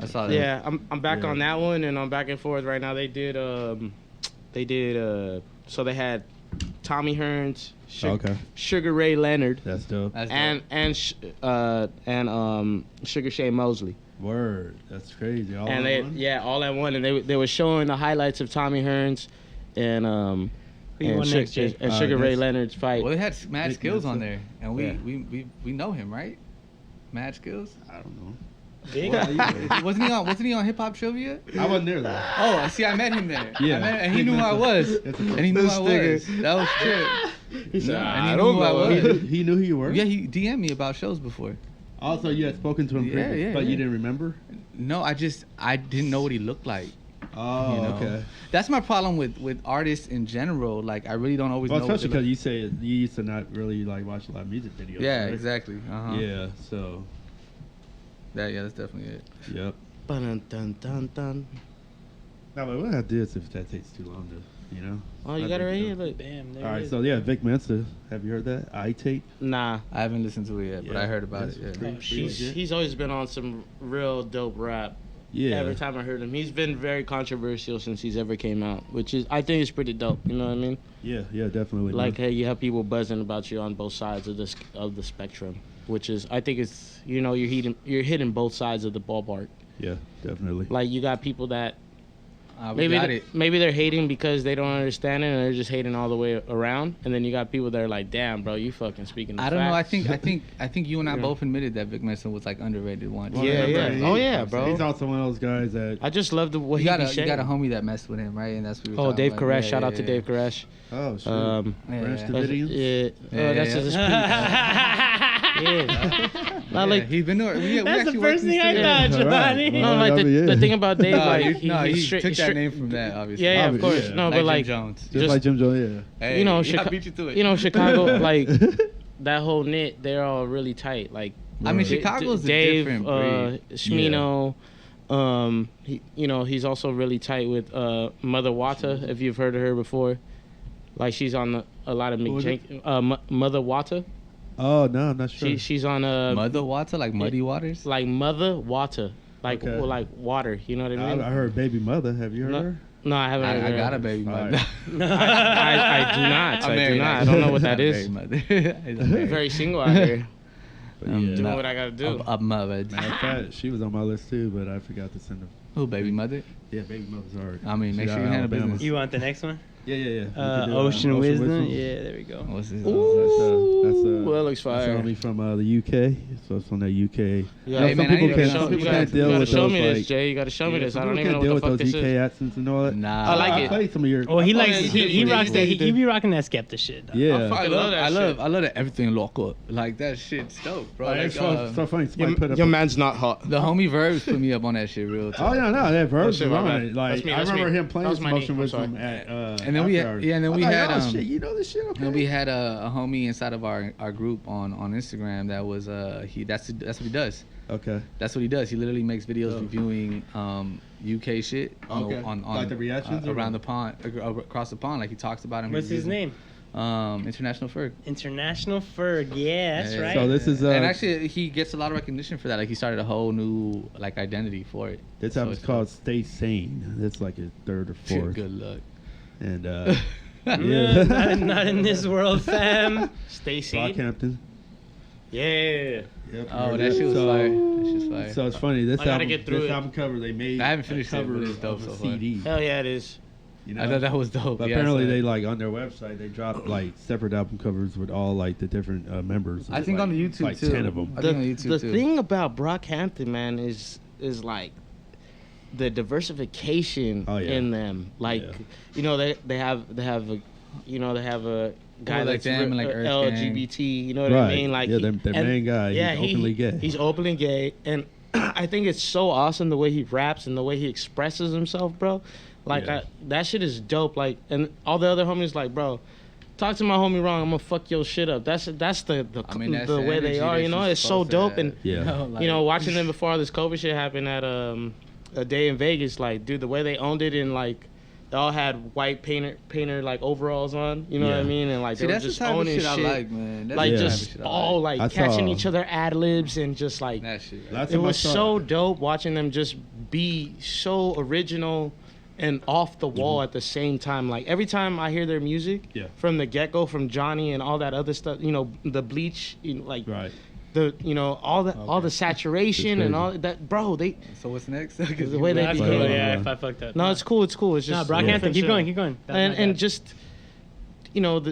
saw that. Yeah, I'm back on that one, and I'm back and forth right now. They did so they had Tommy Hearns, Sugar Ray Leonard. That's dope. And Sugar Shane Mosley. Word, that's crazy. All at one. And they were showing the highlights of Tommy Hearns and Sugar Ray Leonard's fight. Well, they had Mad Skills on there, and we know him, right? Mad Skills. I don't know. Wasn't he on Hip Hop Trivia? I wasn't there though. Oh, see, I met him there. Yeah, and he knew who I was. And he knew who I was. That was true. He said, I don't know who I was. He knew who you were. Yeah, he DM'd me about shows before. Also, you had spoken to him previously, but you didn't remember? No, I didn't know what he looked like. Oh, you know? Okay. That's my problem with artists in general. Like, I really don't always know. Especially because you say you used to not really like watch a lot of music videos. Yeah, right? exactly. Uh-huh. Yeah, so. That's definitely it. Yep. Dun, dun, dun, dun. No, but we'll have this if that takes too long to, you know. Oh, you got it right here. Look, bam. All right, so yeah, Vic Mensa. Have you heard that? iTape? Nah, I haven't listened to it yet, but I heard about it. Yeah. He's always been on some real dope rap. Yeah. Every time I heard him, he's been very controversial since he's ever came out, which is I think is pretty dope. You know what I mean? Yeah, definitely. Like, hey, you have people buzzing about you on both sides of the spectrum, which is I think it's you're hitting both sides of the ballpark. Yeah, definitely. Like you got people that maybe they're hating because they don't understand it and they're just hating all the way around, and then you got people that are like, damn, bro, you fucking speaking the I don't know. I facts. think you and I both admitted that Vic Mensa was like underrated once. Well, Oh yeah, bro. He's also one of those guys that I just love what you got a homie that messed with him, right? And that's what we were Dave about. Koresh. Shout out to Dave Koresh. Oh shit. Branch Davidians? That's just his piece. Yeah. like he's been there. We That's the actually worked first thing I together. thought, Giovanni. no, like the thing about Dave, like he straight- took that straight- name from that, obviously. Yeah, of Obviously, course. yeah. No, Like but Jim like Jones. Just like Jim Jones, yeah. Hey, you know, I beat you to it. You know, Chicago, like that whole knit, they're all really tight. Like, I mean, Chicago's Dave, a different breed. Shmino, he's also really tight with Mother Wata. If you've heard of her before, like she's on a lot of Mother Wata. Oh no, I'm not sure. She's on Mother Water, like Muddy Waters? like Mother Wata, like Okay. like water. You know what I mean? I heard Baby Mother. Have you heard No. her? No, I haven't. heard I of got her. a baby mother. I do not. I do not. I don't know what that is. Very single out here. But Doing yeah. what I gotta do. I'm mothered. Matter of fact, she was on my list too, but I forgot to send her. Who, baby mother? Yeah, Baby Mother's hard. I mean, make She's sure you out of handle Alabama. business. You want the next one? Yeah. We can do, Ocean Wisdom. Yeah, there we go. What's this? Well, that looks That's fire. only from the UK, so it's on the UK. Yeah, Hey, some man, I people need to can't, show- some you people gotta- can't deal You gotta with show those me like. this, Jay. You gotta show me this. I Some don't people even know can't deal what the with fuck those this UK is. accents and all that. Nah. I like I it. played some of your. Oh, he Oh, likes yeah, he you rocks did, that. you He did. be rocking that Skepta shit. Dog. Yeah. I love that shit. I love that everything local. Like that shit's dope, bro. It's Like, so funny. Somebody put up. Your man's not hot. the homie Verbs put me up on that shit real Oh time. yeah, no, that verse shit, is my on bad. it. Like I That's me. remember him That playing was some my knee. motion I'm wisdom sorry. at. And then we After had, Hours. yeah, and then we I had thought, oh, shit, you know this shit, okay? and we had a homie inside of our group on Instagram that was that's what he does. Okay. That's what he does. He literally makes videos reviewing UK shit Okay. on Like the reactions or around what? the pond, across the pond. Like he talks about him. What's his name? International Ferg. International Ferg. Yeah, that's Yeah. right. So this is and actually he gets a lot of recognition for that. Like he started a whole new like identity for it. this So album's it's called "Stay Sane." That's like his third or fourth. Good luck. And Yeah, not in this world, fam. Stacy. BrockHampton. Yeah. Yep, Oh, heard that it. shit was So- fire. That shit's fire. So it's funny. This I gotta album, get through this it. album cover they made. I haven't finished a it, cover but it's dope of so a far. CD. Hell yeah, it is. You know? I thought that was dope. But Yeah, apparently so- they like on their website they dropped like separate album covers with all like the different members. I think like, on the YouTube like too. 10 of them. I think on YouTube The too. thing about BrockHampton, man, is like the diversification Oh, yeah. in them. Like, Yeah. you know, they have a, you know, they have a guy like that's them and, like, Earth LGBT. You know what Right. I mean? Like, Yeah, their main guy, he's openly gay. He's openly gay, and I think it's so awesome the way he raps and the way he expresses himself, bro. Like Yeah. that shit is dope. Like, and all the other homies like, bro, talk to my homie wrong, I'm gonna fuck your shit up. That's the I mean, that's the the way energy they are. that You know, you're it's so supposed to dope. have. And Yeah. Like- you know, watching them before all this COVID shit happened at a day in Vegas, like, dude, the way they owned it and like they all had white painter like overalls on, you know what I Yeah. mean? And like See, they were that's the just type of owning shit I like, man. That's like the type of just shit I all like. like I catching saw- each other ad libs and just like That shit. Last it time I was saw so dope watching them just be so original and off the wall at the same time. Like every time I hear their music, Yeah. from the get go, from Johnny and all that other stuff, you know, the bleach, you know, like Right. the, you know, all the saturation It's and crazy. all that, bro. They So what's next? the way they That's Like, cool. behave. Yeah, if I fucked up. No, it's cool. It's cool. It's No, just Brockhampton, different keep shit. going, keep going. That's And my just, you know,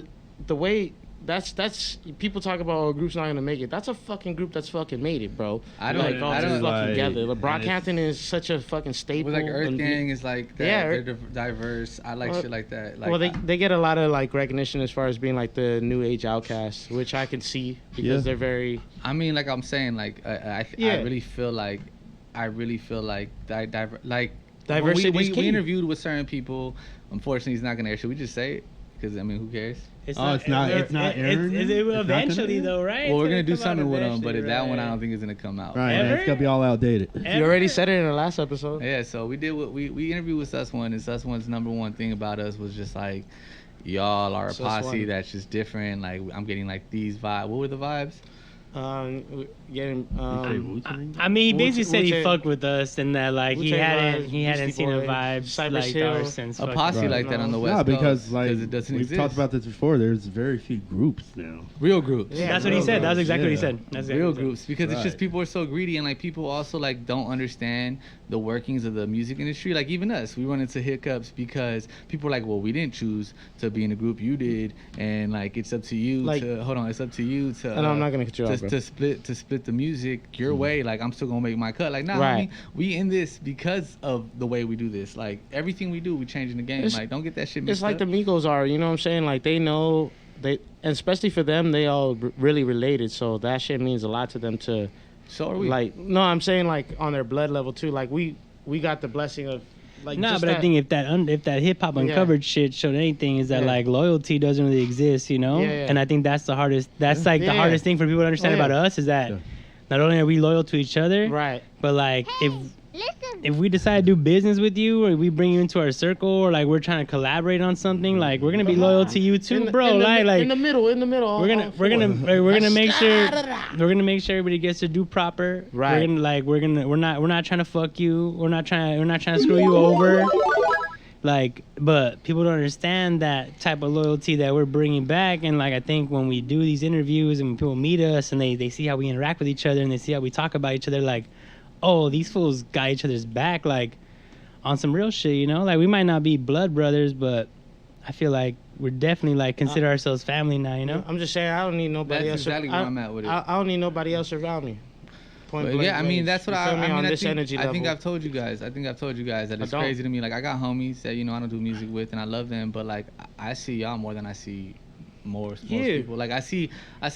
the way. That's people talk about, oh, a group's not gonna make it. That's a fucking group that's fucking made it, bro. I don't- like all I just don't- fucking like- together. and Brockhampton is such a fucking staple. With like Earth and- Gang is like that. Yeah, They're Earth- diverse. I like shit like that. Like, well, they get a lot of like recognition as far as being like the new age outcasts, which I can see because Yeah. they're very. I mean, like I'm saying, like I Yeah. really feel like like Diversity when is we key. interviewed with certain people. Unfortunately, he's not gonna air. Should we just say it? Because I mean, who cares? It's Oh, it's not airing? It will It's not gonna eventually, air? though, right? Well, we're It's gonna do come out something with him, but eventually, that one I right? don't think is gonna come out. Right, man, Ever? it's gonna be all outdated. You already said it in the last episode. Yeah, so we did what we interviewed with Sus One, and Sus One's number one thing about us was just like, y'all are a Sus posse One. that's just different. Like I'm getting like these vibes. What were the vibes? Getting. I mean, he basically said he Wu-Tang- fucked with us and that like he Wu-Tang hadn't vibes, he hadn't Beastie seen the Boys, vibes Cypress like Hill. ours since A fucking- posse Right. like that on the West Yeah, Coast? because like it doesn't we've exist. talked about this before. There's very few groups now. Real groups. Yeah, That's what he real said. That was groups, exactly what he yeah. said. That's exactly Real what he said. groups, because it's just Right. people are so greedy, and like people also like don't understand the workings of the music industry. Like even us, we run into hiccups because people are like, well, we didn't choose to be in a group, you did, and like it's up to you Like- to hold on, it's up to you to And I'm not gonna cut you off, to, bro. to split the music your way. Like I'm still gonna make my cut. Like nah, Right. homie, we in this because of the way we do this. Like everything we do, we changing the game. It's- Like don't get that shit It's mixed like up. the Migos are, you know what I'm saying? Like they know and especially for them, they all really related. So that shit means a lot to them to So are we. Like, no, I'm saying like on their blood level too. Like we got the blessing of like. No, just but that, I think if that hip hop uncovered shit showed anything, is that like loyalty doesn't really exist, you know? Yeah, yeah. And I think that's the hardest. That's like the hardest thing for people to understand about us is that not only are we loyal to each other, right? But like if we decide to do business with you, or we bring you into our circle, or like we're trying to collaborate on something, like we're gonna be loyal to you too, bro. Like in the middle. We're gonna make sure everybody gets their due proper. Right. We're not trying to fuck you. We're not trying to screw you over. Like, but people don't understand that type of loyalty that we're bringing back. And like, I think when we do these interviews and when people meet us and they see how we interact with each other and they see how we talk about each other, like, oh, these fools got each other's back, like, on some real shit, you know? Like, we might not be blood brothers, but I feel like we're definitely, like, consider ourselves family now, you know? I'm just saying, I don't need nobody else. That's exactly where I'm at with it. I don't need nobody else around me. Point blank, yeah, I mean, that's what I mean. on I this think, energy I think level. I've told you guys. that it's crazy to me. Like, I got homies that, you know, I don't do music with, and I love them, but, like, I see y'all more than I see most people. Like, I see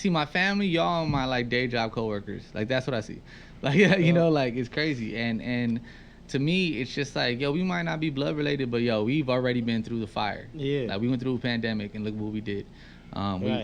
my family, y'all, my, like, day job coworkers. Like, that's what I see. Like, you know, like, it's crazy. And to me, it's just like, yo, we might not be blood related, but yo, we've already been through the fire. Yeah. Like, we went through a pandemic, and look what we did.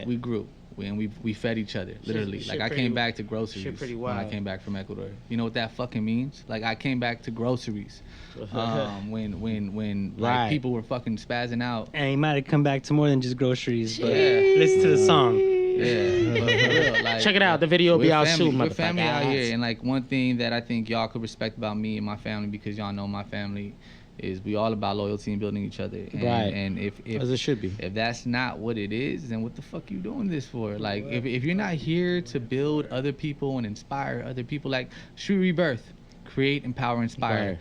We grew. We fed each other, literally. Like, I came back to Groceries when I came back from Ecuador. You know what that fucking means? Like, I came back to Groceries when like, people were fucking spazzing out. And he might have come back to more than just Groceries, but listen to the song. Yeah, but for real, like, check it out. The video will be out soon, We're family out here, and like one thing that I think y'all could respect about me and my family, because y'all know my family, is we all about loyalty and building each other. And, right. And if as it should be. If that's not what it is, then what the fuck you doing this for? Like, if you're not here to build other people and inspire other people, like Street Rebirth, create, empower, inspire. Right.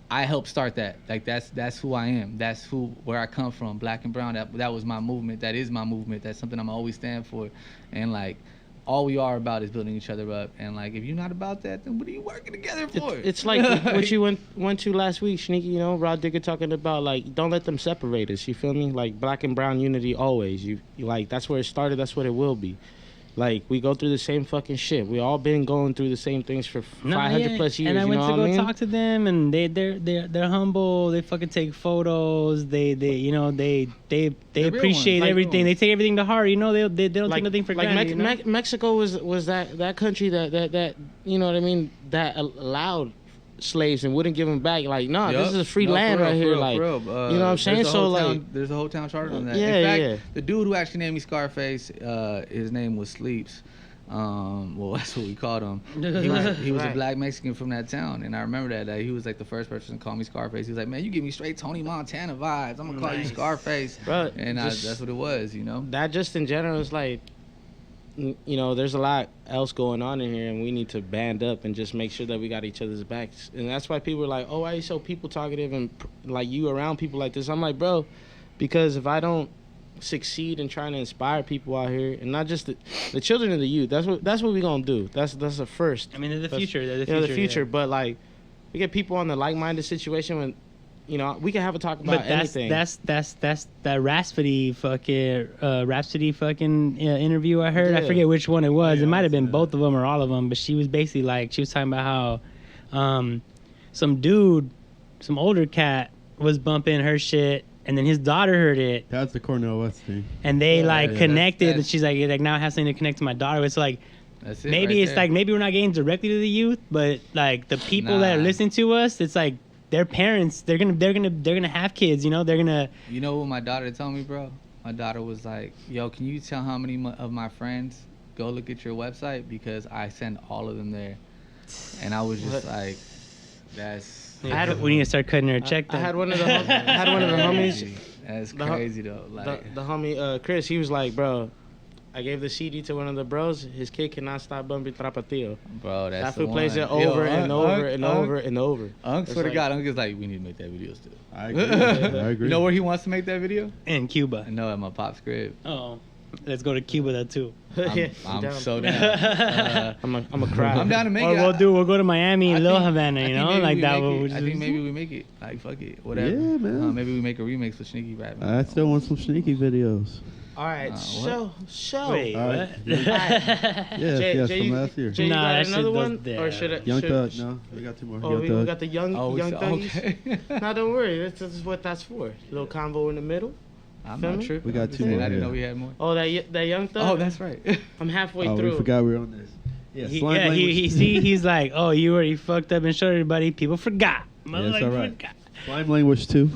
I helped start that. Like, that's who I am. That's where I come from. Black and brown. That was my movement. That is my movement. That's something I'm always stand for. And like, all we are about is building each other up. And like, if you're not about that, then what are you working together for? It's like what you went to last week, Shneaky. You know, Rod Digger talking about, like, don't let them separate us. You feel me? Like, black and brown unity always. You like, that's where it started. That's what it will be. Like, we go through the same fucking shit. We all been going through the same things for 500 plus years. And I went to go mean? talk to them, and they're humble. They fucking take photos. They appreciate everything. They take everything to heart. You know, they don't take nothing for granted. You know? Mexico was that country that you know what I mean, that allowed slaves and wouldn't give them back. Like, this is a free land right here. Like, you know what I'm saying? So like, there's a whole town charter on that. Yeah, in fact, the dude who actually named me Scarface, his name was Sleeps. Well, that's what we called him. He was a black Mexican from that town, and I remember that he was like the first person to call me Scarface. He was like, "Man, you give me straight Tony Montana vibes. I'm gonna call you Scarface." Bro, and that's what it was, you know. That just in general is like, you know, there's a lot else going on in here, and we need to band up and just make sure that we got each other's backs. And that's why people are like, "Oh, why are you so people talkative and like you around people like this?" I'm like, bro, because if I don't succeed in trying to inspire people out here, and not just the children and the youth, that's what we gonna do. That's the first. I mean, they're the future. They're the future. But like, we get people on the like-minded situation when, you know, we can have a talk about anything. That's that Rhapsody fucking interview I heard. I forget which one it was. It might have been both of them or all of them. But she was basically like, she was talking about how some older cat was bumping her shit, and then his daughter heard it. That's the Cornel West thing. And they connected, and she's like now I have something to connect to my daughter. It's like, that's it maybe right it's there. like maybe we're not getting directly to the youth, but like the people that are listening to us, it's like their parents, they're gonna have kids, you know, they're gonna. You know what my daughter told me, bro? My daughter was like, "Yo, can you tell how many of my friends go look at your website, because I send all of them there?" And I was just like, "That's." We need to start cutting her a check. I had one of the homies. That's crazy though. Like the homie Chris, he was like, "Bro, I gave the CD to one of the bros. His kid cannot stop bumping Trapatio. Bro, that's that fool plays it over and over and over and over. Unc, swear to God, Unc is like, we need to make that video still. I agree. You know where he wants to make that video? In Cuba. No, at my pop's crib. Oh, let's go to Cuba though too. I'm so down. I'm a cry. I'm down to make it. We'll go to Miami and Little Havana, you know, like that. I think maybe we make it. Like, fuck it, whatever. Yeah, man. Maybe we make a remix with Shneaky rapping. I still want some Shneaky videos. All right, show. Wait, All what? right. Yeah, from last year. Jay, you Nah, got that shit another one? does- Or should I? Young should, Thug, no, we got two more. Oh, Young we Thug. got the young thuggies. Okay. No, don't worry. This is what that's for. Little combo in the middle. I'm Feel not me? tripping. We got I'm just two saying, more, I didn't yeah. know we had more. Oh, that young thug. Oh, that's right. I'm halfway Oh, through. we forgot we were on this. Yeah, slime Yeah, language. he's like, oh, you already fucked up and showed everybody. People forgot. Yeah, it's Motherfucker all right. forgot. Slime language 2.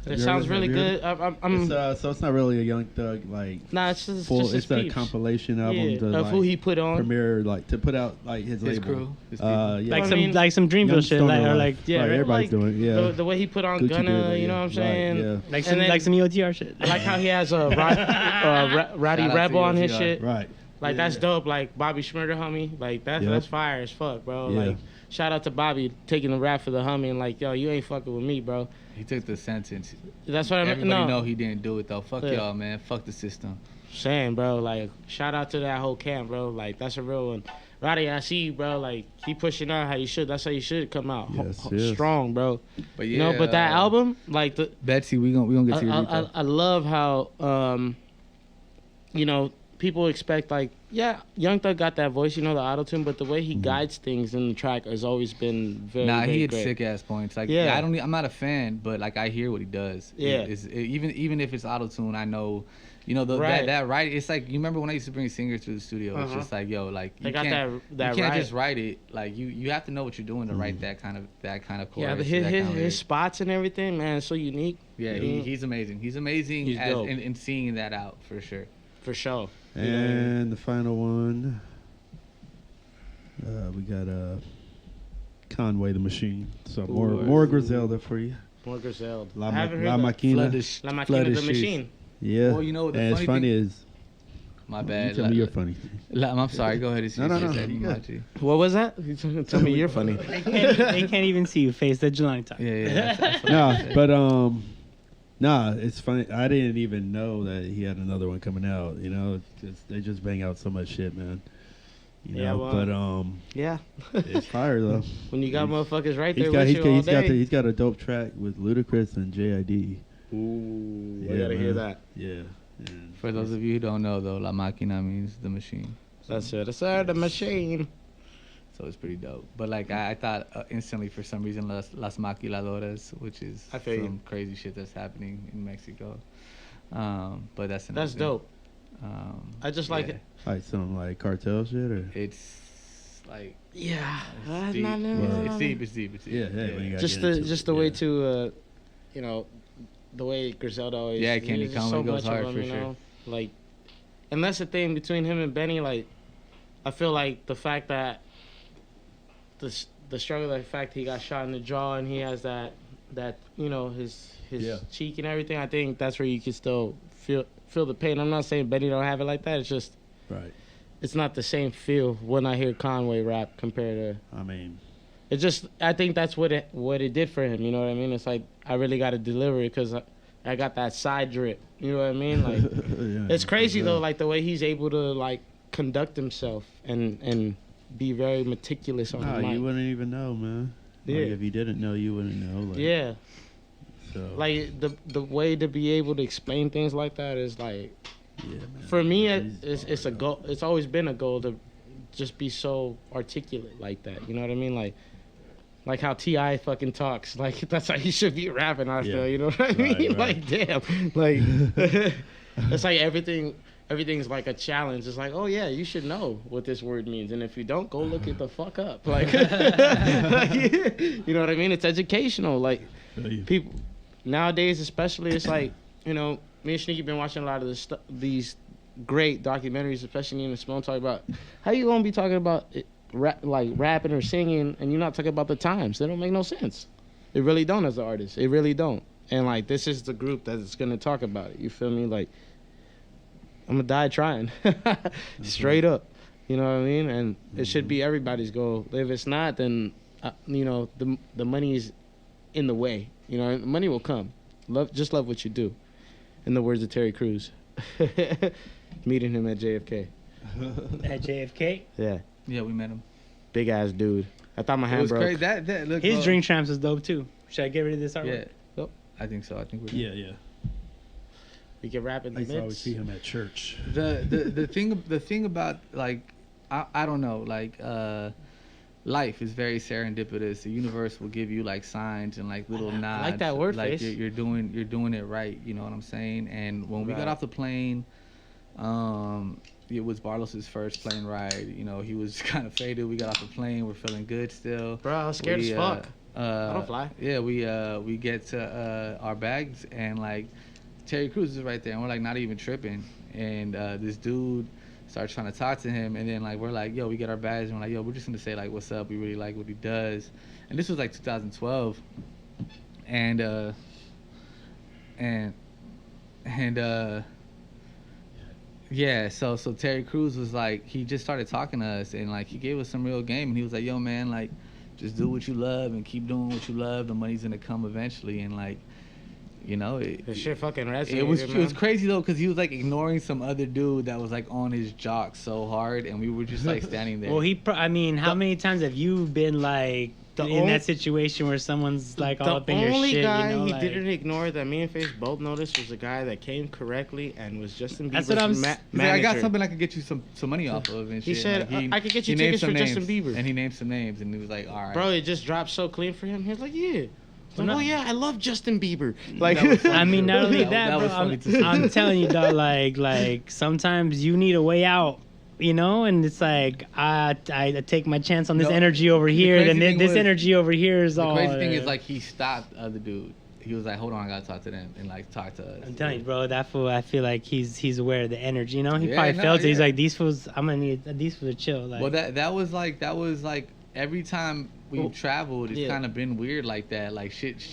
It sounds really good. So it's not really a Young Thug like Nah, it's just full. his It's a peeps. compilation album Yeah, to of like who he put on. premiere like to put out like his label. crew, his people. Yeah. Like I some mean, like some Young Dreamville shit, Stoner like or Life. like Yeah, right, right, everybody's like, doing it. Yeah. The way he put on Gucci Gunna, did it, you know yeah. what I'm saying? Right, yeah. like And some then- EOTR shit. I like how he has a Roddy Shout out Rebel to on his EOTR. shit. Right. Like that's dope. Like Bobby Schmurder, homie. Like Yep. that's fire as fuck, bro. Yeah. Like shout out to Bobby taking the rap for the homie and like, yo, you ain't fucking with me, bro. He took the sentence. That's what I mean. Everybody No, know he didn't do it though. Fuck Yeah. y'all, man. Fuck the system. saying, bro. Like shout out to that whole camp, bro. Like that's a real one. Roddy, I see you, bro. Like keep pushing out how you should. That's how you should come out. Yes. Strong, bro. But You know, but that album, like the Betsy, we gonna get to your replay. I love how you know, people expect like, yeah, Young Thug got that voice, you know, the auto-tune, but the way he guides things in the track has always been very, Nah, very he had great. sick ass points. Like, Yeah. I'm not a fan, but like I hear what he does. Yeah. Even if it's auto tune, I know, you know, Right. that right. It's like, you remember when I used to bring singers to the studio? It's just like, yo, like They you got can't, that you can't right. just write it. Like you have to know what you're doing to write that kind of chorus. Yeah, but that kind of his lyric. spots and everything, man, is so unique. Yeah, he's amazing. He's amazing He's dope. in seeing that out for sure. For sure. And the final one, we got Conway the Machine. So more Griselda for you. More Griselda. La I haven't heard that. Maquina. La Maquina Flood the is shoes. Machine. Yeah. Well, you know what the and funny it's funny thing- is. My You bad. tell me you're funny. I'm sorry. Go ahead. No, You good. got you. What was that? Tell me you're funny. They can't even see you face that Jelani talk. Yeah. That's No, but it's funny. I didn't even know that he had another one coming out. You know, they just bang out so much shit, man. You Yeah, know, well, but Yeah. it's fire though. When you got motherfuckers right there He's got with you all day. he's got a dope track with Ludacris and JID. Ooh, I Yeah, gotta hear man. that. Yeah. And For those of you who don't know, though, La Maquina means the machine. That's it. That's the machine. So it's pretty dope. But like I thought instantly for some reason Las Maquiladoras, which is I feel you. some crazy shit that's happening in Mexico. But that's another That's thing. dope. I just like yeah. it. like some like cartel shit or It's like Yeah. it's deep. It's deep. It's deep. It's deep. yeah, hey, when you gotta Just get into the it, way yeah. to you know, the way Griselda always Yeah, Candy uses Conway so goes much hard of for them, you sure. know? Like, and that's the thing between him and Benny. Like, I feel like the fact that the struggle, the fact he got shot in the jaw and he has that you know his Yeah. cheek and everything. I think that's where you can still feel the pain. I'm not saying Benny don't have it like that. It's just Right. it's not the same feel when I hear Conway rap compared to. I mean, It just, I think that's what it did for him. You know what I mean? It's like I really got to deliver it because I got that side drip. You know what I mean? Like yeah, it's crazy yeah. though, like the way he's able to like conduct himself and be very meticulous on Nah, the mic. you wouldn't even know, man. Like, Yeah. if you didn't know, you wouldn't know. Like, Yeah, So, like the way to be able to explain things like that is like, yeah, man. for me, He's it's a hard, goal. It's always been a goal to just be so articulate like that. You know what I mean? Like how T.I. fucking talks. Like, that's how he should be rapping, I feel. Yeah. You know what I mean? Right. Like, damn. Like, it's like everything's like a challenge. It's like, oh, yeah, you should know what this word means. And if you don't, go look it the fuck up. Like, you know what I mean? It's educational. Like, people, nowadays especially, it's like, you know, me and Shneaky been watching a lot of these great documentaries, especially in the Simone, talk about how you gonna be talking about it, rapping or singing, and you're not talking about the times. They don't make no sense. They really don't as an artist. They really don't. And like this is the group that's gonna talk about it. You feel me? Like I'm gonna die trying, straight up. You know what I mean? And it should be everybody's goal. If it's not, then you know the money is in the way. You know, the money will come. Just love what you do. In the words of Terry Crews, meeting him at JFK. At JFK? Yeah. Yeah, we met him. Big ass dude. I thought my It hand was broke. crazy. That look. His Drink Champs is dope too. Should I get rid of this Yeah. artwork? I think so. I think we're. Yeah. We can rap in I the used to always midst. see him at church. The thing about like I don't know, like life is very serendipitous. The universe will give you like signs and like little nods. I like that word, like Face. you're doing it right. You know what I'm saying? And when we got off the plane, it was Barlos's first plane ride. You know, he was kind of faded. We got off the plane. We're feeling good still. Bro, I was scared as fuck. I don't fly. Yeah, we get to our bags and like Terry Crews is right there, and we're like not even tripping. And this dude starts trying to talk to him, and then like we're like, yo, we get our bags, and we're like, yo, we're just gonna say like, what's up? We really like what he does. And this was like 2012, and yeah, so Terry Crews was like, he just started talking to us, and like he gave us some real game, and he was like, yo man, like just do what you love and keep doing what you love. The money's gonna come eventually, and like, you know, The shit fucking resonated. it was crazy though, because he was like ignoring some other dude that was like on his jock so hard, and we were just like standing there. Well, I mean, how many times have you been like in that situation where someone's like all up in your shit? The only guy you know, he like, didn't ignore that me and Face both noticed was a guy that came correctly and was Justin Bieber's That's what I'm He's like, I got something I could get you some money off of, and He shit. said, Like, I could get you he named tickets for some Justin names, Bieber. and he named some names, and he was like, all right. Bro, it just dropped so clean for him. He was like, yeah. Well, Oh yeah, I love Justin Bieber. Like, I mean, not only that, That bro, was funny to see. I'm telling you, dog. Like sometimes you need a way out, you know, and it's like I take my chance on this No, energy over the here, crazy then thing this was- energy over here is The all. crazy thing is like he stopped the other dude. He was like, hold on, I gotta talk to them, and like talk to us. I'm telling you, bro, that fool. I feel like he's aware of the energy. You know, he Yeah, probably no, felt it. He's yeah. like, these fools. I'm gonna need these fools to chill. Like, Well, that was like every time we've traveled, it's kind of been weird like that. Like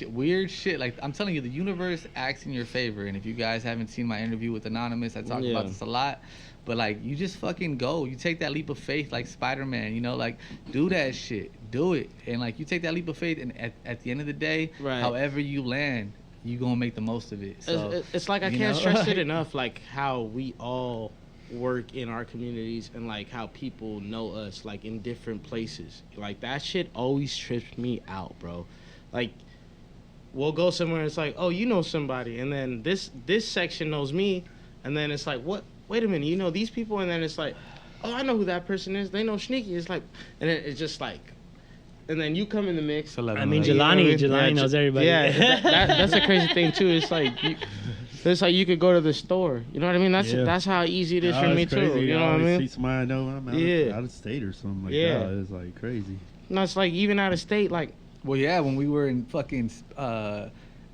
weird shit. Like I'm telling you, the universe acts in your favor. And if you guys haven't seen my interview with Anonymous, I talk about this a lot. But like, you just fucking go. You take that leap of faith, like Spider-Man. You know, like do that shit, do it, and like you take that leap of faith, and at the end of the day, however you land, you gonna make the most of it. So it's like I can't stress it enough, like how we all work in our communities and like how people know us like in different places. Like that shit always trips me out, bro. Like we'll go somewhere, it's like, oh, you know somebody, and then this section knows me, and then it's like, what? Wait a minute, you know these people, and then it's like, oh, I know who that person is. They know Shneaky. It's like, and then it's just like, and then you come in the mix. I mean, Jelani knows everybody. Yeah, that's a crazy thing too. It's like, it's like you could go to the store. You know what I mean? That's how easy it is for me too. You know what I mean? See somebody I know when I'm out of state or something like that. It's like crazy. No, it's like even out of state, like. Well, yeah, when we were in fucking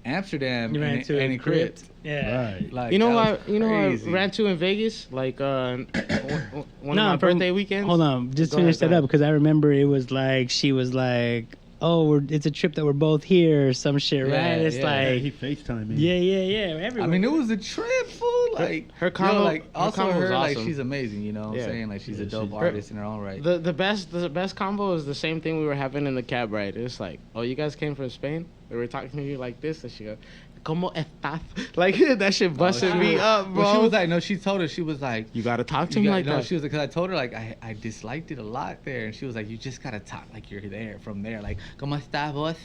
Amsterdam You ran and into a Encrypt. Yeah. Right. Like, You know that what? was You know what I crazy. ran to in Vegas, like one of my birthday weekends. Hold on, just Go finish ahead, that go up because I remember it was like she was like, "Oh, it's a trip that we're both here," or some shit, Yeah, right? It's yeah. He like, FaceTimed me. yeah. Everyone. I mean, it was a trip, fool. Like her combo, like her also combo was her, like awesome. she's amazing. You know what I'm saying? Like she's a dope artist in her own right. The best combo is the same thing we were having in the cab ride. It's like, oh, you guys came from Spain? We were talking to you like this, and she goes, "Como estás?" Like that shit busted me up, bro. Well, she was like, no, she told her, she was like, you gotta talk to him like that. She was like, because I told her like I disliked it a lot there, and she was like, you just gotta talk like you're there from there, like como estás vos?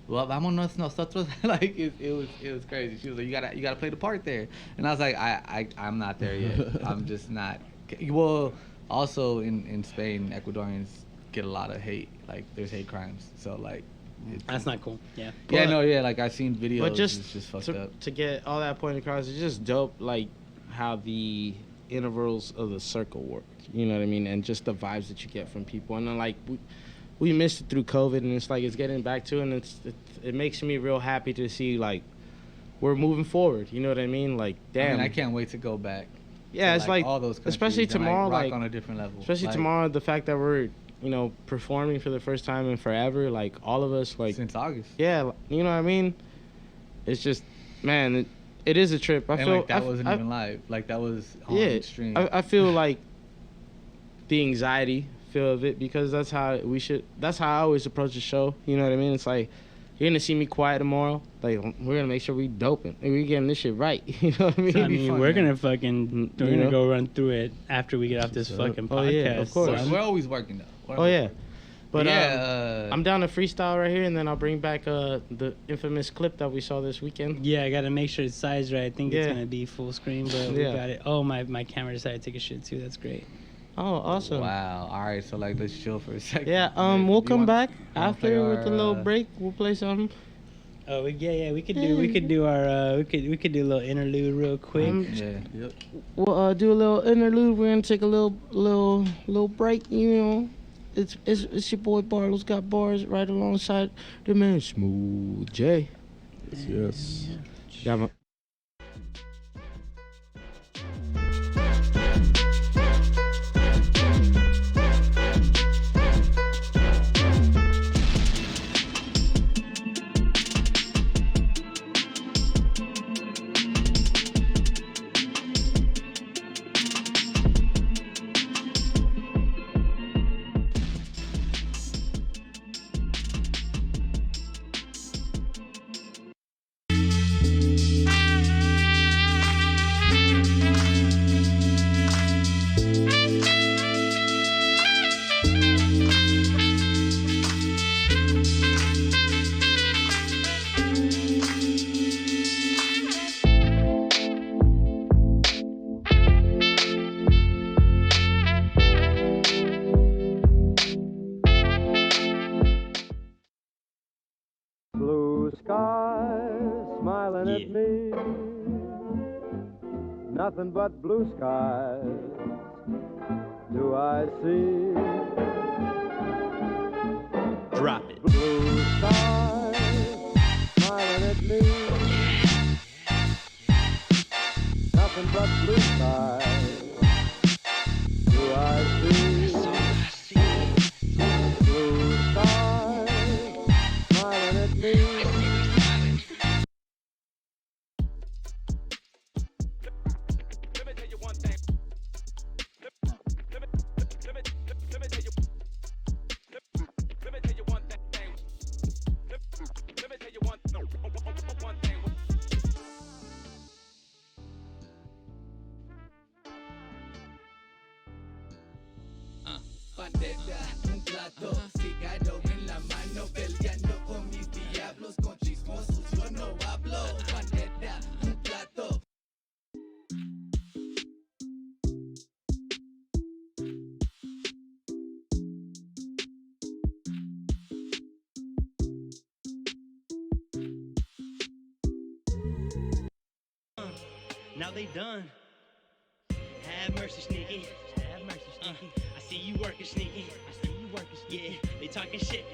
Well, vámonos nosotros. Like it was crazy. She was like, you gotta play the part there, and I was like, I'm not there yet. I'm just not. Well, also in Spain, Ecuadorians get a lot of hate. Like there's hate crimes, so like. That's not cool. Yeah. Yeah, no, yeah. Like I've seen videos. But It's just fucked up. to get all that point across, it's just dope. Like how the intervals of the circle work. You know what I mean? And just the vibes that you get from people. And then like we missed it through COVID, and it's like it's getting back to it, and it makes me real happy to see like we're moving forward. You know what I mean? Like damn. I mean, I can't wait to go back. Yeah, to, it's like all those countries especially and, tomorrow, rock like on a different level. Especially like, tomorrow, the fact that we're performing for the first time in forever, like all of us, like since August. Yeah, you know what I mean? It's just, man, it is a trip. I and feel like that wasn't even live. Like that was on stream. I feel like the anxiety feel of it because that's how I always approach the show. You know what I mean? It's like you're gonna see me quiet tomorrow. Like we're gonna make sure we doping and we getting this shit right. You know what I mean? I mean, fun, we're man. gonna fucking we're You gonna know? go run through it after we get off this fucking podcast. Oh, yeah, of course. We're always working though. Oh yeah. But yeah, I'm down to freestyle right here, and then I'll bring back the infamous clip that we saw this weekend. Yeah, I gotta make sure it's sized right. I think it's gonna be full screen, but we got it. Oh, my camera decided to take a shit too. That's great. Oh, awesome. Wow. All right, so like let's chill for a second. Yeah, we'll come back after with a little break. We'll play something. Oh, we could do we could do a little interlude real quick. We'll do a little interlude. We're gonna take a little break. You know, it's your boy Barlos Got Bars right alongside the man Smooth J. Yes. Yeah. Nothing but blue skies do I see. Drop it. Blue skies smiling at me. Nothing but blue skies do I see. Blue skies smiling at me. Bandera, un plato, cigarro en la mano, peleando con mis diablos, con chismosos yo no hablo. Bandera, un plato. Now they done. Have mercy, Sneaky. Have mercy, Sneaky. I see you working, Sneaky. I see you working, Sneaky. Yeah, they talking shit.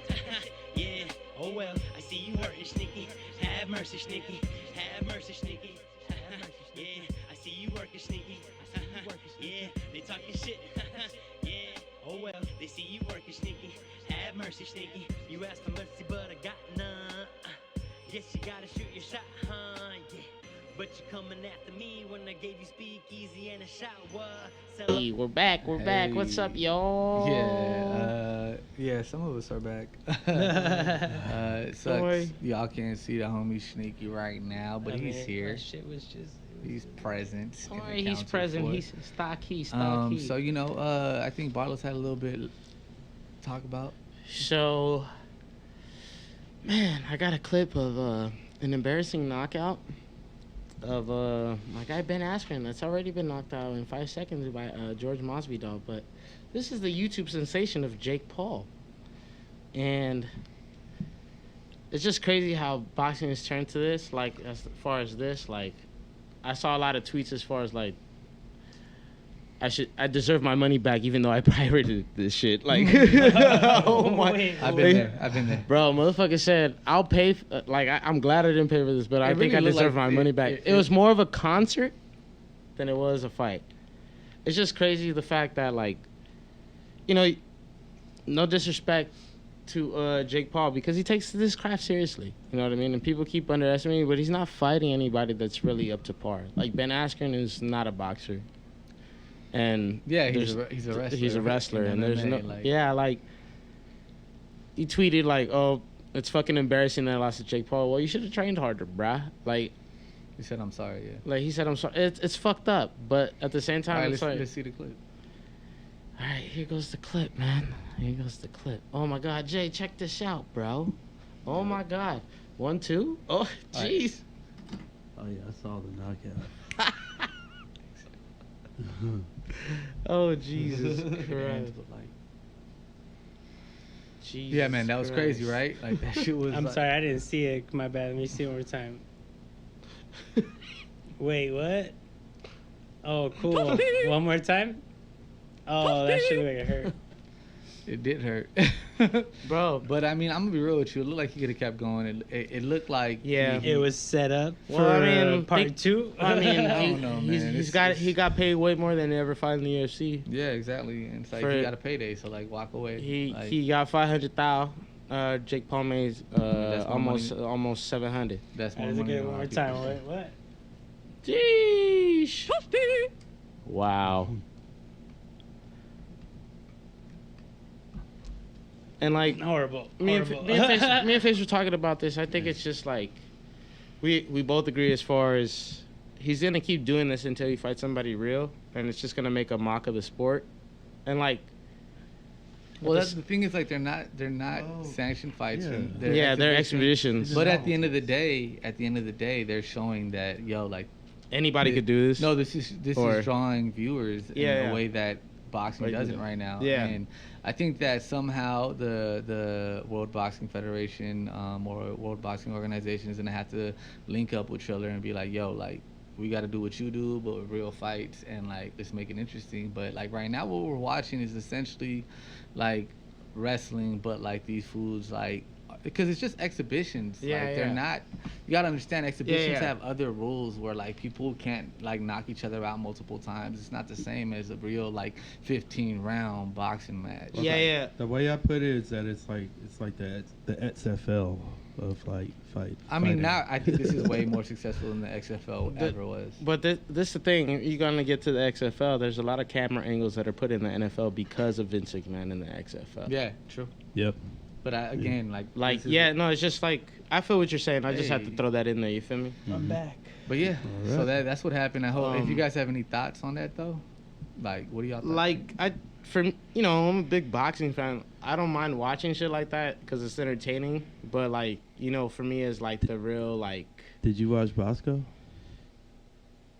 Yeah, oh well. I see you hurting, Sneaky. Have mercy, Sneaky. Have mercy, Sneaky. Yeah, I see you working, Sneaky. I see you working, Sneaky. Yeah, they talking shit. Yeah, oh well. They see you working, Sneaky. Have mercy, Sneaky. You asked for mercy, but I got none. Guess you gotta shoot your shot, huh? Yeah. But you're coming after me when I gave you speakeasy and a shower. Hey, we're back. What's up, y'all? Yeah, some of us are back. It sucks. Sorry. Y'all can't see the homie Shneaky right now, but he's here. That shit was just... He's present. Alright, he's present. He's stock. So, you know, I think Barlos had a little bit to talk about. So, man, I got a clip of an embarrassing knockout of my guy Ben Askren that's already been knocked out in 5 seconds by George Masvidal. But this is the YouTube sensation of Jake Paul, and it's just crazy how boxing has turned to this. Like, as far as this, like, I saw a lot of tweets as far as like, I deserve my money back even though I pirated this shit. Like, oh my! I've been there. Bro, motherfucker said I'll pay. I'm glad I didn't pay for this, but I think I deserve my money back. It was more of a concert than it was a fight. It's just crazy the fact that, like, you know, no disrespect to Jake Paul, because he takes this craft seriously. You know what I mean? And people keep underestimating, but he's not fighting anybody that's really up to par. Like, Ben Askren is not a boxer. And yeah, he's a wrestler. He's a wrestler, and there's no like, like he tweeted like, "Oh, it's fucking embarrassing that I lost to Jake Paul." Well, you should have trained harder, bruh. Like, he said, "I'm sorry." Yeah. Like he said, "I'm sorry." It's fucked up, but at the same time, All right, it's let's see the clip. All right, here goes the clip, man. Here goes the clip. Oh my God, Jay, check this out, bro. Oh my God. 1, 2. Oh, jeez. Oh yeah, I saw the knockout. Oh Jesus Christ. Jesus Yeah, man, that was crazy, Christ. right? Like that shit was. I'm like, sorry, I didn't see it. My bad. Let me see it one more time. Wait, what? Oh, cool. One more time? Oh, that shit looked like it hurt. It did hurt, Bro. But I mean, I'm gonna be real with you. It looked like he could have kept going. It looked like It was set up for Well, I mean, part 2. I mean, I don't know, man. he got paid way more than he ever fought in the UFC. Yeah, exactly. And it's like For- he got a payday, so like walk away. He got 500,000. Jake Paul made That's more almost 700. That's more Let's money. get it than a one lot more of people time. say. What? Jeez. Wow. And like Horrible. me and Horrible. Face were talking about this. I think it's just like we both agree as far as he's gonna keep doing this until he fights somebody real, and it's just gonna make a mock of the sport. And like, Well, that's the thing is like they're not sanctioned fights. Yeah. And they're exhibitions. But at the end of the day, they're showing that Anybody could do this. No, this is drawing viewers in Yeah. a way that boxing doesn't right now. Yeah. And I think that somehow the World Boxing Federation or World Boxing Organization is gonna have to link up with each other and be like, yo, like we got to do what you do, but with real fights, and like let's make it interesting. But like right now, what we're watching is essentially like wrestling, but like these foods like. Because it's just exhibitions. Yeah, like they're yeah. not. You gotta understand, exhibitions Yeah. have other rules where like people can't like knock each other out multiple times. It's not the same as a real like 15-round boxing match. Yeah. The way I put it is that it's like the XFL of like fight. I mean, fighting. now I think this is way more successful than the XFL ever was. But this is the thing. You're gonna get to the XFL. There's a lot of camera angles that are put in the NFL because of Vince McMahon in the XFL. Yeah, true. Yep. But again, Like, this is- yeah, no, it's just like, I feel what you're saying. I just have to Hey. throw that in there, you feel me? I'm back. But yeah, All so right. that's what happened. I hope if you guys have any thoughts on that though, like what do y'all think? Like, I'm a big boxing fan. I don't mind watching shit like that because it's entertaining. But, like, for me, it's like the real, like, Did you watch Bosco?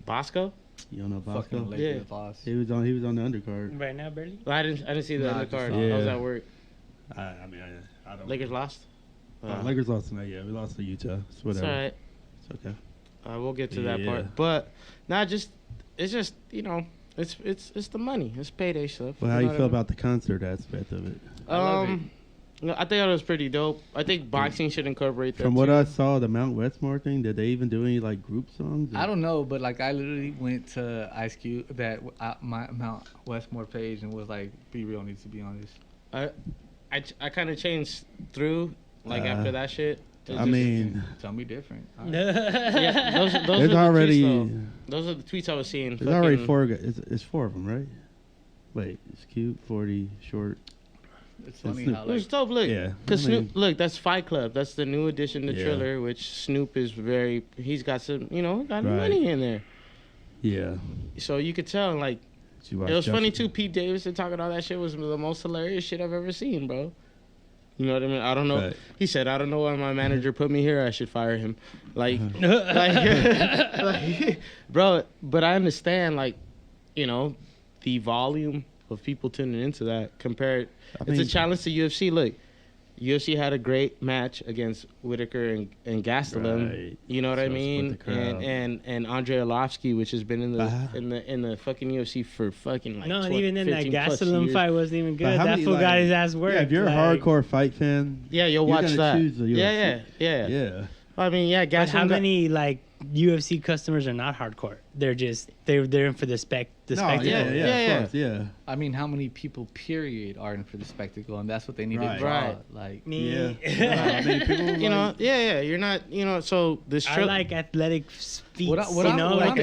Bosco? You don't know fucking Bosco? Lakers Yeah. lost. He was on the undercard. Right now, barely? I didn't see the Nah, undercard. just- I was Yeah. at work. I mean, I don't. Lakers lost? Lakers lost tonight. Yeah, we lost to Utah. It's It's whatever. all right. It's okay. We'll get to that Yeah. part. But, it's just, it's the money. It's payday stuff. Well, how know you what feel I mean? about the concert aspect of it? I love it. No, I think it was pretty dope. I think boxing should incorporate that. From what too. I saw, the Mount Westmore thing, did they even do any like group songs? I don't know, but like I literally went to Ice Cube my Mount Westmore page and was like, "Be real needs to be on this." I kind of changed through after that shit. I mean, tell me different. Yeah, those there's are the already tweets, though. Those are the tweets I was seeing. there's already four. It's four of them, right? Wait, it's cute, 40, short. It's funny Snoop. how It was like dope. Look, Yeah, cause I mean- Snoop. Look, that's Fight Club. That's the new addition to Yeah. Triller, which Snoop is very. He's got some, got Right. money in there. Yeah. So you could tell, like, Did you watch it was funny Justin? too. Pete Davidson talking all that shit was the most hilarious shit I've ever seen, bro. You know what I mean? I don't know. Right. He said, "I don't know why my manager put me here. I should fire him." Like, bro. But I understand, like, the volume of people tuning into that. Compared, it's a mean- challenge to UFC. Look, UFC had a great match against Whitaker and Gastelum. Right. You know what I So split mean? the crowd. And Andre Arlovsky, which has been in the Uh-huh. in the fucking UFC for fucking like No, and even then, that 15 plus Gastelum years. fight wasn't even But good. how That many, fool got like- his ass worked. Yeah, if you're a like- hardcore fight fan, Yeah, you'll you're watch gonna that. choose the UFC. Yeah. Yeah. I mean, yeah, But Gastelum. how many like UFC customers are not hardcore? They're just they're in for the spectacle. yeah, Yeah. of course, yeah. I mean, how many people period are in for the spectacle, and that's what they need Right. to draw. Right. Like Me, I mean, people You're not, so this I trip. like athletic feats. what I'm well, talking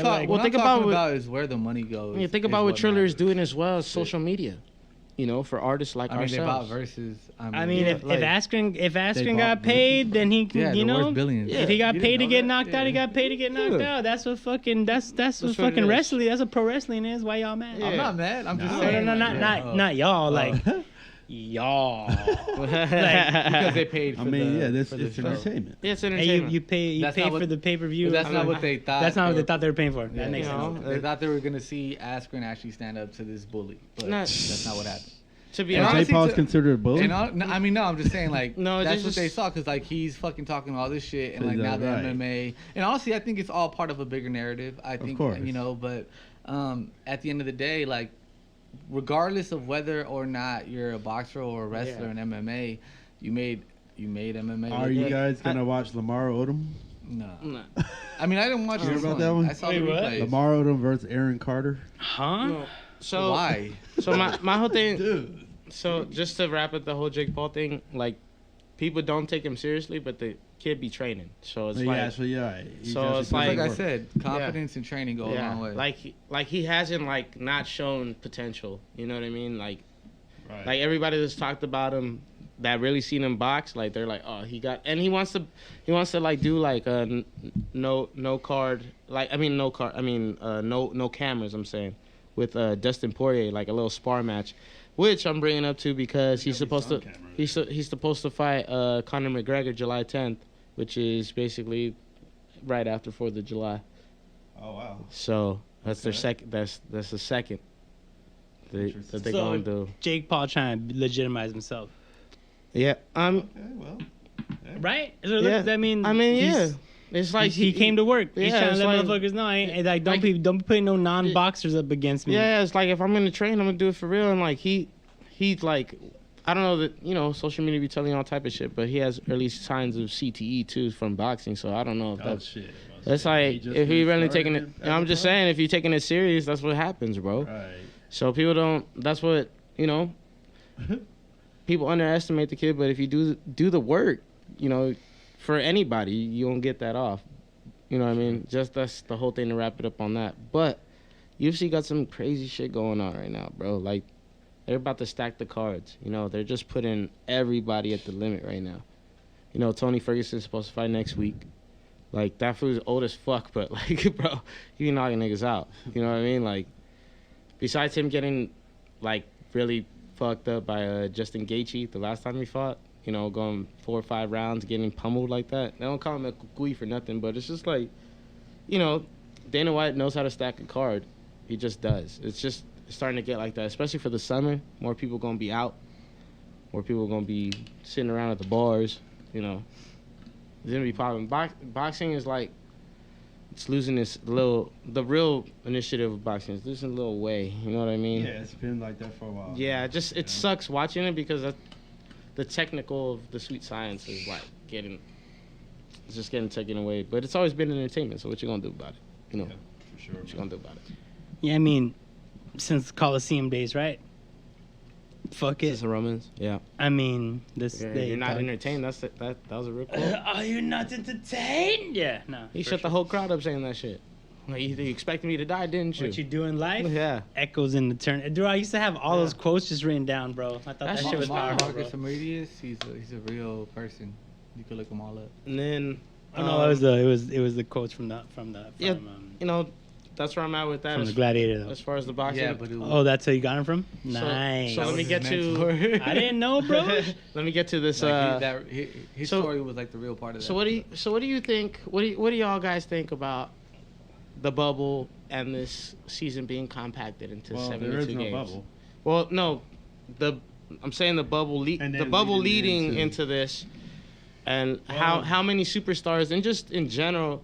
think about about is where the money goes. You think is about what what Triller is matters. doing as well as social media. you know, for artists like I mean, they bought ourselves. verses. I mean, Yeah, if like, Askren got paid, then he can, Yeah, you they're worth know, billions. if he got You paid to didn't get know knocked that? out, he got paid to get knocked out. That's what fucking that's what what fucking it is. wrestling. That's what pro wrestling is. Why y'all mad? I'm not mad. I'm just No, saying. no, like, not y'all. Like y'all. because they paid. For I mean, the, that's for the it's show. entertainment. Yeah, it's Hey, entertainment. you pay That's not for what- the pay per view. But that's not what they thought. That's not what they were- thought they were paying for. Yeah, That makes you know, sense. They thought they were gonna see Askren actually stand up to this bully, but Nah. that's not what happened. To be And Is J honestly, Paul's to- considered a bully? And no, I mean, no, I'm just saying, like, No, that's it's what just- they saw, because, like, he's fucking talking all this shit, and, like, Is now that the right? MMA. And honestly, I think it's all part of a bigger narrative. I think, course. you know, but at the end of the day, like, regardless of whether or not you're a boxer or a wrestler in MMA, you made MMA. Are you guys gonna watch Lamar Odom? No. Nah. I mean, I didn't watch You heard this about that one? I saw Wait, the what? replays. Lamar Odom versus Aaron Carter. Huh? No. So Why? So my whole thing. Dude. So just to wrap up the whole Jake Paul thing, like, people don't take him seriously, but the kid be training. So it's Yeah, like, actually, yeah. He's So actually it's putting Like I work. said, confidence and training go a long way. like he hasn't like not shown potential. You know what I mean? Like Right. everybody that's talked about him that really seen him box, like they're like, oh, he got, and he wants to like do like a no cameras. I'm saying with Dustin Poirier, like a little spar match, which I'm bringing up too because he's supposed to he's supposed to fight Conor McGregor July 10th, which is basically right after 4th of July. Oh wow. So that's their Okay. second. That's the second that they So gonna do. Jake Paul trying to legitimize himself, Yeah. Okay, well. right? So Yeah. I mean, I mean, he's- yeah. It's like he came to work. He's Yeah, trying to it's let like- motherfuckers know. I ain't, like, don't like- be putting no non-boxers up against me. Yeah, it's like if I'm gonna train, I'm gonna do it for real. And like he's like, I don't know that, you know, social media be telling you all type of shit, but he has early signs of CTE too from boxing. So I don't know if Oh that's. shit. That's like if he really taking it. I'm just saying, if you taking it serious, that's what happens, bro. Right. So people don't. That's what, you know. People underestimate the kid, but if you do the work, you know, for anybody, you don't get that off. You know what I mean? Just that's the whole thing to wrap it up on that. But UFC got some crazy shit going on right now, bro. Like they're about to stack the cards. You know, they're just putting everybody at the limit right now. You know, Tony Ferguson's supposed to fight next week. Like that fool's old as fuck, but like, bro, he be knocking niggas out. You know what I mean? Like, besides him getting like really fucked up by Justin Gaethje the last time he fought, you know, going 4 or 5 rounds, getting pummeled like that. They don't call him a kukui for nothing, but it's just like, you know, Dana White knows how to stack a card. He just does. It's just starting to get like that, especially for the summer. More people gonna be out. More people gonna be sitting around at the bars. You know, it's gonna be popping. Boxing is like, it's losing the real initiative of boxing is losing a little way. You know what I mean? Yeah, it's been like that for a while. Yeah, it sucks watching it because the technical of the sweet science is like it's just getting taken away. But it's always been entertainment. So what you gonna do about it? You know, for sure. What you gonna do about it? Yeah, I mean, since Coliseum days, right? Fuck it. Since the Romans, yeah. I mean, You're not entertained. That was a real quote. Are you not entertained? Yeah, no. He for shut the sure. whole crowd up saying that shit. Like, you expected me to die, didn't you? What you do in life? Yeah. Echoes in the turn. Dude, I used to have all those quotes just written down, bro. I thought that shit was powerful, bro. Marcus Aurelius, he's a real person. You can look them all up. And then, Oh no, it was the quotes from yeah, you know, that's where I'm at with that. from the Gladiator though. As far as the boxing. Yeah, but it was, Oh, that's how you got him from? Nice. So let me get to. I didn't know, bro. Let me get to this. his so- story was like the real part of that. So what do you think? What do y'all guys think about the bubble and this season being compacted into 72 there is no games? bubble. Well, no, I'm saying the bubble And the then bubble leading leading into- into this, and Well- how many superstars and just in general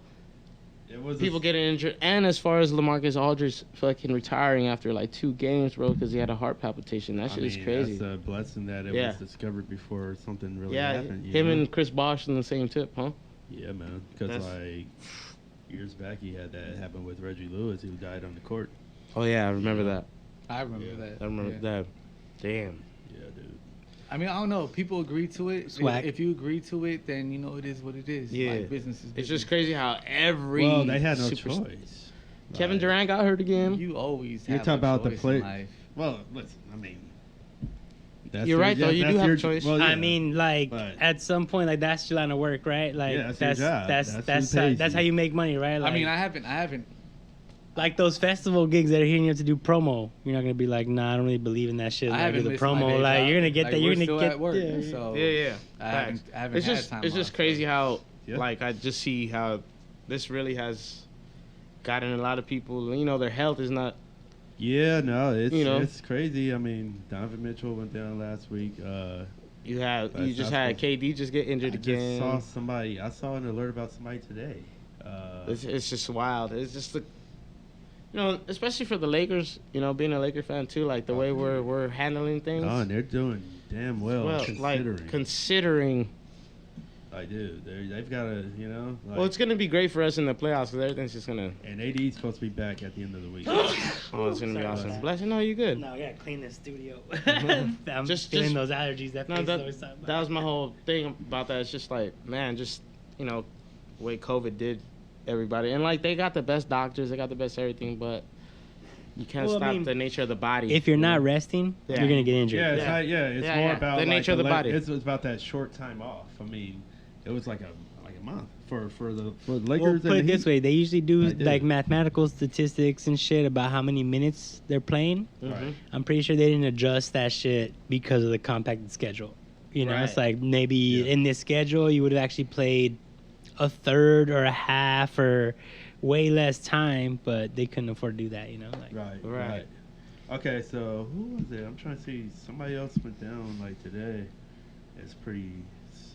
It was people getting injured, and as far as LaMarcus Aldridge fucking retiring after like 2 games, bro, because he had a heart palpitation. That shit is crazy. That's a blessing that it Yeah. was discovered before something really Yeah, happened. him and Chris Bosh on the same tip, huh? Yeah, man. Because That's- like years back, he had that happen with Reggie Lewis, who died on the court. Oh yeah, I remember that. I remember that. I remember yeah. that. Damn. Yeah, dude. I mean, I don't know. People agree to it. Swag. If you agree to it, then you know it is what it is. Yeah. Like, business is business. It's just crazy how every Well, they had no superstar- choice. Kevin Like, Durant got hurt again. You always You're have talking a about the choice play- in life. Well, listen. I mean, You're right, though. You do have a choice. Well, yeah. I mean, like But- at some point, like that's your line of work, right? Like Yeah, that's your job. that's how you make money, right? Like, I mean, I haven't. like those festival gigs that are here and you have to do promo. You're not gonna be like, nah, I don't really believe in that shit. I Like, haven't do the missed my promo. day Like job. you're gonna get Like, that. You're we're gonna still get at work, yeah. so Yeah. I haven't It's had just time it's just off. crazy how Yeah. like I just see how this really has gotten a lot of people. You know, their health is not. Yeah, no, it's You know. it's crazy. I mean, Donovan Mitchell went down last week. You That's just not had KD just get injured I just again. saw somebody. I saw an alert about somebody today. It's just wild. It's just the, especially for the Lakers. You know, being a Laker fan too, like the way we're handling things. Oh, and they're doing damn well, considering. I do. They've got to, Like, Well, it's gonna be great for us in the playoffs because everything's just gonna. And AD's supposed to be back at the end of the week. Oh, it's gonna be Sorry awesome. about Bless you. No, you good. No, I gotta clean this studio. Mhm. I'm Just- feeling just- those allergies. That No, face that, always talking about. that was my whole thing about that. It's just like, man, just the way COVID did everybody, and like they got the best doctors, they got the best everything, but you can't Well, I stop mean, the nature of the body. If you're not know? resting, Yeah. you're gonna get injured. Yeah, it's Yeah. not, it's Yeah, more yeah. about The nature of the body. It's about that short time off. I mean, it was like a month for the Lakers. Well, and put the it this Heat. way: they usually do They did. like mathematical statistics and shit about how many minutes they're playing. Mhm. I'm pretty sure they didn't adjust that shit because of the compacted schedule. You know, it's Right. like maybe Yeah. in this schedule you would have actually played a third or a half or way less time, but they couldn't afford to do that. You know, like Right. Okay, so who was it? I'm trying to see. Somebody else went down like today. It's pretty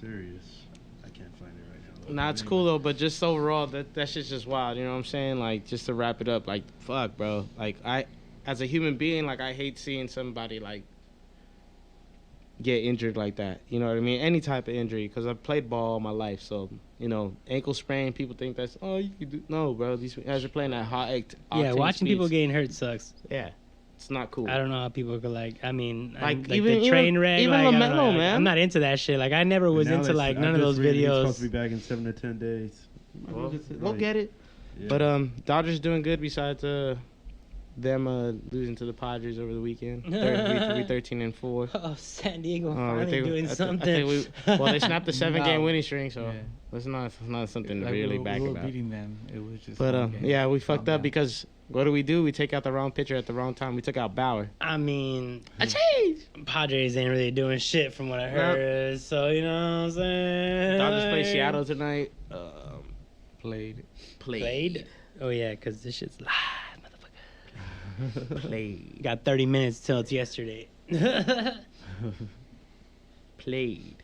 serious. I can't find it right now. Nah, it's cool though, but just overall, that shit's just wild. You know what I'm saying? Like, just to wrap it up, like, fuck, bro. Like, as a human being, like, I hate seeing somebody like get injured like that. You know what I mean? Any type of injury, because I've played ball all my life, so ankle sprain. People think that's you can do. No, bro. These guys are playing at high. yeah, watching people speeds. getting hurt sucks. Yeah, it's not cool. I don't know how people could like. I mean, Like, like even- the train wreck. even like, I don't know, LaMelo, like, man. I'm not into that shit. Like I never was into like none of those He's supposed videos. to be back in 7 to 10 days. We'll get it. Yeah. But Dodgers doing good besides them losing to the Padres over the weekend. We 13-4. Oh, San Diego I finally think- doing I thi- I something. think well, they snapped the 7-game No. winning string, so Yeah. it's not something to Like, really we back were about. beating them. It was just. But one game. yeah, we fucked Calm up down. because what do? We take out the wrong pitcher at the wrong time. We took out Bauer. I mean, I changed. Padres ain't really doing shit from what I heard. So you know what I'm saying. Dodgers play Seattle tonight. played. Played. Oh yeah, because this shit's live, motherfucker. Played. Got 30 minutes till it's yesterday. Played.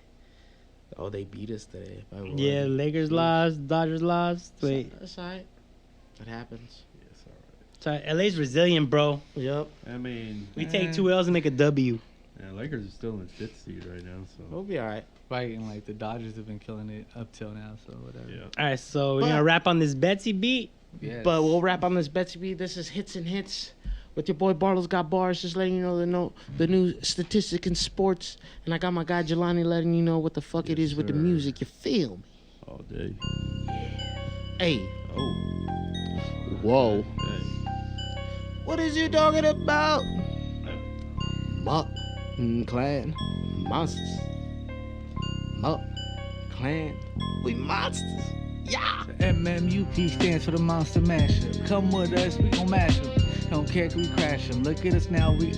Oh, they beat us today. By one. Yeah, Lakers lost, Dodgers lost. Wait, That's alright. That happens. Yes, all right. sorry, LA's resilient, bro. Yep. I mean, We take 2 L's and make a W. Lakers are still in 5th seed right now, so. We'll be alright. Right, and like the Dodgers have been killing it up till now, so whatever. Yeah. All right, so we're But- gonna wrap on this Betsy beat. Yes. But we'll wrap on this Betsy B. This is Hits and Hits with your boy Barlos Got Bars. Just letting you know the new statistic in sports. And I got my guy Jelani letting you know what the fuck it Yes, is with the sir. music. You feel me? All day. Hey. Oh. Whoa. Hey. What is you talking about? Mup Clan Monsters. Mup Clan. We monsters. Yeah. MMUp stands for the Monster Masher. Come with us, we gon' mash 'em. Don't care if we crash 'em. Look at us now, we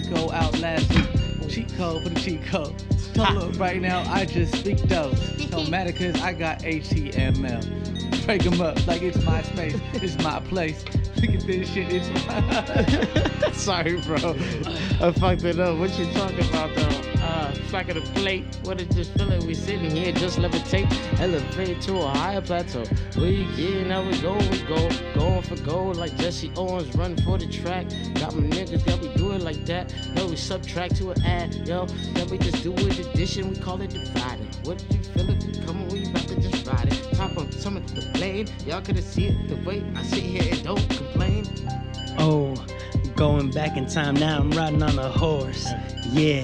go outlast 'em. Cheat code for the cheat code. Tell them right now, I just speak those. Don't matter cause I got HTML. Break 'em up like it's my space, it's my place. Look at this shit, it's my... Sorry, bro. I fucked it up. What you talking about, though? Flack of the plate. What is this feeling? We sitting here, just levitate, elevate to a higher plateau. We getting how we go, going for gold like Jesse Owens, running for the track. Got my niggas, yeah, we do it like that. No, we subtract to an ad, yo. Then we just do it addition, we call it dividing. What you feeling? Come on, we about to just ride it. Top on some of the plane. Y'all could've see it the way I sit here and don't complain. Oh, going back in time now, I'm riding on a horse. Yeah,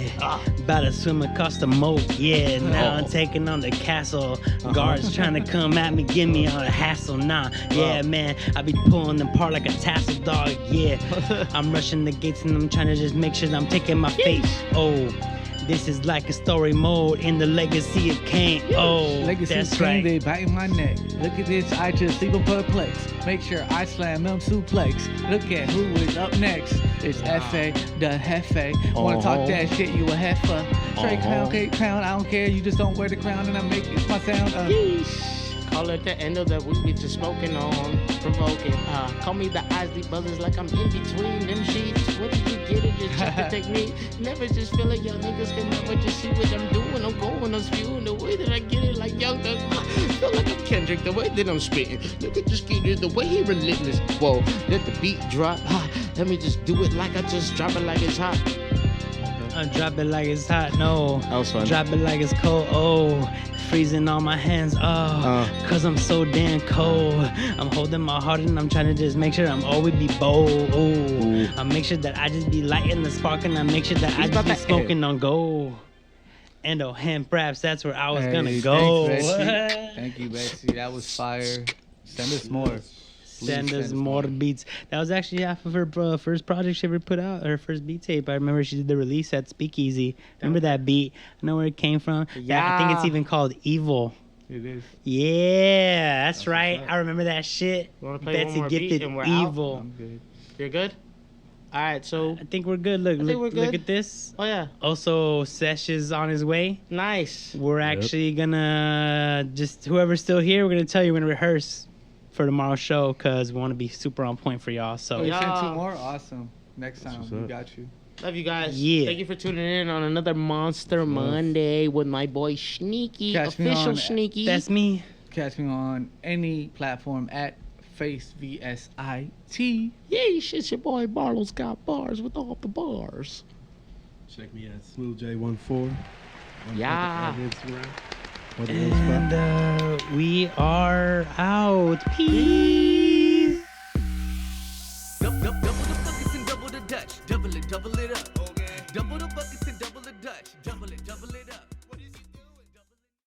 about to swim across the moat. Yeah, now I'm taking on the castle. Guards trying to come at me, give me all the hassle. Nah, yeah, man, I be pulling them apart like a tassel dog. Yeah, I'm rushing the gates and I'm trying to just make sure that I'm taking my face. Oh, This is like a story mode in the legacy of Kane. Oh, Legacy that's King, right. they biting my neck. Look at this, I just leave them perplexed. Make sure I slam them suplex. Look at who is up next. It's F.A. the Hefe. Wanna talk that shit, you a heifer. Straight crown, cake crown, I don't care. You just don't wear the crown and I make it my sound. Call it the end of the week, we just smoking on, provoking. Call me the Isley Brothers like I'm in between them sheets. What did you get it? Just check the technique. Never just feel like y'all niggas can never just see what I'm doing. I'm going, I'm spewing the way that I get it like young thug. Feel like I'm Kendrick, the way that I'm spitting. Look at this kid, the way he relentless. Whoa, let the beat drop. Let me just do it like I just drop it like it's hot. Drop it like it's hot, no. That was fun. Drop it like it's cold, oh. Freezing on my hands, cause I'm so damn cold. I'm holding my heart and I'm trying to just make sure I'm always be bold. Ooh. I make sure that I just be lighting the spark and I make sure that I just be smoking on gold. Endo Hemp raps, that's where I was gonna go. Thanks, Betsy. Thank you, Betsy. That was fire. Send us more. Send us more beats. That was actually half of her first project she ever put out, her first beat tape. I remember she did the release at Speakeasy. Remember that beat? I know where it came from. Yeah. I think it's even called Evil. It is. Yeah, that's right. I remember that shit. You wanna play Betsy one more beat gifted and we're Evil. I'm good. You're good? All right, so. I think we're good. Look good. at this. Oh, yeah. Also, Sesh is on his way. Nice. We're actually gonna just whoever's still here, we're gonna tell you we're gonna rehearse for tomorrow's show because we want to be super on point for y'all. So You sent 2 more? Awesome. Next time, we got you. Love you guys. Yeah. Thank you for tuning in on another Monster Monday with my boy Shneaky, Catch me official on- Shneaky. that's me. Catch me on any platform at FaceVSIT. Yeesh, it's your boy BarlosGotBars with all the bars. Check me at SmoothJ14. Yeah. On Instagram. And we are out. Peace.